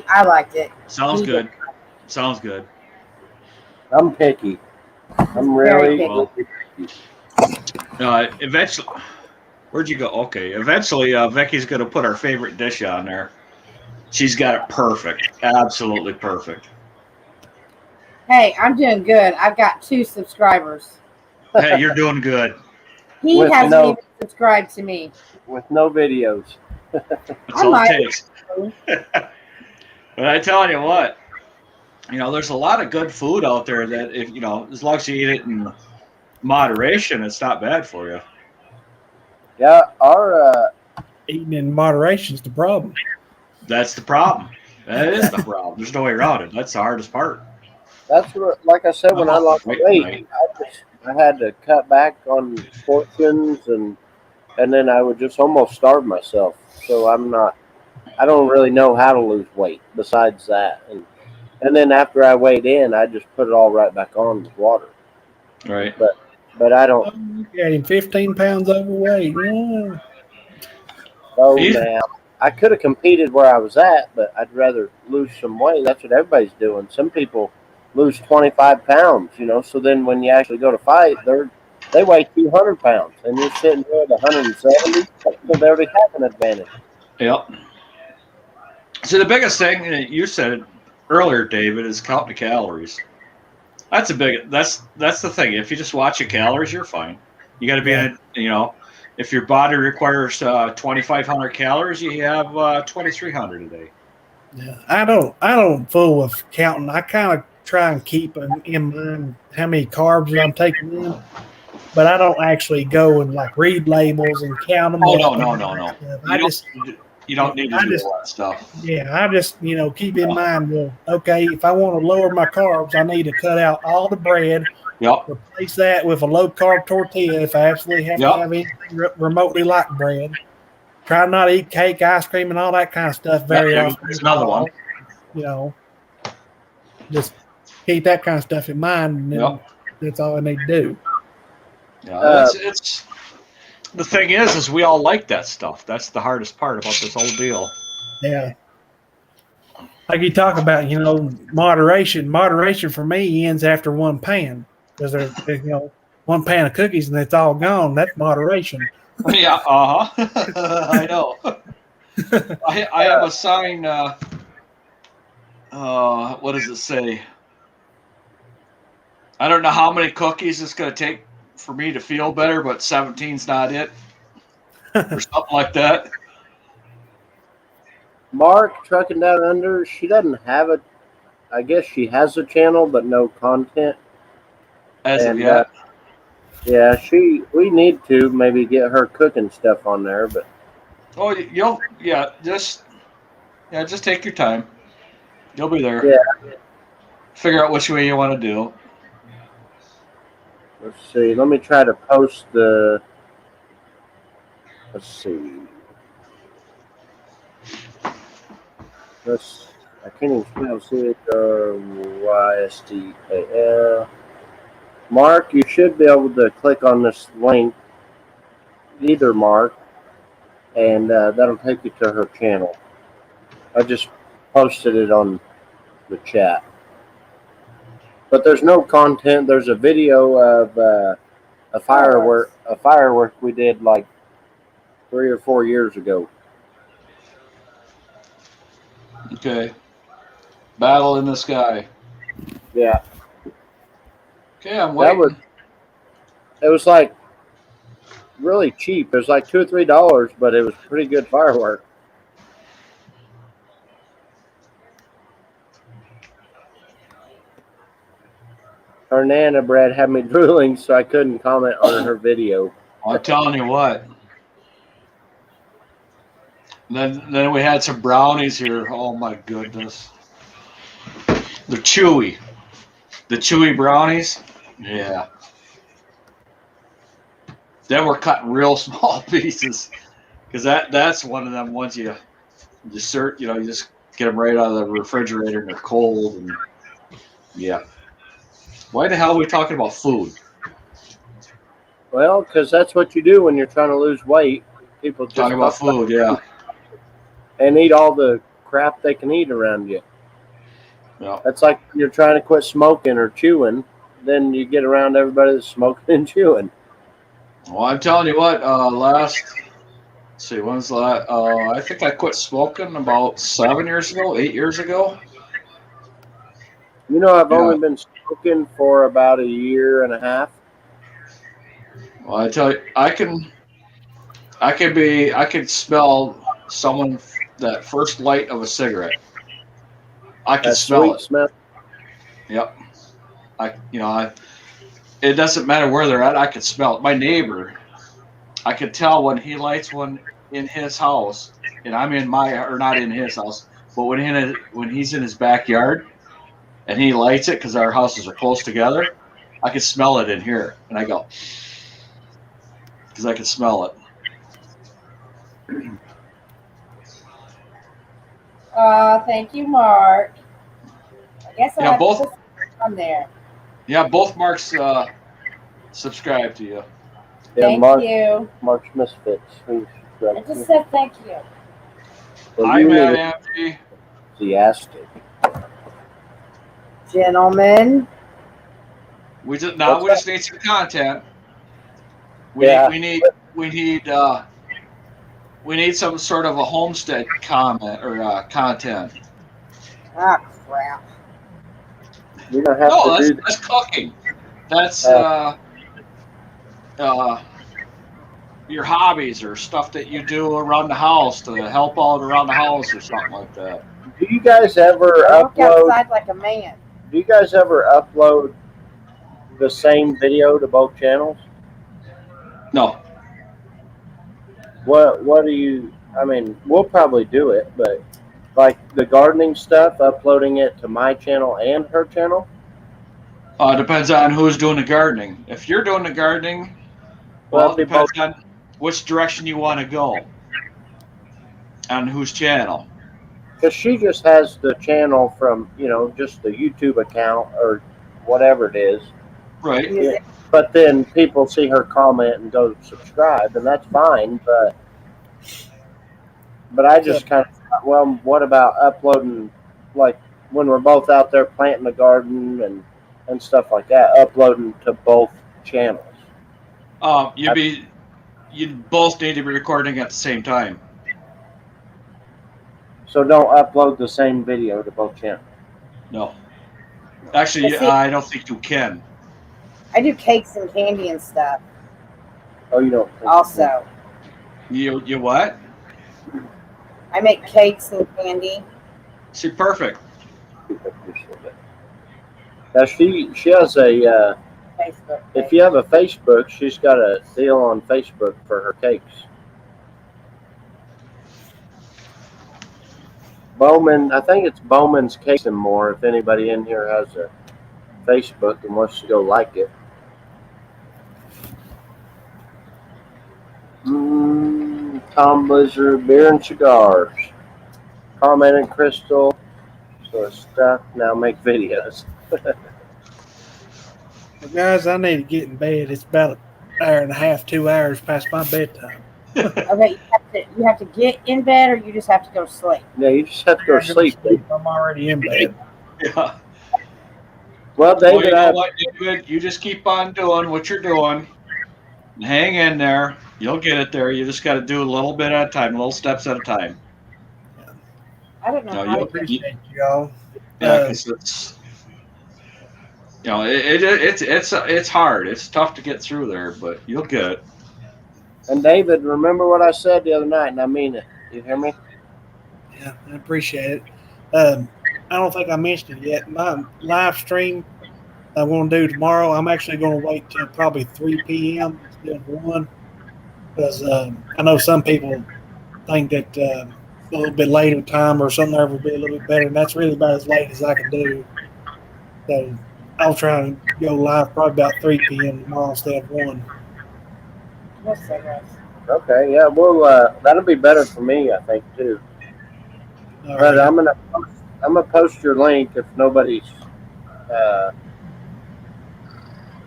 I liked it. Sounds good. Sounds good. I'm picky. I'm really picky. Eventually, where'd you go? Okay, eventually, Vicky's gonna put our favorite dish on there. She's got it perfect, absolutely perfect. Hey, I'm doing good. I've got 2 subscribers. Hey, you're doing good. He hasn't even subscribed to me. With no videos. That's all it takes. But I tell you what, there's a lot of good food out there that if as long as you eat it in moderation, it's not bad for you. Yeah, our eating in moderation is the problem. That's the problem. That is the problem. There's no way around it. That's the hardest part. That's what, like I said, when I lost weight, I had to cut back on portions, and then I would just almost starve myself. So I don't really know how to lose weight besides that. And then after I weighed in, I just put it all right back on with water. Right. But I don't. Got him 15 pounds overweight. Yeah. Oh He's- man, I could have competed where I was at, but I'd rather lose some weight. That's what everybody's doing. Some people lose 25 pounds, So then when you actually go to fight, they weigh 200 pounds, and you're sitting there at 170. So they already have an advantage. Yep. So the biggest thing you said earlier, David, is count the calories. That's the thing. If you just watch your calories, you're fine. You got to be if your body requires 2,500 calories, you have 2,300 a day. Yeah, I don't fool with counting. I kind of try and keep in mind how many carbs that I'm taking in, but I don't actually go and like read labels and count them. Oh up no. and all that stuff. You don't need to do all that stuff. Yeah, I just keep in mind. Well, okay, if I want to lower my carbs, I need to cut out all the bread. Yep. Replace that with a low carb tortilla if I absolutely have to have anything remotely like bread. Try not to eat cake, ice cream, and all that kind of stuff very often. There's another one. Just keep that kind of stuff in mind, and then that's all I need to do. Yeah, it's the thing is we all like that stuff. That's the hardest part about this whole deal. Yeah. Like you talk about, moderation. Moderation for me ends after one pan because there's one pan of cookies and it's all gone. That's moderation. Yeah, I know. I have a sign. What does it say? I don't know how many cookies it's going to take for me to feel better, but 17's not it, or something like that. Mark, Trucking Down Under, she doesn't have I guess she has a channel, but no content. As of yet. Yeah, we need to maybe get her cooking stuff on there, but. Oh, just take your time. You'll be there. Yeah. Figure out which way you want to do. Let's see. Let me try to post the. Let's see. I can't even spell CHRYSTAL. Mark, you should be able to click on this link, either Mark, and that'll take you to her channel. I just posted it on the chat. But there's no content. There's a video of a firework we did like 3 or 4 years ago. Okay. Battle in the Sky. Yeah. Okay, I'm waiting. It was like really cheap. It was like $2 or $3, but it was pretty good firework. Her Nana bread had me drooling, so I couldn't comment on her video. I'm telling you what. Then we had some brownies here. Oh my goodness. They're chewy. The chewy brownies. Yeah. Then we're cutting real small pieces. Because that's one of them ones you just get them right out of the refrigerator and they're cold. And yeah. Why the hell are we talking about food? Well, because that's what you do when you're trying to lose weight. People just talking about food, yeah. And eat all the crap they can eat around you. Yeah. That's like you're trying to quit smoking or chewing. Then you get around everybody that's smoking and chewing. Well, I'm telling you what, when's the last, I think I quit smoking about 8 years ago. I've only been smoking for about 1.5 years. Well, I tell you, I can smell someone that first light of a cigarette. I can smell it. Smell. Yep. It doesn't matter where they're at. I can smell it. My neighbor, I could tell when he lights one in his house, and I'm in not in his house, but when he's in his backyard, and he lights it because our houses are close together, I could smell it in here, and I go because I could smell it. Thank you, Mark. I guess I'll Yeah, have both. to put on there. Yeah, both Marks subscribe to you. Yeah, Thank Mark, you. Mark's Misfits. Who's I just said thank you. well, Hi, you Matt need Amity. enthusiastic. Gentlemen. We just need some content. We need some sort of a homestead comment or content. Ah, crap. You're gonna have No, to do that's cooking. That's your hobbies or stuff that you do around the house to help out around the house or something like that. Do you guys ever I walk upload? outside like a man. Do you guys ever upload the same video to both channels? No. What do you? I mean, we'll probably do it, but like the gardening stuff, uploading it to my channel and her channel. Depends on who's doing the gardening. If you're doing the gardening, well, it depends on which direction you want to go. On whose channel. Because she just has the channel from, just the YouTube account or whatever it is. Right. Yeah. But then people see her comment and go subscribe, and that's fine. But I just kind of thought, well, what about uploading, like when we're both out there planting the garden and stuff like that, uploading to both channels? You'd both need to be recording at the same time. So don't upload the same video to both channels. No. Actually, I don't think you can. I do cakes and candy and stuff. Oh, you don't? Also. You what? I make cakes and candy. See, perfect. Now she has a Facebook. if you have a Facebook, she's got a deal on Facebook for her cakes. Bowman, I think it's Bowman's Cakes and More. If anybody in here has a Facebook and wants to go like it. Tom Blizzard, beer and cigars. Commented Crystal. So it's stuck. Now make videos. Well, guys, I need to get in bed. It's about an hour and a half, 2 hours past my bedtime. Okay, you have to get in bed, or you just have to go to sleep. Yeah, you just have to go to sleep. I'm already in bed. Yeah. Well, David, you know what, David? You just keep on doing what you're doing. Hang in there. You'll get it there. You just got to do a little bit at a time, little steps at a time. I don't know how to appreciate y'all. Yeah, because it's it's hard. It's tough to get through there, but you'll get it. And David, remember what I said the other night, and I mean it. You hear me? Yeah, I appreciate it. I don't think I mentioned it yet. My live stream I'm going to do tomorrow, I'm actually going to wait till probably 3 p.m. instead of 1, because I know some people think that a little bit later time or something there would be a little bit better, and that's really about as late as I can do. So I'll try to go live probably about 3 p.m. tomorrow instead of 1. Okay, yeah, well, that'll be better for me, I think, too. All But right. I'm gonna post your link if nobody's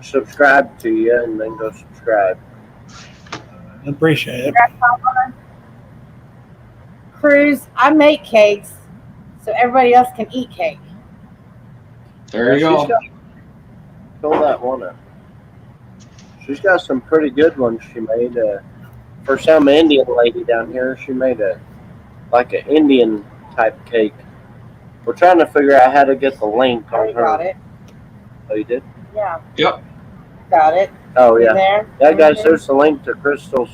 subscribed to you, and then go subscribe. I appreciate it. Cruz, I make cakes so everybody else can eat cake. There you go. Fill that one up. She's got some pretty good ones she made. For some Indian lady down here, she made an Indian type cake. We're trying to figure out how to get the link on her. Got it. Oh, you did? Yeah. Yep. Got it. Oh, yeah. There? Yeah, guys, there's the link to Crystal's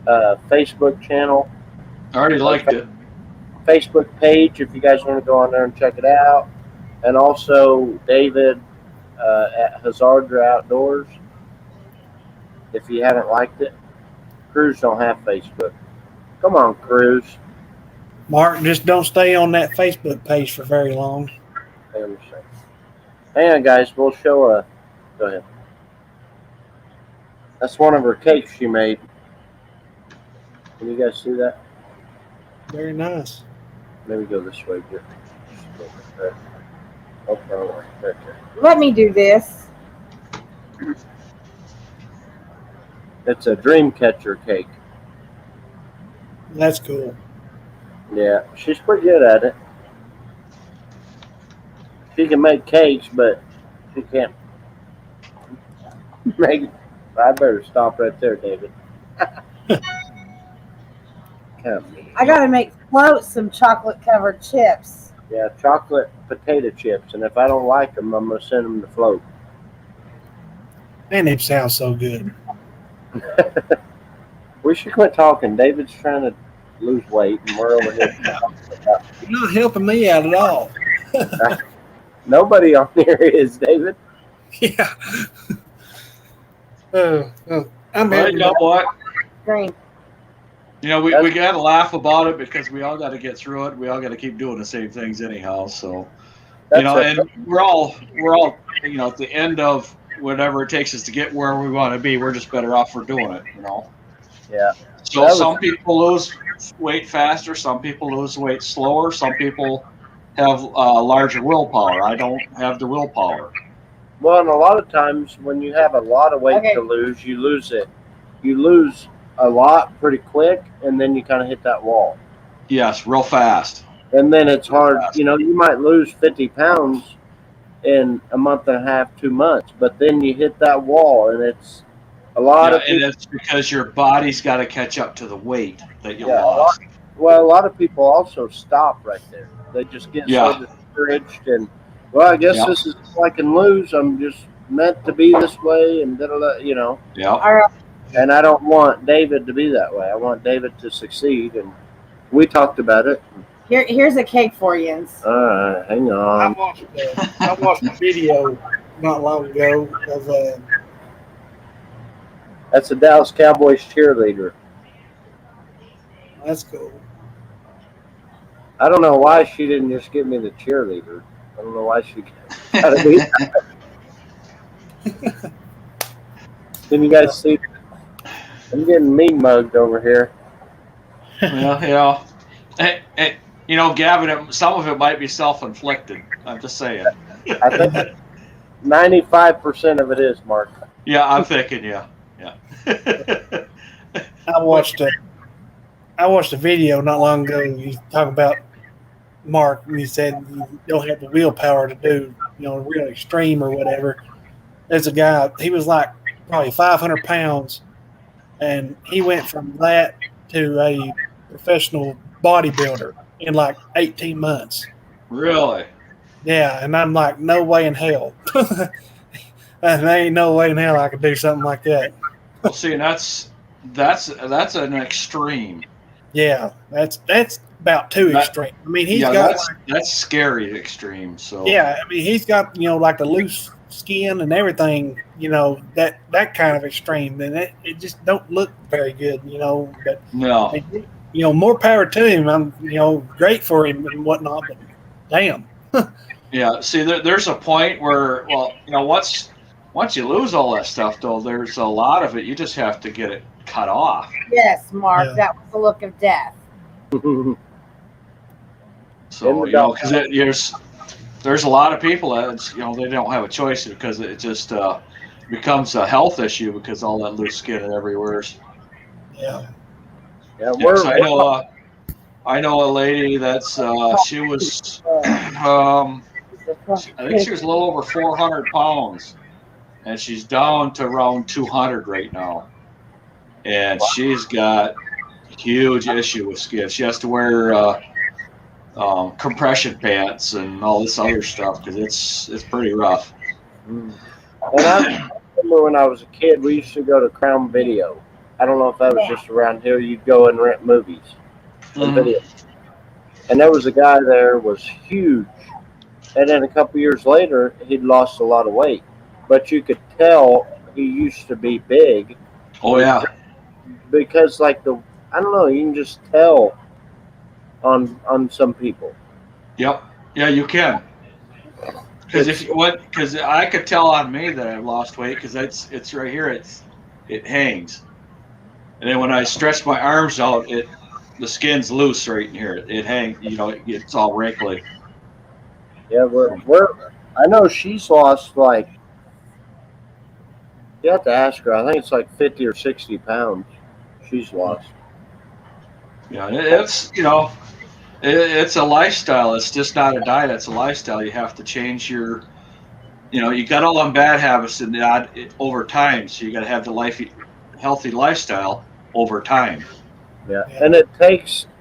Facebook channel. I already liked it. Facebook page, if you guys want to go on there and check it out. And also David at Hazardra Outdoors. If you haven't liked it. Cruz don't have Facebook. Come on, Cruz. Mark, just don't stay on that Facebook page for very long. I understand. Hang on, guys. We'll show Go ahead. That's one of her cakes she made. Can you guys see that? Very nice. Maybe go this way, Jim. Oh, no, right there. Let me do this. It's a dream catcher cake. That's cool. Yeah, she's pretty good at it. She can make cakes, but she can't make. I better stop right there, David. I gotta make floats some chocolate covered chips. Yeah, chocolate potato chips, and if I don't like them, I'm gonna send them to float. Man, it sounds so good. We should quit talking. David's trying to lose weight, and we're over here talking about. You're not helping me out at all. Nobody on here is, David. Yeah. I'm But you know what? Green. You know, we got to laugh about it because we all got to get through it. We all got to keep doing the same things anyhow. So, you know, and we're all, you know, at the end of whatever it takes us to get where we want to be, we're just better off for doing it, you know? Yeah. So some people lose weight faster. Some people lose weight slower. Some people have larger willpower. I don't have the willpower. Well, and a lot of times when you have a lot of weight to lose, you lose it. You lose a lot pretty quick, and then you kind of hit that wall. Yes, real fast. And then it's hard. You know, you might lose 50 pounds in a month and a half, 2 months, but then you hit that wall, and it's a lot of people. And it's because your body's got to catch up to the weight that you lost. Well, a lot of people also stop right there. They just get so discouraged, and well, I guess this is all I can lose. I'm just meant to be this way, and you know. Yeah. All right. And I don't want David to be that way. I want David to succeed, and we talked about it. Here's a cake for you. All right, hang on. I watched a video not long ago of That's a Dallas Cowboys cheerleader. That's cool. I don't know why she didn't just give me the cheerleader. I don't know why she got to be that. Can you guys see? I'm getting mean mugged over here. Yeah. Hey, you know, Gavin, some of it might be self-inflicted. I'm just saying. I think 95% of it is, Mark. Yeah, I'm thinking, yeah. I watched a video not long ago. He's talking about Mark, and he said you don't have the willpower to do, you know, real extreme or whatever. There's a guy, he was like probably 500 pounds, and he went from that to a professional bodybuilder in like 18 months. Really? Yeah, and I'm like, no way in hell. And there ain't no way in hell I could do something like that. Well, see, that's an extreme. Yeah, that's about too extreme. I mean, he's got that's scary extreme. So yeah, I mean, he's got, you know, like the loose skin and everything, you know, that kind of extreme. Then it just don't look very good, you know. But no, you know, more power to him. I'm, you know, great for him and whatnot. But damn. Yeah. See, there's a point where, well, you know, once you lose all that stuff, though, there's a lot of it you just have to get it cut off. Yes, Mark, that was the look of death. So, you know, because there's a lot of people that, you know, they don't have a choice because it just becomes a health issue because all that loose skin and everywhere. Yeah. Yeah, I know a lady that's she was I think she was a little over 400 pounds, and she's down to around 200 right now, and she's got a huge issue with skin. She has to wear compression pants and all this other stuff because it's pretty rough. And I remember when I was a kid, we used to go to Crown Video. I don't know if that was just around here. You'd go and rent movies and videos. And there was a guy there was huge. And then a couple years later, he'd lost a lot of weight. But you could tell he used to be big. Oh, yeah. Because, like, I don't know, you can just tell on some people. Yep. Yeah, you can. Because I could tell on me that I've lost weight because it's right here. It hangs, and then when I stretch my arms out, the skin's loose right in here. It hangs. It's all wrinkly. Yeah, I know she's lost like. You have to ask her. I think it's like 50 or 60 pounds. She's lost. Yeah, it's a lifestyle. It's just not a diet. It's a lifestyle. You have to change your. You got all them bad habits and over time. So you got to have the healthy lifestyle over time. Yeah, and I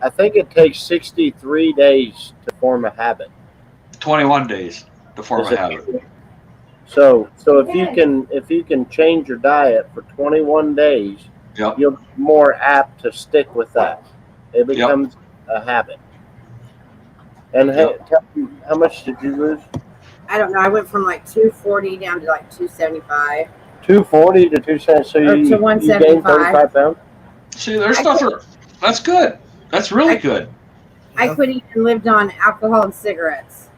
think it takes 63 days to form a habit. 21 days to form a habit. So if you can change your diet for 21 days, yep. You're more apt to stick with that. It becomes a habit. And tell me, how much did you lose? I don't know. I went from like 240 down to like 275. 240 to 270. So you gained 35 pounds? See, there's nothing. That's good. That's really good. I quit eating and lived on alcohol and cigarettes.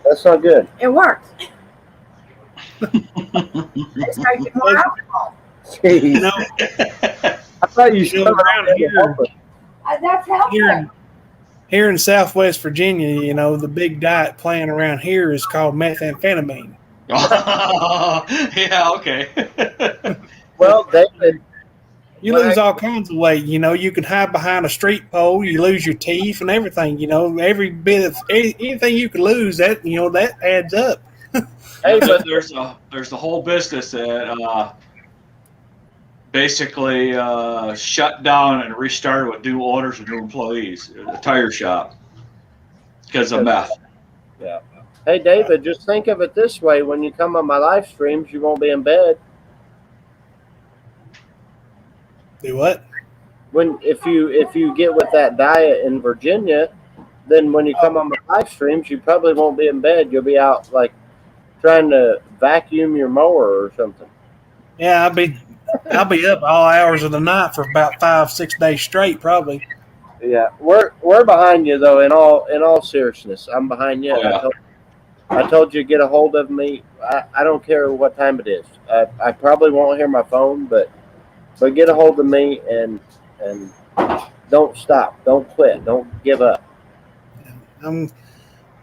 That's not good. It worked. I just got to get more alcohol. Jeez. I thought you should around here. That's healthy. Here in Southwest Virginia, the big diet plan around here is called methamphetamine. Yeah, okay. Well, David, you lose all kinds of weight. You can hide behind a street pole. You lose your teeth and everything. Every bit of anything you can lose, that that adds up. Hey, but there's the whole business that basically shut down and restarted with new owners and new employees. A tire shop because of meth. Yeah. Hey, David, just think of it this way: when you come on my live streams, you won't be in bed. Do what? If you get with that diet in Virginia, then when you come on my live streams, you probably won't be in bed. You'll be out like trying to vacuum your mower or something. Yeah, I'll be up all hours of the night for about 5-6 days straight, probably. Yeah, we're behind you though. In all seriousness, I'm behind you. Oh, yeah. I told you to get a hold of me. I don't care what time it is. I probably won't hear my phone, but get a hold of me and don't stop. Don't quit. Don't give up. I'm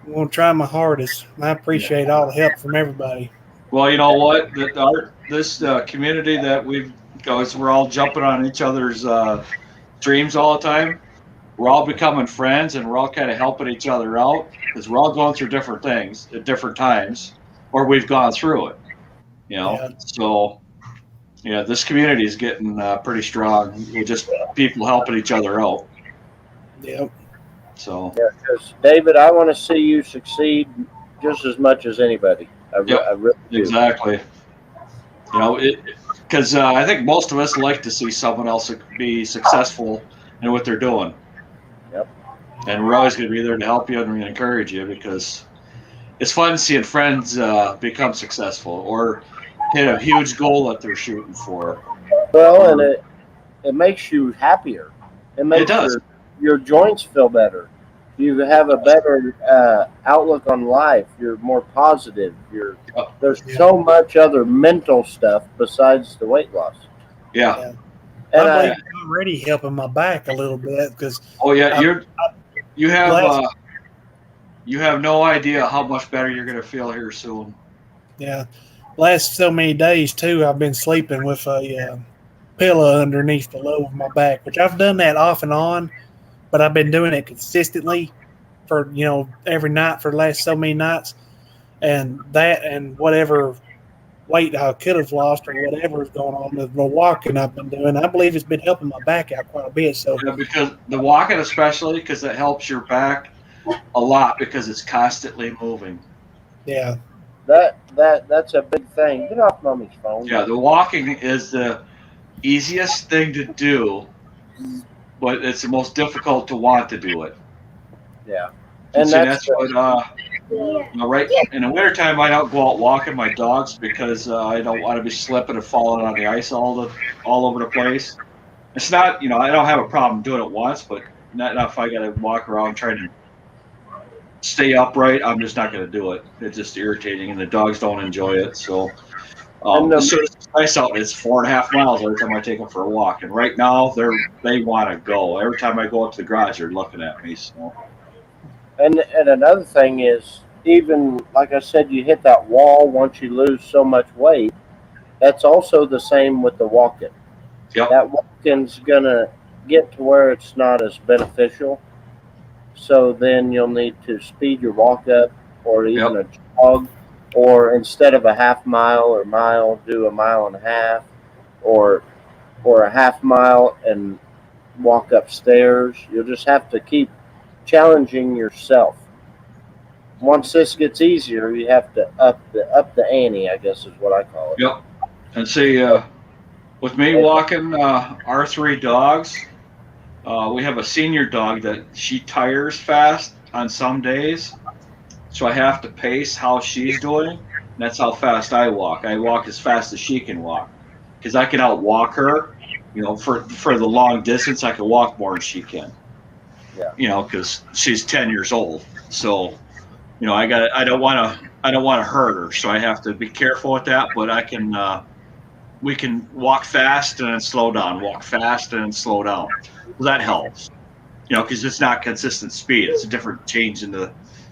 going to try my hardest. I appreciate all the help from everybody. Well, you know what? This community that we're all jumping on each other's streams all the time. We're all becoming friends, and we're all kind of helping each other out because we're all going through different things at different times, or we've gone through it. Yeah. So. Yeah, this community is getting pretty strong. We're just people helping each other out. Yep. So. Yeah, because David, I want to see you succeed just as much as anybody. I really do. Exactly. Because I think most of us like to see someone else be successful in what they're doing. Yep. And we're always going to be there to help you and encourage you because it's fun seeing friends become successful or hit a huge goal that they're shooting for. Well, and it makes you happier. It makes your joints feel better. You have a better outlook on life. You're more positive. There's so much other mental stuff besides the weight loss. Yeah. And I believe it's already helping my back a little bit because. Oh yeah, you have no idea how much better you're going to feel here soon. Yeah. Last so many days too, I've been sleeping with a pillow underneath the low of my back, which I've done that off and on, but I've been doing it consistently for every night for the last so many nights, and that and whatever weight I could have lost or whatever is going on with the walking I've been doing, I believe it's been helping my back out quite a bit. So because the walking, especially because it helps your back a lot because it's constantly moving. Yeah. That's a big thing. Get off mommy's phone. Yeah, the walking is the easiest thing to do, but it's the most difficult to want to do it. Yeah. And that's what right in the wintertime I don't go out walking my dogs because I don't want to be slipping and falling on the ice all over the place. It's not I don't have a problem doing it once, but not if I gotta walk around trying to stay upright, I'm just not going to do it. It's just irritating, and the dogs don't enjoy it. So as soon as it's nice out, it's 4.5 miles every time I take them for a walk. And right now, they want to go. Every time I go up to the garage, they're looking at me. So. And another thing is, even like I said, you hit that wall once you lose so much weight. That's also the same with the walking. Yep. That walking's gonna get to where it's not as beneficial. So then you'll need to speed your walk up, or even a jog, or instead of a half mile or mile, do a mile and a half, or a half mile and walk upstairs. You'll just have to keep challenging yourself. Once this gets easier, you have to up the ante, I guess is what I call it. Yep. And see, with me walking our 3 dogs, we have a senior dog that she tires fast on some days, so I have to pace how she's doing. And that's how fast I walk. I walk as fast as she can walk, because I can outwalk her. You know, for the long distance, I can walk more than she can. Yeah. You know, because she's 10 years old. So, you know, I don't want to hurt her, so I have to be careful with that. But I can. We can walk fast and then slow down. Walk fast and then slow down. Well, that helps. You know, because it's not consistent speed. It's a different change in the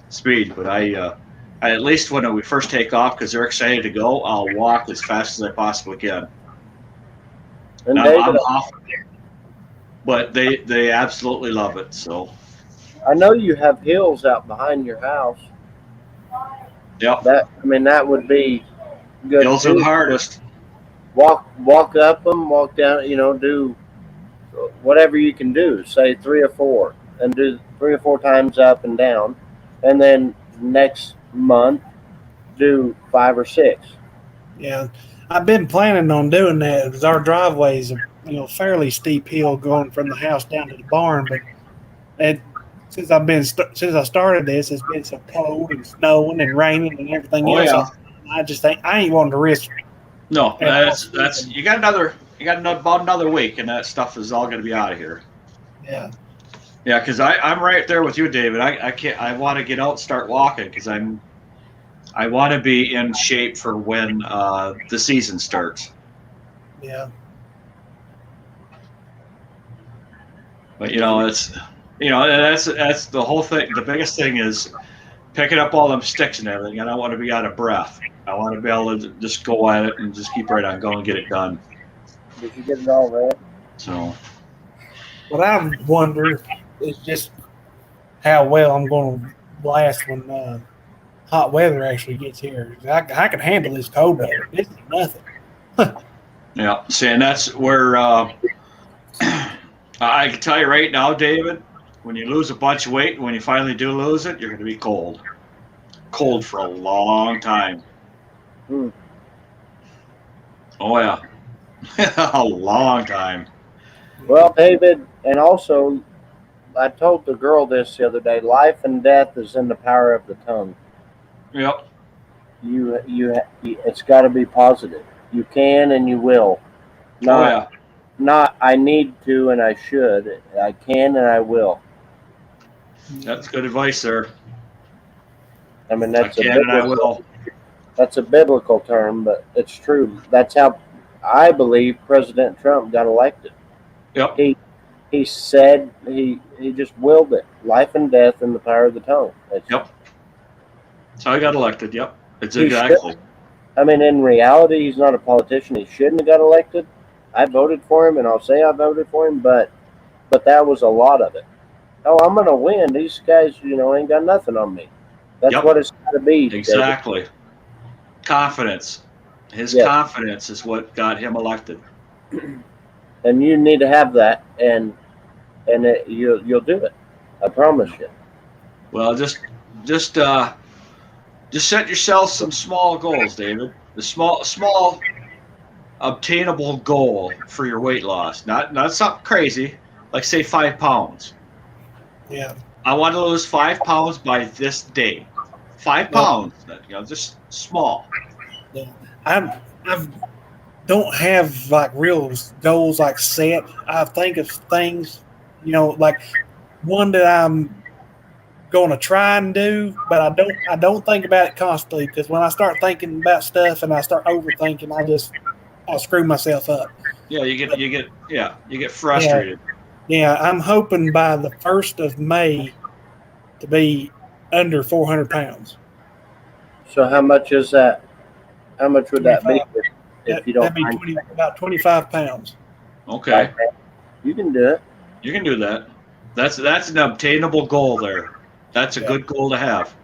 speed. But I at least when we first take off, because they're excited to go, I'll walk as fast as I possibly can. And I'm off, but they absolutely love it. So I know you have hills out behind your house. Yep. That would be good. Hills are the hardest. Walk up them, walk down. You know, do whatever you can do. Say 3 or 4, and do 3 or 4 times up and down, and then next month do 5 or 6. Yeah, I've been planning on doing that because our driveway is a fairly steep hill going from the house down to the barn. But since I started this, it's been so cold and snowing and raining and everything else. Yeah. I just think I ain't wanting to risk. No, that's you got about another week, and that stuff is all going to be out of here. Yeah. Yeah, because I'm right there with you, David. I can't. I want to get out and start walking because I want to be in shape for when the season starts. Yeah. But that's the whole thing. The biggest thing is picking up all them sticks and everything. And I want to be out of breath. I want to be able to just go at it and just keep right on going and get it done. Did you get it all read? So. What I wonder is just how well I'm going to last when hot weather actually gets here. I can handle this cold weather. This is nothing. Yeah, see, and that's where I can tell you right now, David, when you lose a bunch of weight, when you finally do lose it, you're going to be cold. Cold for a long time. Oh, yeah. A long time. Well, David, and also, I told the girl this the other day. Life and death is in the power of the tongue. Yep. It's got to be positive. You can and you will. Not I need to and I should. I can and I will. That's good advice, sir. I mean, that's I will. That's a biblical term, but it's true. That's how I believe President Trump got elected. Yep. He said he just willed it. Life and death in the power of the tongue. Yep. So I got elected. Yep. It's exactly. In reality, he's not a politician. He shouldn't have got elected. I voted for him, and I'll say I voted for him, but that was a lot of it. Oh, I'm going to win. These guys, ain't got nothing on me. That's what it's got to be. Exactly. David. Confidence. His confidence is what got him elected. And you need to have that, and you'll do it. I promise you. Well, just set yourself some small goals, David. The small obtainable goal for your weight loss. Not something crazy, like say 5 pounds. Yeah. I want to lose 5 pounds by this day. 5 pounds, just small. Yeah. I don't have like real goals like set. I think of things, like one that I'm going to try and do, but I don't think about it constantly because when I start thinking about stuff and I start overthinking, I screw myself up. Yeah, you get frustrated. Yeah, I'm hoping by the 1st of May to be under 400 pounds. So how much is that? How much would that be if you don't That'd be about 25 pounds. Okay, You can do it. you can do that. That's an obtainable goal there. That's a good goal to have.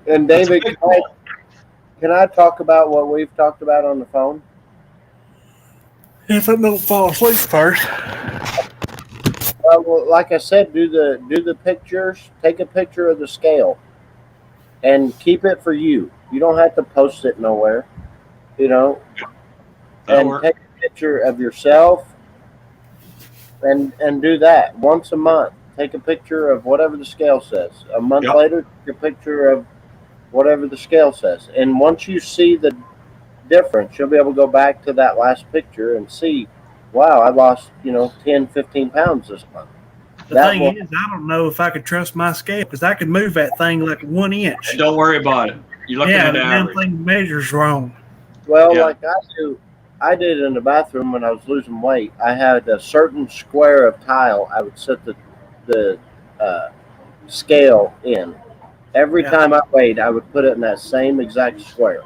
And That's a David, big goal. can I talk about what we've talked about on the phone? If I don't fall asleep first. Well, like I said, do the pictures. Take a picture of the scale, and keep it for you. You don't have to post it nowhere, you know. That'll And work. take a picture of yourself, and do that once a month. Take a picture of whatever the scale says. A month Yep. later, take a picture of whatever the scale says. And once you see the difference, you'll be able to go back to that last picture and see, wow, I lost 10, 15 pounds this month. The thing is, I don't know if I could trust my scale because I could move that thing like 1 inch. And don't worry about it. You're looking at the damn average. thing measures wrong. Well, Yeah. like I did in the bathroom when I was losing weight. I had a certain square of tile I would set the scale in. Every time I weighed, I would put it in that same exact square.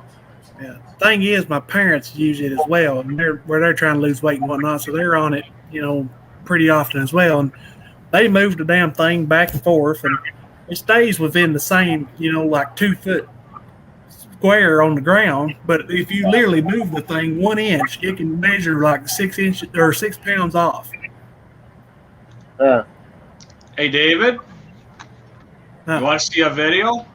Yeah. Thing is, my parents use it as well, and they're trying to lose weight and whatnot, so they're on it, pretty often as well. And they move the damn thing back and forth, and it stays within the same, like 2 foot square on the ground. But if you literally move the thing 1 inch, it can measure like 6 inches or 6 pounds off. Hey, David, Huh. you want to see a video?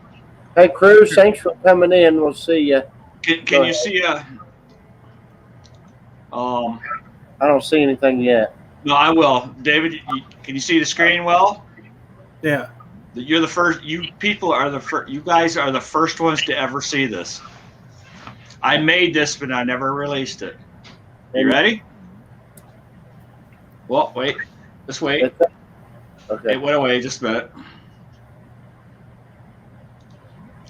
Hey, Cruz, thanks for coming in. We'll see you. Can you see a? I don't see anything yet. No, I will. David, can you see the screen well? Yeah. You're the first. You people are the first. You guys are the first ones to ever see this. I made this, but I never released it. You ready? Well, wait. Just wait. Okay. It went away. Just a minute.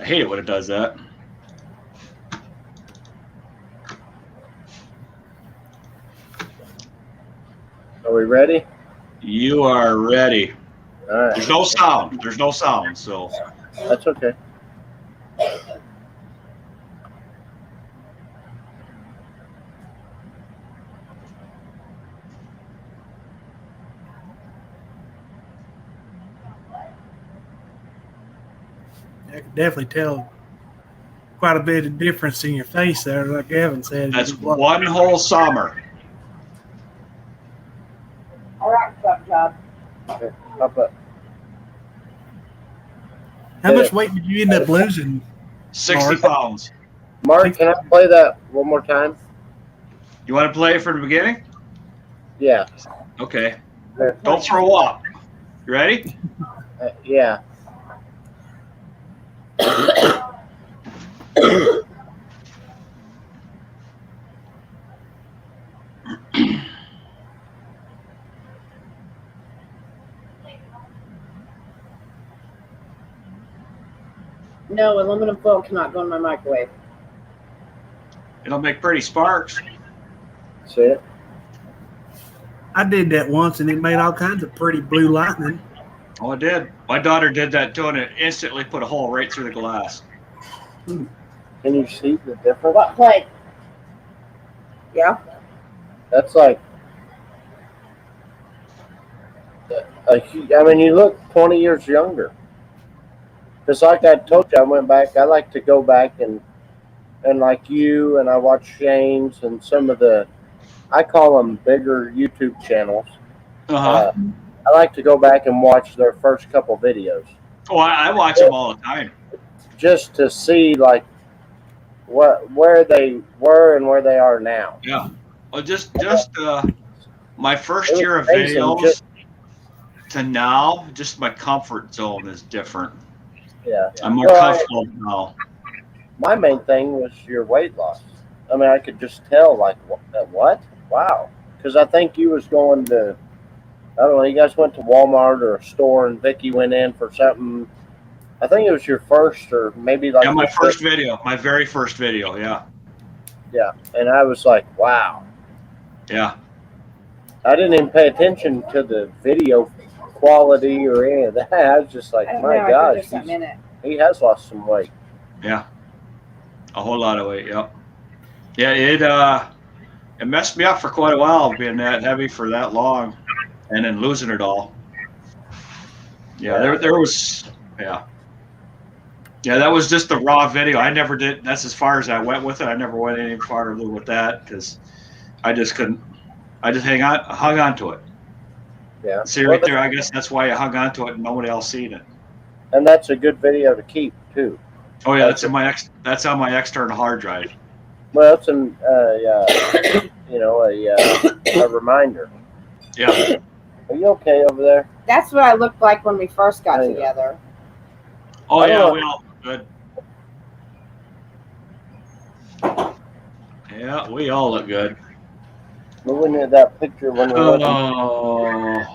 I hate it when it does that. Are we ready? You are ready. All right. There's no sound. There's no sound. So That's okay. I could definitely tell quite a bit of difference in your face there, like Evan said. that's one whole summer. All right, truck job. Okay. Pop up. How much weight did you end up losing? 60 pounds. Mark, can I play that one more time? You want to play it from the beginning? Yeah. Okay. Don't throw up. You ready? Yeah. No, aluminum foil cannot go in my microwave. It'll make pretty sparks. See it? I did that once, and it made all kinds of pretty blue lightning. Oh, it did. My daughter did that too, and it instantly put a hole right through the glass. Can you see the difference? What play? Yeah. That's like, I mean, you look 20 years younger. Just like I told you, I went back. I like to go back and like you, and I watch Shane's and some of the, I call them bigger YouTube channels. Uh-huh. I like to go back and watch their first couple videos. Oh, I watch them all the time. Just to see like where they were and where they are now. Yeah. Well, just my first year of Amazing, videos to now, just my comfort zone is different. Yeah. I'm more comfortable now. My main thing was your weight loss. I mean, I could just tell, like, what? Wow. Because I think you was going to, I don't know, you guys went to Walmart or a store, and Vicky went in for something, I think it was your first, or maybe like Yeah, my your first video, my very first video. Yeah, Yeah, and I was like, wow. yeah. I didn't even pay attention to the video quality or any of that. I was just like, I don't my know. I think gosh, there's something in it. he has lost some weight. Yeah, a whole lot of weight. Yep. Yeah, it messed me up for quite a while being that heavy for that long, and then losing it all. Yeah, there was yeah, that was just the raw video. I never did. That's as far as I went with it. I never went any farther with that because I just couldn't. I just hung on to it. Yeah. See right there. I guess that's why I hung on to it and nobody else seen it. And that's a good video to keep too. Oh yeah, that's on my external hard drive. Well, it's a reminder. Yeah. Are you okay over there? That's what I looked like when we first got I know. together. Oh I don't yeah, know. we all look good. Yeah, we all look good. Moving at that picture when we're looking. Oh.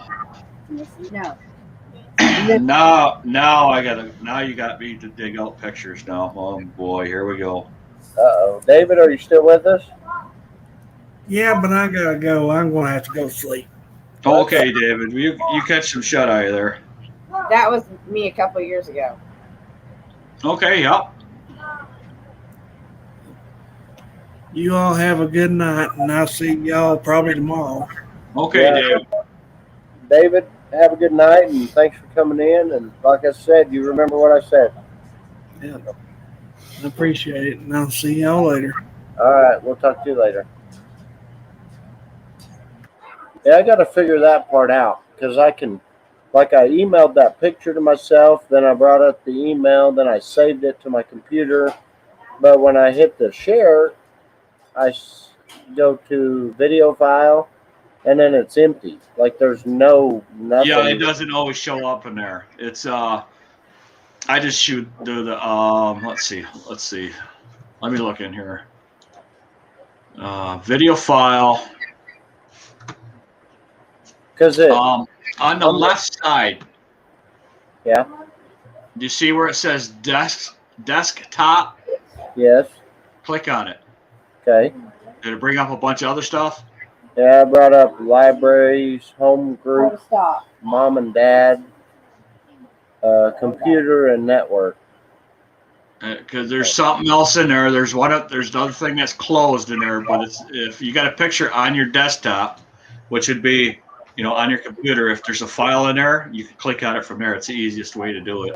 No. Now you got me to dig out pictures now. Oh boy, here we go. Uh-oh. David, are you still with us? Yeah, but I gotta go. I'm gonna have to go sleep. Okay, David, you catch some shut eye there. That was me a couple of years ago. Okay, yep. You all have a good night, and I'll see y'all probably tomorrow. Okay, Yeah. David. David, have a good night, and thanks for coming in. And like I said, you remember what I said. Yeah, I appreciate it, and I'll see y'all later. All right, we'll talk to you later. Yeah, I got to figure that part out because I emailed that picture to myself, then I brought up the email, then I saved it to my computer. But when I hit the share, I go to video file, and then it's empty. Like there's nothing. Yeah, it doesn't always show up in there. It's I just do the let's see. Let me look in here. Video file. Because on the left side. Yeah. Do you see where it says desktop? Yes. Click on it. Okay. Did it bring up a bunch of other stuff? Yeah, I brought up libraries, home group, Stop. mom and dad, computer, and network. Because there's something else in there. There's another thing that's closed in there, but if you got a picture on your desktop, which would be, on your computer, if there's a file in there, you can click on it from there. It's the easiest way to do it.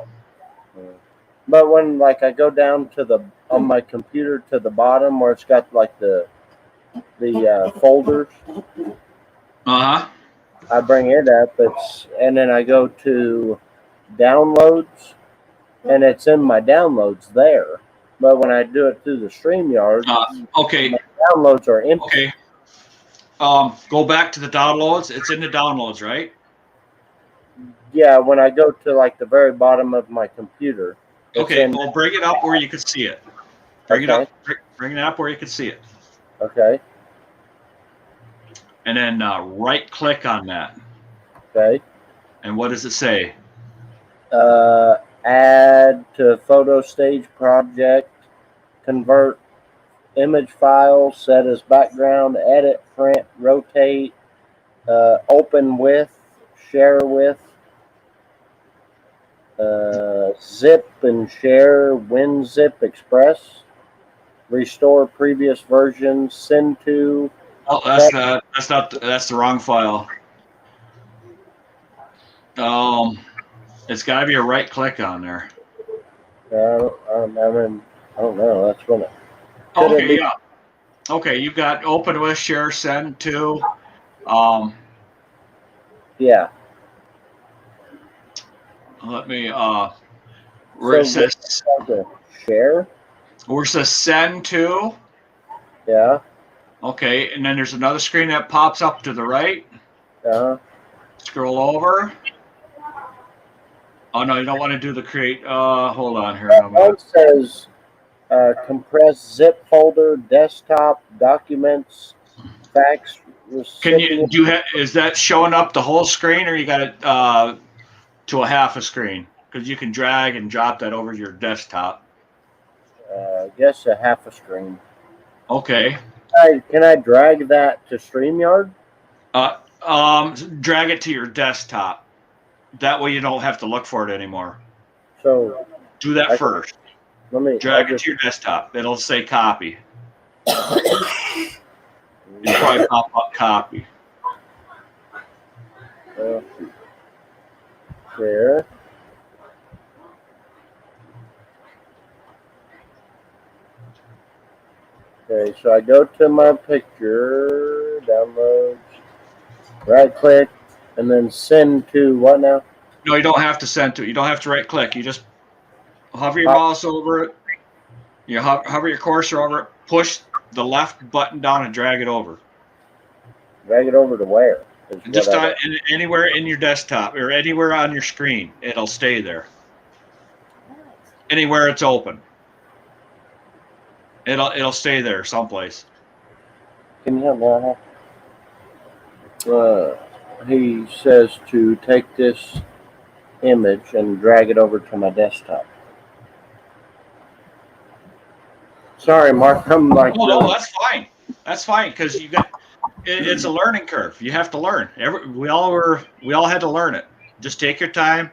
But when I go down to on my computer to the bottom where it's got the folders, Uh-huh. I bring it up. And then I go to downloads, and it's in my downloads there. But when I do it through the StreamYard, okay, my downloads are empty. okay. Go back to the downloads. It's in the downloads, right? Yeah, when I go to the very bottom of my computer. Okay, well, bring it up where you can see it. Bring it up where you can see it. Okay. And then right click on that. Okay. And what does it say? Add to photo stage project, convert image file, set as background, edit, print, rotate, open with, share with, zip and share, WinZip Express, restore previous versions, send to. Oh, that's the wrong file. It's got to be a right click on there. I don't know. That's when it. Okay, yeah. Okay, you've got open with, share, send to. Yeah. Let me. Where it says share. Where it says send to. Yeah. Okay, and then there's another screen that pops up to the right. Scroll over. Oh no, you don't want to do the create. Hold on here. It says compress zip folder, desktop, documents, fax. Can you is that showing up the whole screen, or you got it to a half a screen? because you can drag and drop that over your desktop. I guess a half a screen. Okay. Can I drag that to StreamYard? Drag it to your desktop. That way you don't have to look for it anymore. So do that first. Drag it to your desktop. It'll say copy. It'll probably pop up copy. Share. Okay, so I go to my picture, downloads, right click, and then send to what now? No, you don't have to send to it. You don't have to right click. You just hover your mouse over it. You hover your cursor over it, push the left button down and drag it over. Drag it over to where? Just anywhere in your desktop or anywhere on your screen. It'll stay there. Anywhere it's open. It'll stay there someplace. Can you help me out? He says to take this image and drag it over to my desktop. Sorry, Mark. I'm like. Oh, no, that's fine. That's fine because it's a learning curve. You have to learn. We all had to learn it. Just take your time,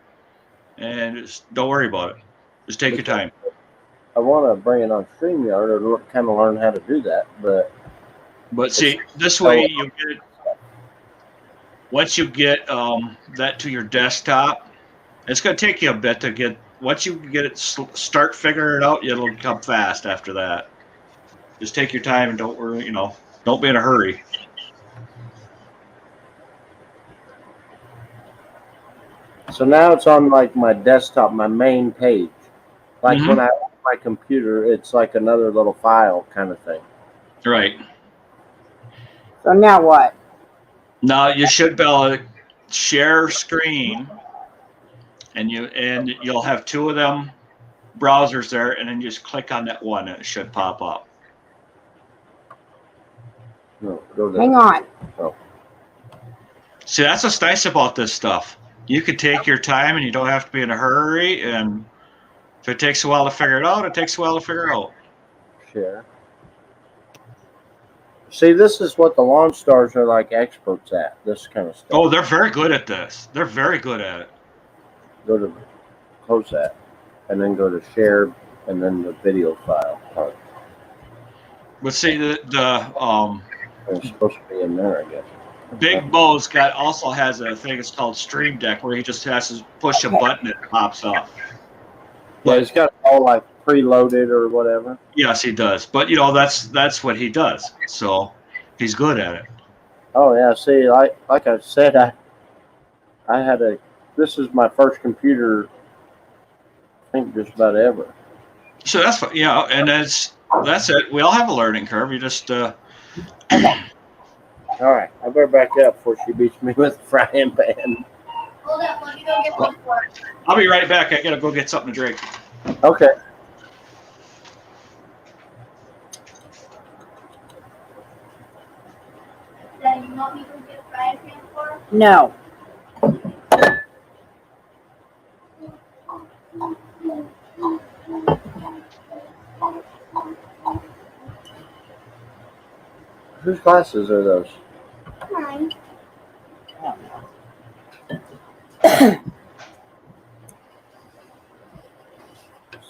and just don't worry about it. Just take your time. I want to bring it on StreamYard or kind of learn how to do that, but see, this way you get it. Once you get that to your desktop, it's going to take you a bit to get. Once you get it, start figuring it out, it'll come fast after that. Just take your time and don't worry. Don't be in a hurry. So now it's on like my desktop, my main page. Like when I open my computer, it's like another little file kind of thing. Right. So now what? Now you should be able to share screen, and you'll have two of them browsers there, and then just click on that one, and it should pop up. No, go there. Hang on. Oh. See, that's what's nice about this stuff. You can take your time, and you don't have to be in a hurry. And if it takes a while to figure it out, it takes a while to figure it out. Share. See, this is what the Lawn Stars are like experts at. This kind of stuff. Oh, they're very good at this. They're very good at it. Go to close that, and then go to share, and then the video file part. But see, It's supposed to be in there, I guess. Big Bo's also has a thing. It's called Stream Deck, where he just has to push a button, it pops up. Yeah, it's got all like preloaded or whatever. Yes, he does. But that's what he does. So he's good at it. Oh yeah, see, like I said, I had this is my first computer, I think, just about ever. So that's and that's it. We all have a learning curve. You just All right, I better back up before she beats me with a frying pan. Hold up, let me go get one for it. I'll be right back. I gotta go get something to drink. Okay. Daddy, you want me to go get a frying pan for her? No. Whose glasses are those? Mine.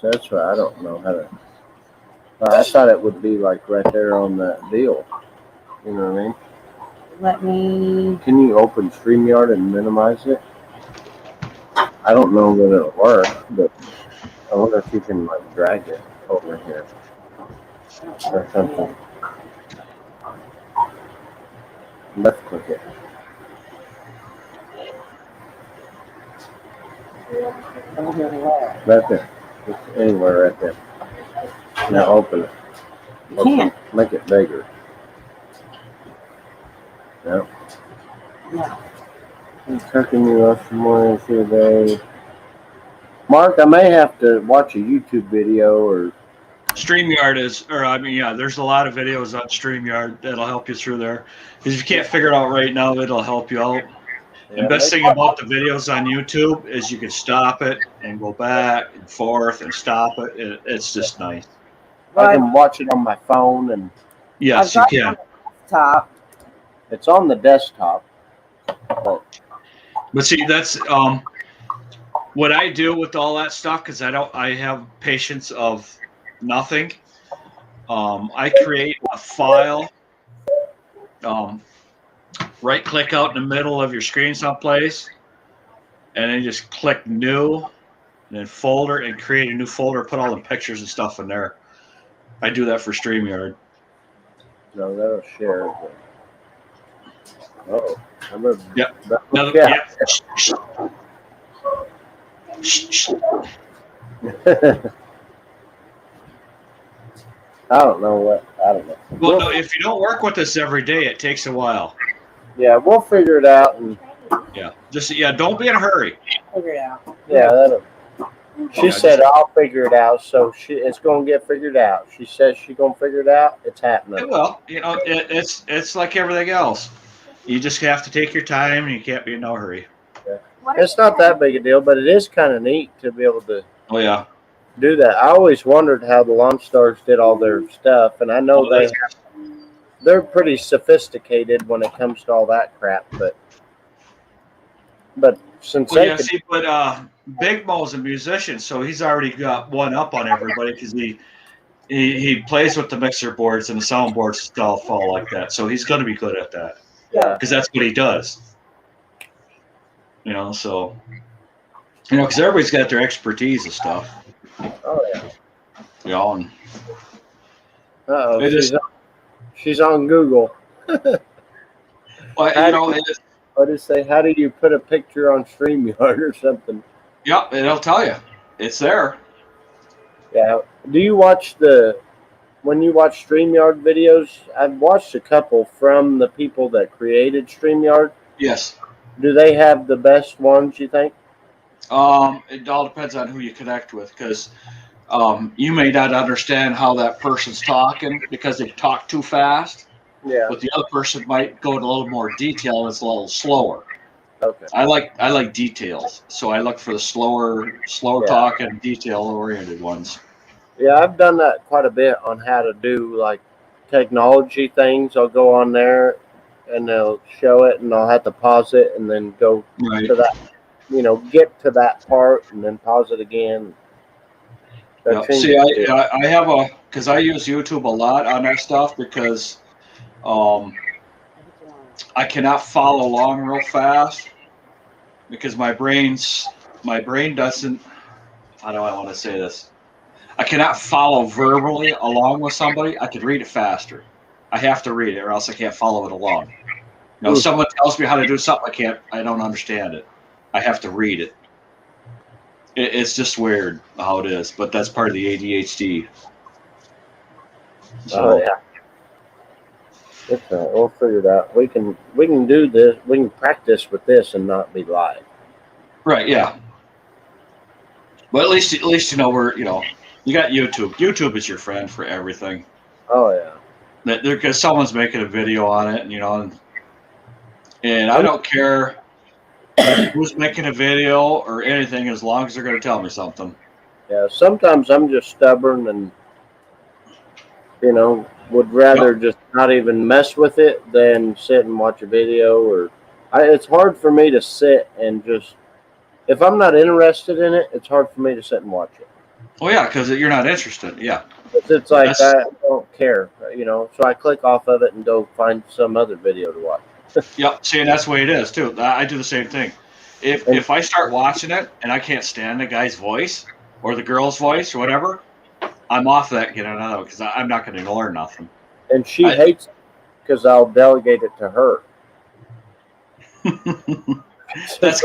So that's right. I don't know how to. I thought it would be like right there on that deal. You know what I mean? Let me. Can you open StreamYard and minimize it? I don't know that it'll work, but I wonder if you can like drag it over here or something. Left click it. Right there. Just anywhere right there. Now open it. You can't. Make it bigger. No. No. I'm cooking you up some more today. Mark, I may have to watch a YouTube video or. StreamYard there's a lot of videos on StreamYard that'll help you through there. Because if you can't figure it out right now, it'll help you out. And best thing about the videos on YouTube is you can stop it and go back and forth and stop it. It's just nice. I can watch it on my phone, and yes, you can. Top. It's on the desktop. But see, that's what I do with all that stuff because I have patience of nothing. I create a file. Right click out in the middle of your screen someplace, and then just click new, and then folder, and create a new folder. Put all the pictures and stuff in there. I do that for StreamYard. No, that'll share. Oh, Yep. Yeah. I don't know. Well, no, if you don't work with us every day, it takes a while. Yeah, we'll figure it out, and don't be in a hurry. Figure it out. yeah, she said I'll figure it out, so it's gonna get figured out. She says she's gonna figure it out. It's happening. Well, it's like everything else. You just have to take your time, and you can't be in no hurry. Yeah. It's not that big a deal, but it is kind of neat to be able to. Oh yeah. Do that. I always wondered how the Lawn Stars did all their stuff, and I know they're pretty sophisticated when it comes to all that crap. But since Big Mo's a musician, so he's already got one up on everybody because he plays with the mixer boards and the soundboards stuff all like that. So he's going to be good at that. Yeah, because that's what he does. So because everybody's got their expertise and stuff. Oh yeah. Yeah. She's on Google. Well, what did it say? How do you put a picture on StreamYard or something? Yeah, it'll tell you. It's there. Yeah. Do you watch when you watch StreamYard videos? I've watched a couple from the people that created StreamYard. Yes. Do they have the best ones, you think? It all depends on who you connect with, because you may not understand how that person's talking because they talk too fast. Yeah. But the other person might go into a little more detail and it's a little slower. Okay. I like details, so I look for the slower talking, detail-oriented ones. Yeah, I've done that quite a bit on how to do like technology things. I'll go on there and they'll show it, and I'll have to pause it and then go to that. Get to that part and then pause it again. Yeah. See, I have because I use YouTube a lot on that stuff because I cannot follow along real fast because my brain doesn't. How do I want to say this? I cannot follow verbally along with somebody. I could read it faster. I have to read it, or else I can't follow it along. If someone tells me how to do something, I don't understand it. I have to read it. It's just weird how it is, but that's part of the ADHD. So, yeah. We'll figure it out. We can do this. We can practice with this and not be live. Right. Yeah. But at least we're you got YouTube. YouTube is your friend for everything. Oh yeah. Because someone's making a video on it, and I don't care who's making a video or anything as long as they're going to tell me something. Yeah. Sometimes I'm just stubborn and would rather just not even mess with it than sit and watch a video. It's hard for me to sit and just, if I'm not interested in it, it's hard for me to sit and watch it. Oh yeah, because you're not interested. Yeah. It's like I don't care, so I click off of it and go find some other video to watch. Yeah, see, and that's the way it is too. I do the same thing. If I start watching it and I can't stand the guy's voice or the girl's voice or whatever, I'm off that, get another because I'm not going to learn nothing. And she hates it because I'll delegate it to her. That's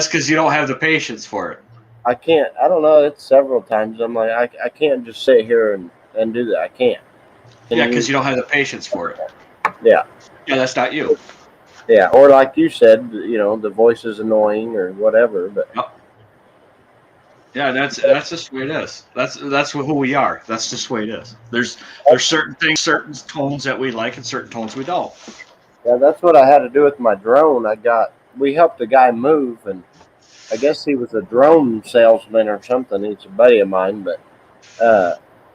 because you don't have the patience for it. I can't. I don't know. It's several times. I'm like, I can't just sit here and do that. I can't. Because you don't have the patience for it. Yeah. Yeah, that's not you. Yeah, or like you said, the voice is annoying or whatever. But yeah, that's just the way it is. That's who we are. That's just the way it is. There's certain things, certain tones that we like, and certain tones we don't. Yeah, that's what I had to do with my drone. I got we helped a guy move, and I guess he was a drone salesman or something. He's a buddy of mine, but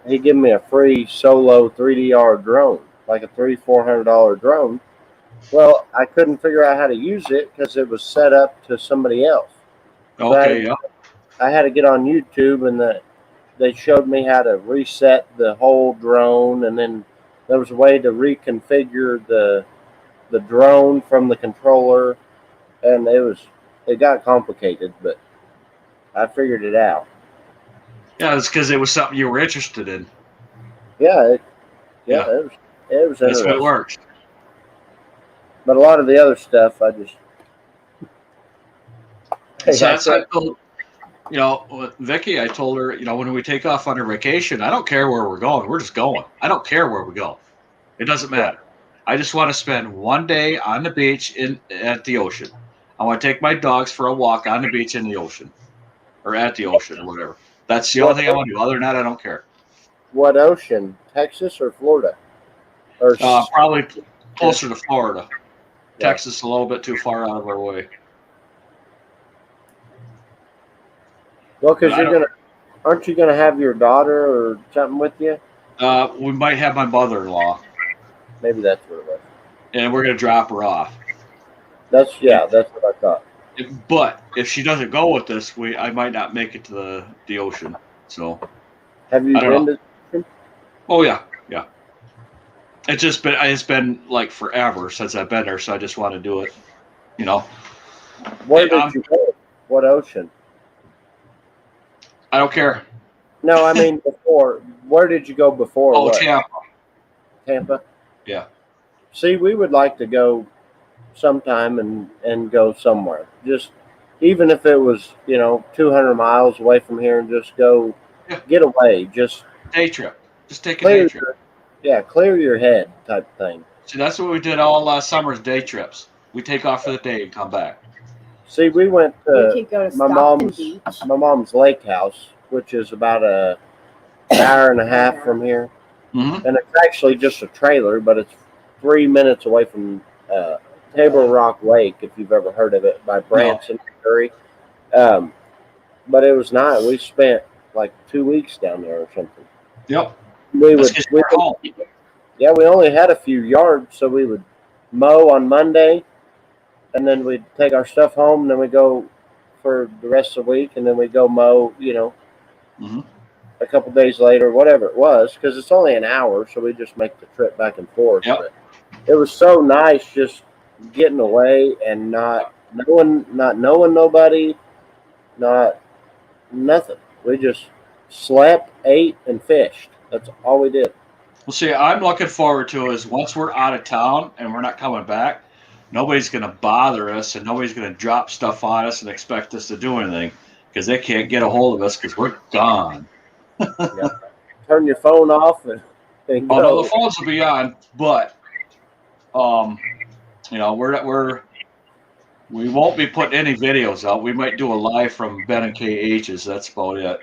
he gave me a free solo 3DR drone, like a $400 drone. Well, I couldn't figure out how to use it because it was set up to somebody else. Okay, yeah. I had to get on YouTube, and they showed me how to reset the whole drone, and then there was a way to reconfigure the drone from the controller, and it got complicated, but I figured it out. Yeah, it's because it was something you were interested in. Yeah, it Yeah. was That's interesting. what it works. But a lot of the other stuff, I just So that's I told, with Vicky, I told her, when we take off on our vacation, I don't care where we're going. We're just going. I don't care where we go. It doesn't matter. I just want to spend one day on the beach at the ocean. I want to take my dogs for a walk on the beach in the ocean or at the ocean or whatever. That's the only thing I want to do. Other than that, I don't care. What ocean? Texas or Florida? Or probably closer to Florida. Yeah. Texas a little bit too far out of our way. Well, because aren't you gonna have your daughter or something with you? We might have my mother-in-law, Maybe that's what it was. and we're gonna drop her off. That's what I thought. But if she doesn't go with us, I might not make it to the ocean. So Have you I don't been to? Oh yeah. It's been like forever since I've been there, so I just want to do it. Where did you go? What ocean? I don't care. No, I mean before. Where did you go before? Oh, what? Tampa. Tampa? Yeah. See, we would like to go sometime and go somewhere. Just even if it was, 200 miles away from here, and just go get away. Just day trip. Just take a day trip. Clear your head type thing. See, that's what we did all last summer is day trips. We take off for the day and come back. See, we went We could go to my Stockton Beach. mom's lake house, which is about an hour and a half from here. Mm-hmm. And it's actually just a trailer, but it's 3 minutes away from Table Rock Lake, if you've ever heard of it, by Branson, Missouri. But it was nice. We spent like 2 weeks down there or something. Yep. We only had a few yards, so we would mow on Monday, and then we'd take our stuff home, and then we go for the rest of the week, and then we go mow, Mm-hmm. a couple days later, whatever it was, because it's only an hour, so we just make the trip back and forth. Yep. But it was so nice just getting away and not knowing nobody, not nothing. We just slept, ate, and fished. That's all we did. Well, see, I'm looking forward to is once we're out of town and we're not coming back, nobody's going to bother us and nobody's going to drop stuff on us and expect us to do anything because they can't get a hold of us because we're gone. Turn your phone off and go. Oh no, the phones will be on, but we won't be putting any videos out. We might do a live from Ben and KH's. That's about it.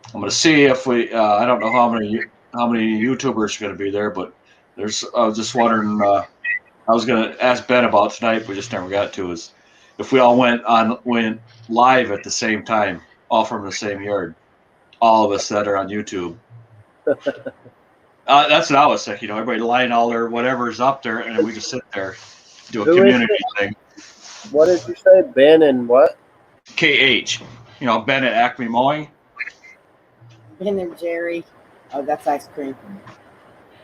I'm going to see if I don't know how many YouTubers are going to be there, but I was just wondering. I was going to ask Ben about tonight, but we just never got to. Is if we all went live at the same time, all from the same yard, all of us that are on YouTube. That's what I was thinking. Everybody line all their whatever's up there, and we just sit there, do a community thing. What did you say, Ben and what? KH. Ben at Acme Mowing. Ben and Jerry. Oh, that's ice cream.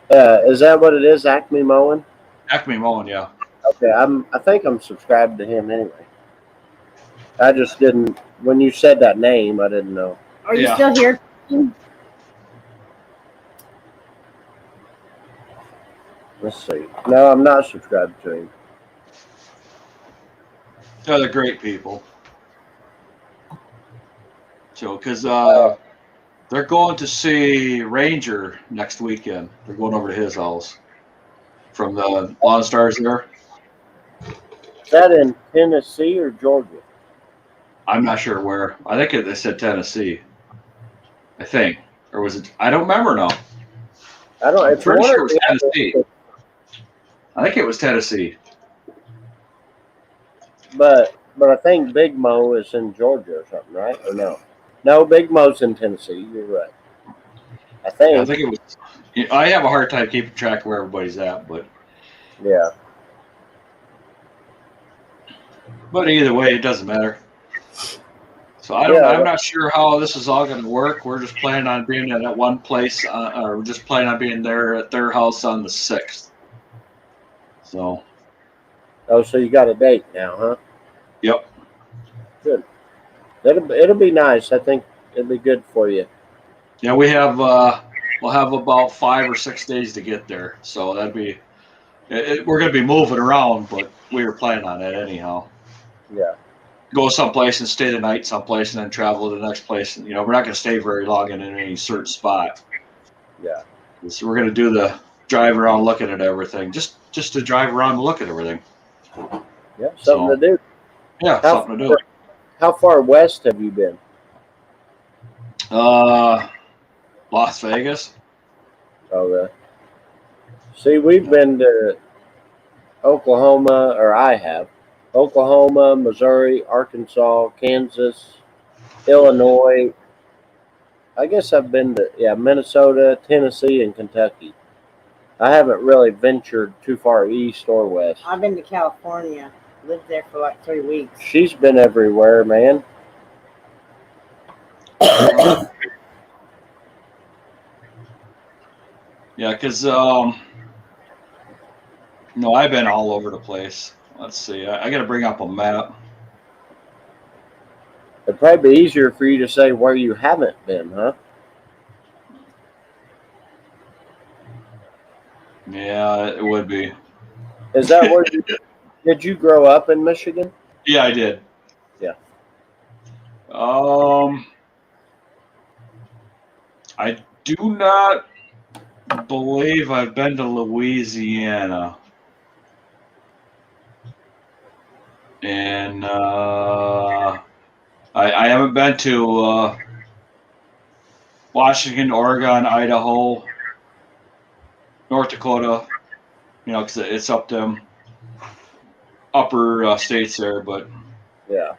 Is that what it is? Acme Mowing? Acme Mowing, yeah. Okay, I think I'm subscribed to him anyway. I just didn't. When you said that name, I didn't know. Are you still here? Let's see. No, I'm not subscribed to him. They're great people. So, because they're going to see Ranger next weekend. They're going over to his house from the Lawn Stars there. Is that in Tennessee or Georgia? I'm not sure where. I think they said Tennessee. I think. Or was it? I don't remember now. I'm pretty sure it was Tennessee. I think it was Tennessee. but I think Big Mo is in Georgia or something, right? Or no? No, Big Mo's in Tennessee. You're right. I Yeah, think. I think it was. I have a hard time keeping track of where everybody's at, but either way, it doesn't matter. So I'm not sure how this is all going to work. We're just planning on being at that one place, or we're just planning on being there at their house on the 6th. So. Oh, so you got a date now, huh? Yep. Good. It'll be nice. I think it'll be good for you. Yeah, we'll have about 5 or 6 days to get there. So that'd be. We're going to be moving around, but we were planning on that anyhow. Yeah. Go someplace and stay the night someplace, and then travel to the next place. And, we're not going to stay very long in any certain spot. Yeah. So we're going to do the drive around looking at everything, just to drive around and look at everything. Yeah, something to do. Yeah, something to do. How far west have you been? Las Vegas. Okay. See, we've been to Oklahoma, or I have. Oklahoma, Missouri, Arkansas, Kansas, Illinois. I guess I've been to Minnesota, Tennessee, and Kentucky. I haven't really ventured too far east or west. I've been to California. Lived there for like 3 weeks. She's been everywhere, man. Yeah, because no, I've been all over the place. Let's see. I got to bring up a map. It'd probably be easier for you to say where you haven't been, huh? Yeah, it would be. Is that where did you grow up in Michigan? Yeah, I did. Yeah. I do not believe I've been to Louisiana. And I haven't been to Washington, Oregon, Idaho, North Dakota, because it's up them upper states there. But yeah,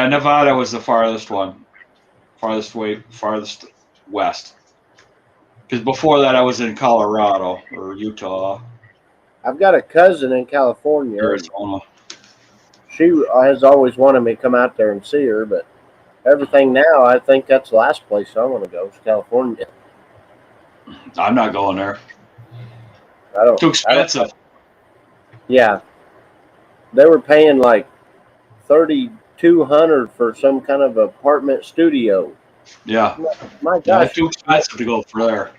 Nevada was the farthest one, farthest west. Because before that, I was in Colorado or Utah. I've got a cousin in California. Arizona. She has always wanted me to come out there and see her, but everything now, I think that's the last place I want to go is California. I'm not going there. Too expensive. Yeah, they were paying like $3,200 for some kind of apartment studio. Yeah, my gosh, it's too expensive to go for there.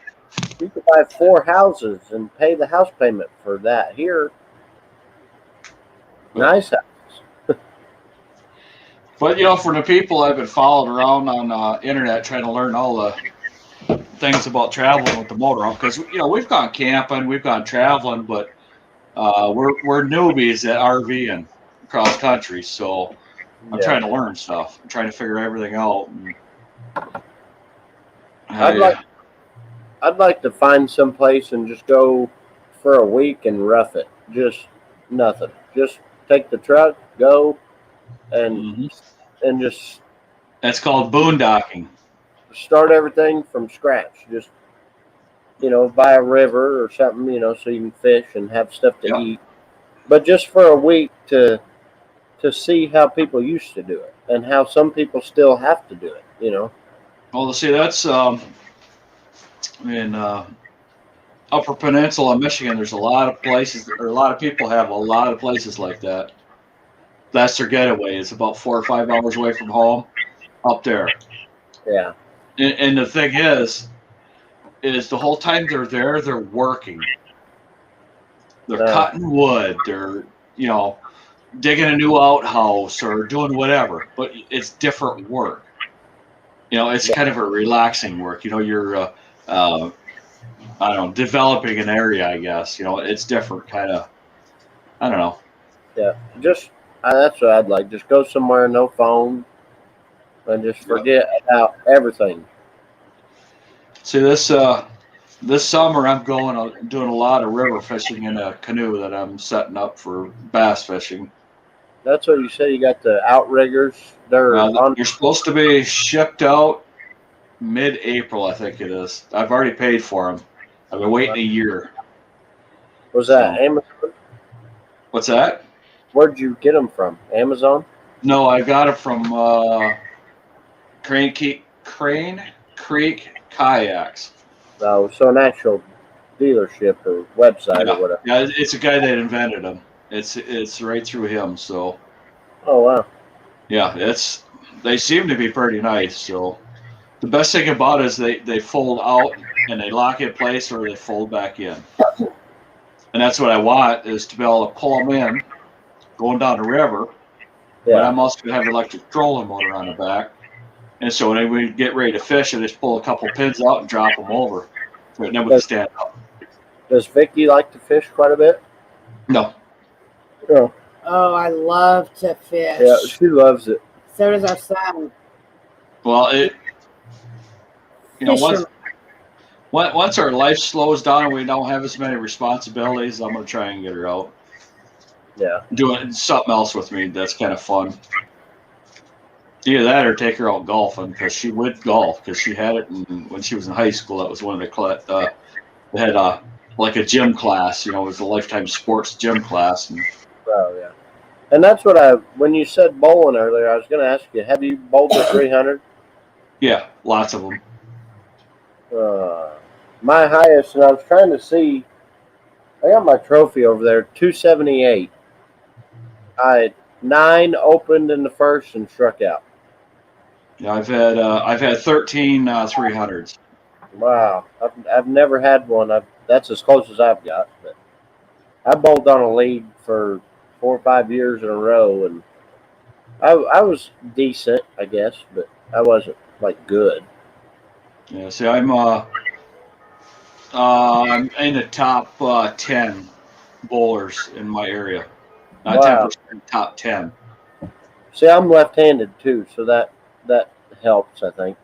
You could buy 4 houses and pay the house payment for that here. Nice house. But for the people I've been following around on internet trying to learn all the things about traveling with the motorhome, because we've gone camping, we've gone traveling, but we're newbies at RVing across country, so I'm trying to learn stuff. I'm trying to figure everything out. I'd like to find some place and just go for a week and rough it. Just nothing. Just take the truck, go, and just. That's called boondocking. Start everything from scratch. Just by a river or something, so you can fish and have stuff to eat. But just for a week to see how people used to do it and how some people still have to do it. Well, see, that's in Upper Peninsula, Michigan. There's a lot of places, or a lot of people have a lot of places like that. That's their getaway. It's about 4 or 5 hours away from home, up there. Yeah. And the thing is the whole time they're there, they're working. They're cutting wood. They're, digging a new outhouse or doing whatever. But it's different work. It's kind of a relaxing work. You're, I don't know, developing an area, I guess. It's different kind of, I don't know. Yeah, just that's what I'd like. Just go somewhere, no phone, and just forget about everything. See, this summer I'm doing a lot of river fishing in a canoe that I'm setting up for bass fishing. That's what you say. You got the outriggers. They're on. You're supposed to be shipped out mid-April, I think it is. I've already paid for them. I've been waiting a year. Was that Amazon? What's that? Where'd you get them from? Amazon? No, I got it from Crane Creek Kayaks. No, so an actual dealership or website or whatever. Yeah, it's a guy that invented them. It's right through him. So. Oh wow. Yeah, they seem to be pretty nice. So the best thing about it is they fold out and they lock in place or they fold back in. And that's what I want is to be able to pull them in going down the river. Yeah. But I'm also going to have an electric trolling motor on the back. And so when we get ready to fish, I just pull a couple pins out and drop them over. And then we can stand up. Does Vicky like to fish quite a bit? No. No. Oh, I love to fish. Yeah, she loves it. So does our son. Well, once our life slows down and we don't have as many responsibilities, I'm going to try and get her out. Yeah. Doing something else with me that's kind of fun. Either that or take her out golfing because she would golf because she had it when she was in high school. That was one of the they had like a gym class. It was a lifetime sports gym class. Oh yeah. And that's what when you said bowling earlier, I was going to ask you, have you bowled the 300? Yeah, lots of them. My highest, and I was trying to see, I got my trophy over there, 278. I had 9 opened in the first and struck out. Yeah, I've had 13 300s. Wow, I've never had one. That's as close as I've got. But I bowled on a lead for 4 or 5 years in a row, and I was decent, I guess, but I wasn't like good. Yeah, see, I'm in the top 10 bowlers in my area. Not Wow. 10%, top 10. See, I'm left-handed too, so that helps. I think.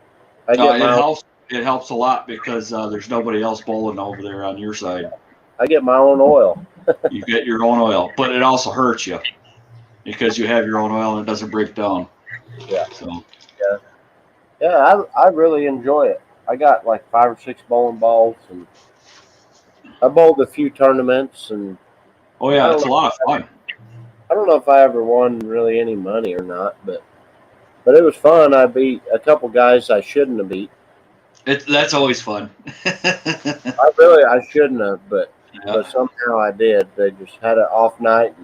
It helps a lot because there's nobody else bowling over there on your side. I get my own oil. You get your own oil, but it also hurts you because you have your own oil and it doesn't break down. Yeah. So. Yeah, I really enjoy it. I got like 5 or 6 bowling balls, and I bowled a few tournaments, and oh yeah, it's a lot of fun. I don't know if I ever won really any money or not, but it was fun. I beat a couple guys I shouldn't have beat. That's always fun. I shouldn't have, but somehow I did. They just had an off night,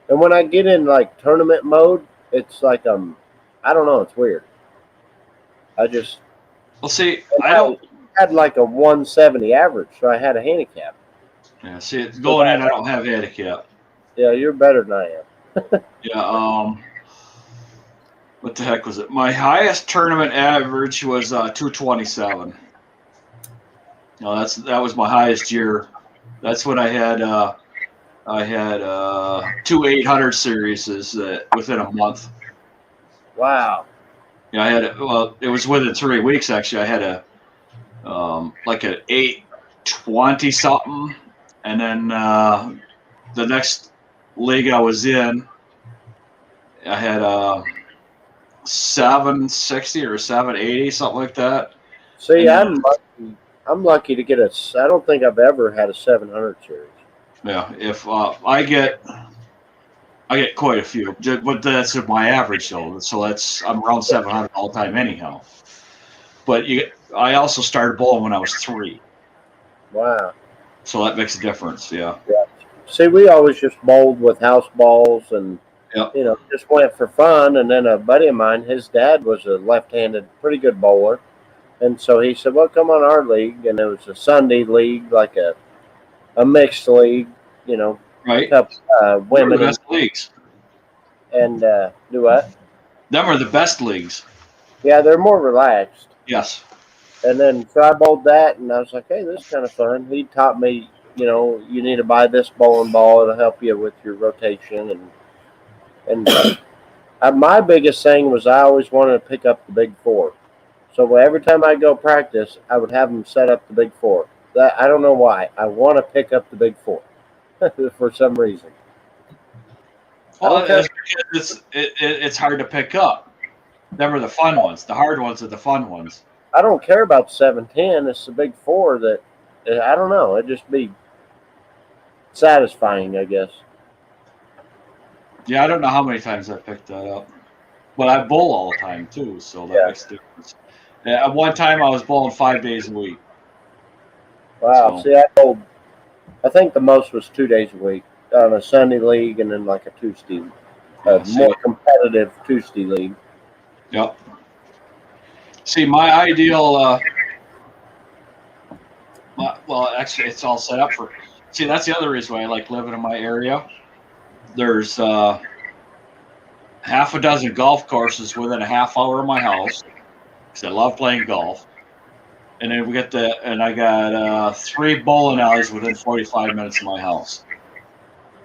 and when I get in like tournament mode, it's like I don't know, it's weird. I just I had like a 170 average, so I had a handicap. Yeah, see, going in, I don't have handicap. Yeah, you're better than I am. Yeah. What the heck was it? My highest tournament average was 227. No, that was my highest year. That's when I had 2 800 series within a month. Wow. Yeah, it was within 3 weeks actually. I had like an 820 something, and then the next league I was in, I had 760 or 780, something like that. See, I'm lucky to get I don't think I've ever had a 700 series. Yeah, if I get quite a few, but that's my average though. So I'm around 700 all the time anyhow. But I also started bowling when I was 3. Wow. So that makes a difference. Yeah. See, we always just bowled with house balls and just went for fun. And then a buddy of mine, his dad was a left-handed, pretty good bowler, and so he said, "Well, come on our league," and it was a Sunday league, like a mixed league, right? Women. The best leagues. And do what? Them are the best leagues. Yeah, they're more relaxed. Yes. And then so I bowled that, and I was like, "Hey, this is kind of fun." He taught me, you need to buy this bowling ball; it'll help you with your rotation. And my biggest thing was I always wanted to pick up the big 4. So every time I go practice, I would have them set up the big 4. I don't know why. I want to pick up the big 4 for some reason. Well, it's because it's hard to pick up. Them are the fun ones. The hard ones are the fun ones. I don't care about the 710. It's the big 4 that I don't know. It just be satisfying, I guess. Yeah, I don't know how many times I picked that up, but I bowl all the time too, so that makes a difference. Yeah, at one time I was bowling 5 days a week. Wow. So. See, I think the most was 2 days a week on a Sunday league and then like a Tuesday, more competitive Tuesday league. Yep. See, my ideal. Well, actually, it's all set up for. See, that's the other reason why I like living in my area. There's half a dozen golf courses within a half hour of my house because I love playing golf. And then I got 3 bowling alleys within 45 minutes of my house.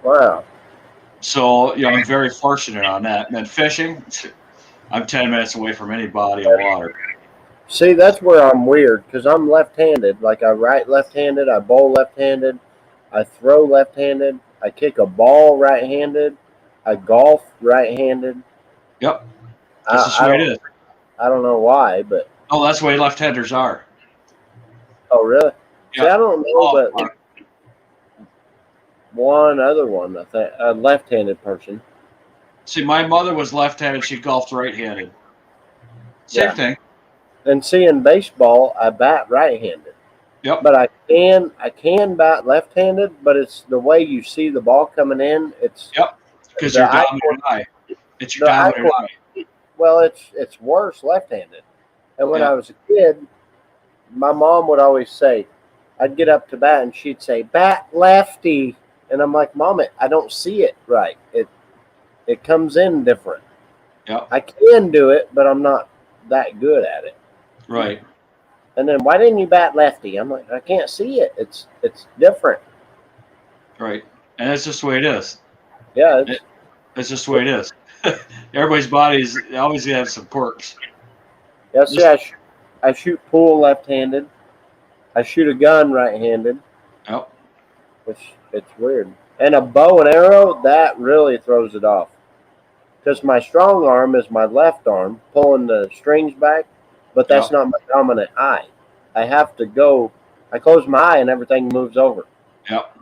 Wow. So, I'm very fortunate on that. And then fishing, I'm 10 minutes away from any body of water. See, that's where I'm weird because I'm left-handed. Like I write left-handed, I bowl left-handed, I throw left-handed, I kick a ball right-handed, I golf right-handed. Yep. That's just the way it is. I don't know why, but. Oh, that's the way left-handers are. Oh, really? Yeah. See, I don't know, but like one other one, I think, a left-handed person. See, my mother was left-handed. She golfed right-handed. Same thing. And see, in baseball, I bat right-handed. Yep. But I can bat left-handed, but it's the way you see the ball coming in. It's because your dominant eye. It's your dominant eye. Well, it's worse left-handed. And when Yeah. I was a kid, my mom would always say, I'd get up to bat and she'd say, bat lefty. And I'm like, Mom, I don't see it right. It comes in different. Yeah. I can do it, but I'm not that good at it. Right. And then why didn't you bat lefty? I'm like, I can't see it. It's different. Right. And that's just the way it is. Yeah. That's just the way it is. Everybody's bodies always have some quirks. Yeah, see, I shoot pool left-handed. I shoot a gun right-handed. Yep. Which it's weird. And a bow and arrow, that really throws it off. Because my strong arm is my left arm, pulling the strings back, but that's not my dominant eye. I have to go, I close my eye and everything moves over. Yep.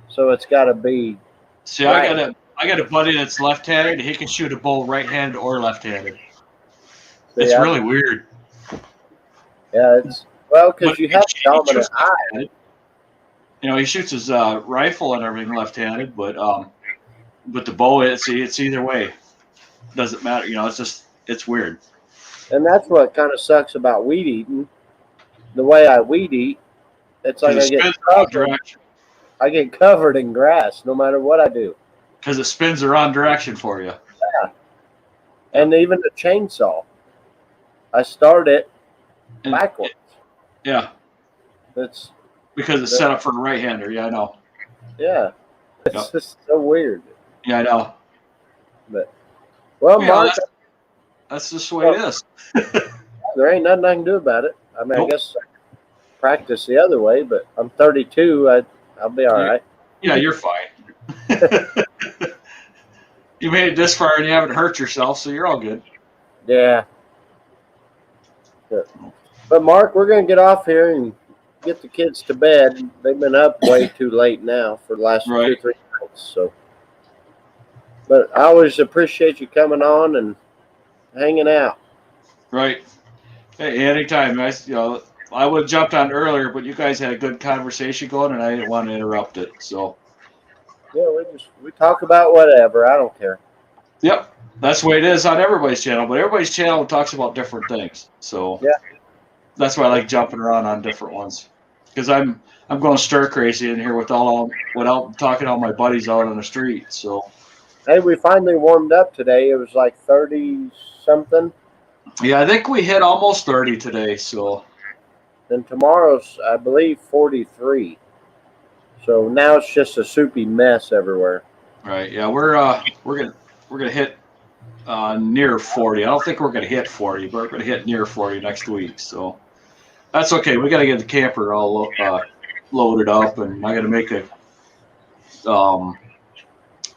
So it's got to be. See, right. I got a buddy that's left-handed. He can shoot a bow right-handed or left-handed. It's really weird. Yeah, it's because you have a dominant eye. He shoots his rifle and everything left-handed, but the bow, it's either way. Doesn't matter. It's weird. And that's what kind of sucks about weed eating. The way I weed eat, it's like I get covered in grass no matter what I do. Because it spins the wrong direction for you. Yeah. And even the chainsaw, I start it backwards. Yeah. It's because it's set up for a right-hander. Yeah, I know. Yeah. It's just so weird. Yeah, I know. But Mark, that's just the way it is. There ain't nothing I can do about it. I mean, I guess I practice the other way, but I'm 32. I'll be all right. Yeah, you're fine. You made it this far and you haven't hurt yourself, so you're all good. Yeah. Good. But Mark, we're going to get off here and get the kids to bed. They've been up way too late now for the last 2 or 3 nights. So, but I always appreciate you coming on and hanging out. Right. Hey, anytime. I would have jumped on earlier, but you guys had a good conversation going, and I didn't want to interrupt it. So. Yeah, we talk about whatever. I don't care. Yep, that's the way it is on everybody's channel. But everybody's channel talks about different things. So. Yeah. That's why I like jumping around on different ones, because I'm going stir crazy in here without talking to all my buddies out on the street. So. Hey, we finally warmed up today. It was like 30 something. Yeah, I think we hit almost 30 today. So. And tomorrow's, I believe, 43. So now it's just a soupy mess everywhere. Right. Yeah, we're gonna hit near 40. I don't think we're gonna hit 40, but we're gonna hit near 40 next week. So that's okay. We got to get the camper all loaded up, and I got to make a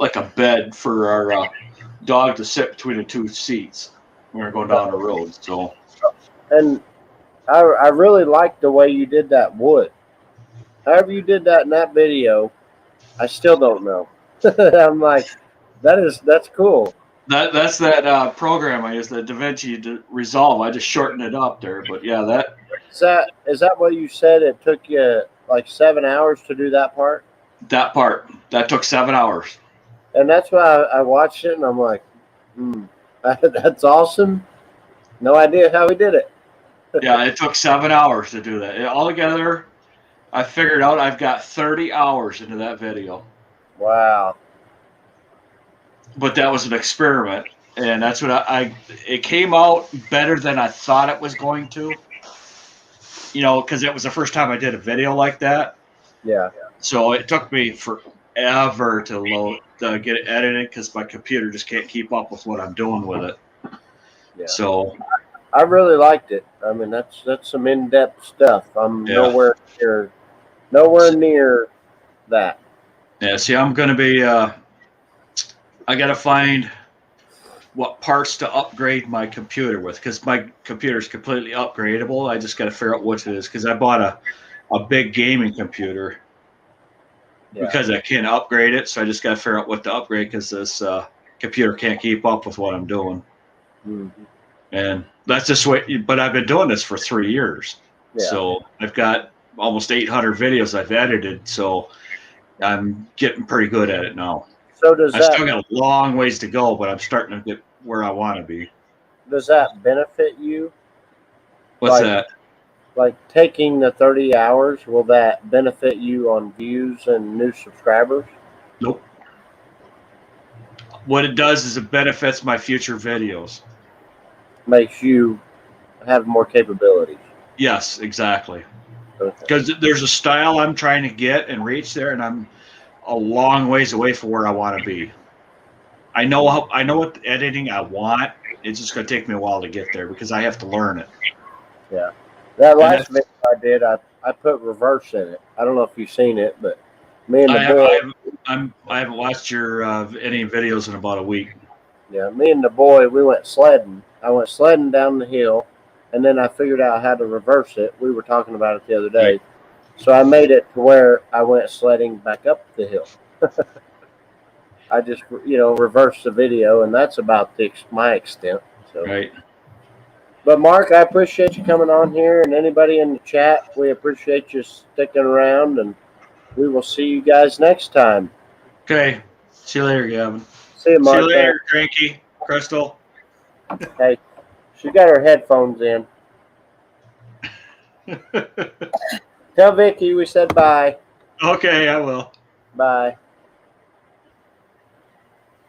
like a bed for our dog to sit between the two seats when we're going down the road. So, And I really like the way you did that wood. However you did that in that video, I still don't know. I'm like, that's cool. that's that program I use, the DaVinci Resolve. I just shortened it up there, but yeah, Is that what you said? It took you like 7 hours to do that part, that part that took 7 hours. and that's why I watched it, and I'm like, that's awesome. No idea how he did it. Yeah, it took 7 hours to do that. Altogether, I figured out I've got 30 hours into that video. Wow. But that was an experiment, and that's what it came out better than I thought it was going to. You know, because it was the first time I did a video like that. Yeah. So it took me forever to get it edited because my computer just can't keep up with what I'm doing with it. Yeah. So I really liked it. I mean, that's some in-depth stuff. I'm nowhere near that. yeah, see, I'm gonna be. I gotta find what parts to upgrade my computer with because my computer is completely upgradable. I just gotta figure out what it is because I bought a big gaming computer because I can't upgrade it. So I just gotta figure out what to upgrade because this computer can't keep up with what I'm doing. Mm-hmm. And that's just way. But I've been doing this for 3 years, so I've got almost 800 videos I've edited. So I'm getting pretty good at it now. So does I still got a long ways to go, but I'm starting to get where I want to be. Does that benefit you? What's that? Like taking the 30 hours, will that benefit you on views and new subscribers? Nope. What it does is it benefits my future videos. Makes you have more capabilities. Yes, exactly. Because there's a style I'm trying to get and reach there, and I'm a long ways away from where I want to be. I know what editing I want. It's just going to take me a while to get there because I have to learn it. Yeah. That last video I did, I put reverse in it. I don't know if you've seen it, but me and the boy. I haven't watched your any videos in about a week. Yeah, me and the boy, we went sledding. I went sledding down the hill, and then I figured out how to reverse it. We were talking about it the other day. Right. So I made it to where I went sledding back up the hill. I just, reversed the video, and that's about my extent. So. Right. But Mark, I appreciate you coming on here, and anybody in the chat, we appreciate you sticking around, and we will see you guys next time. Okay. See you later, Gavin. See you, Mark. See you later, Cranky. Crystal. Hey, she got her headphones in. Tell Vicky we said bye. Okay, I will. Bye.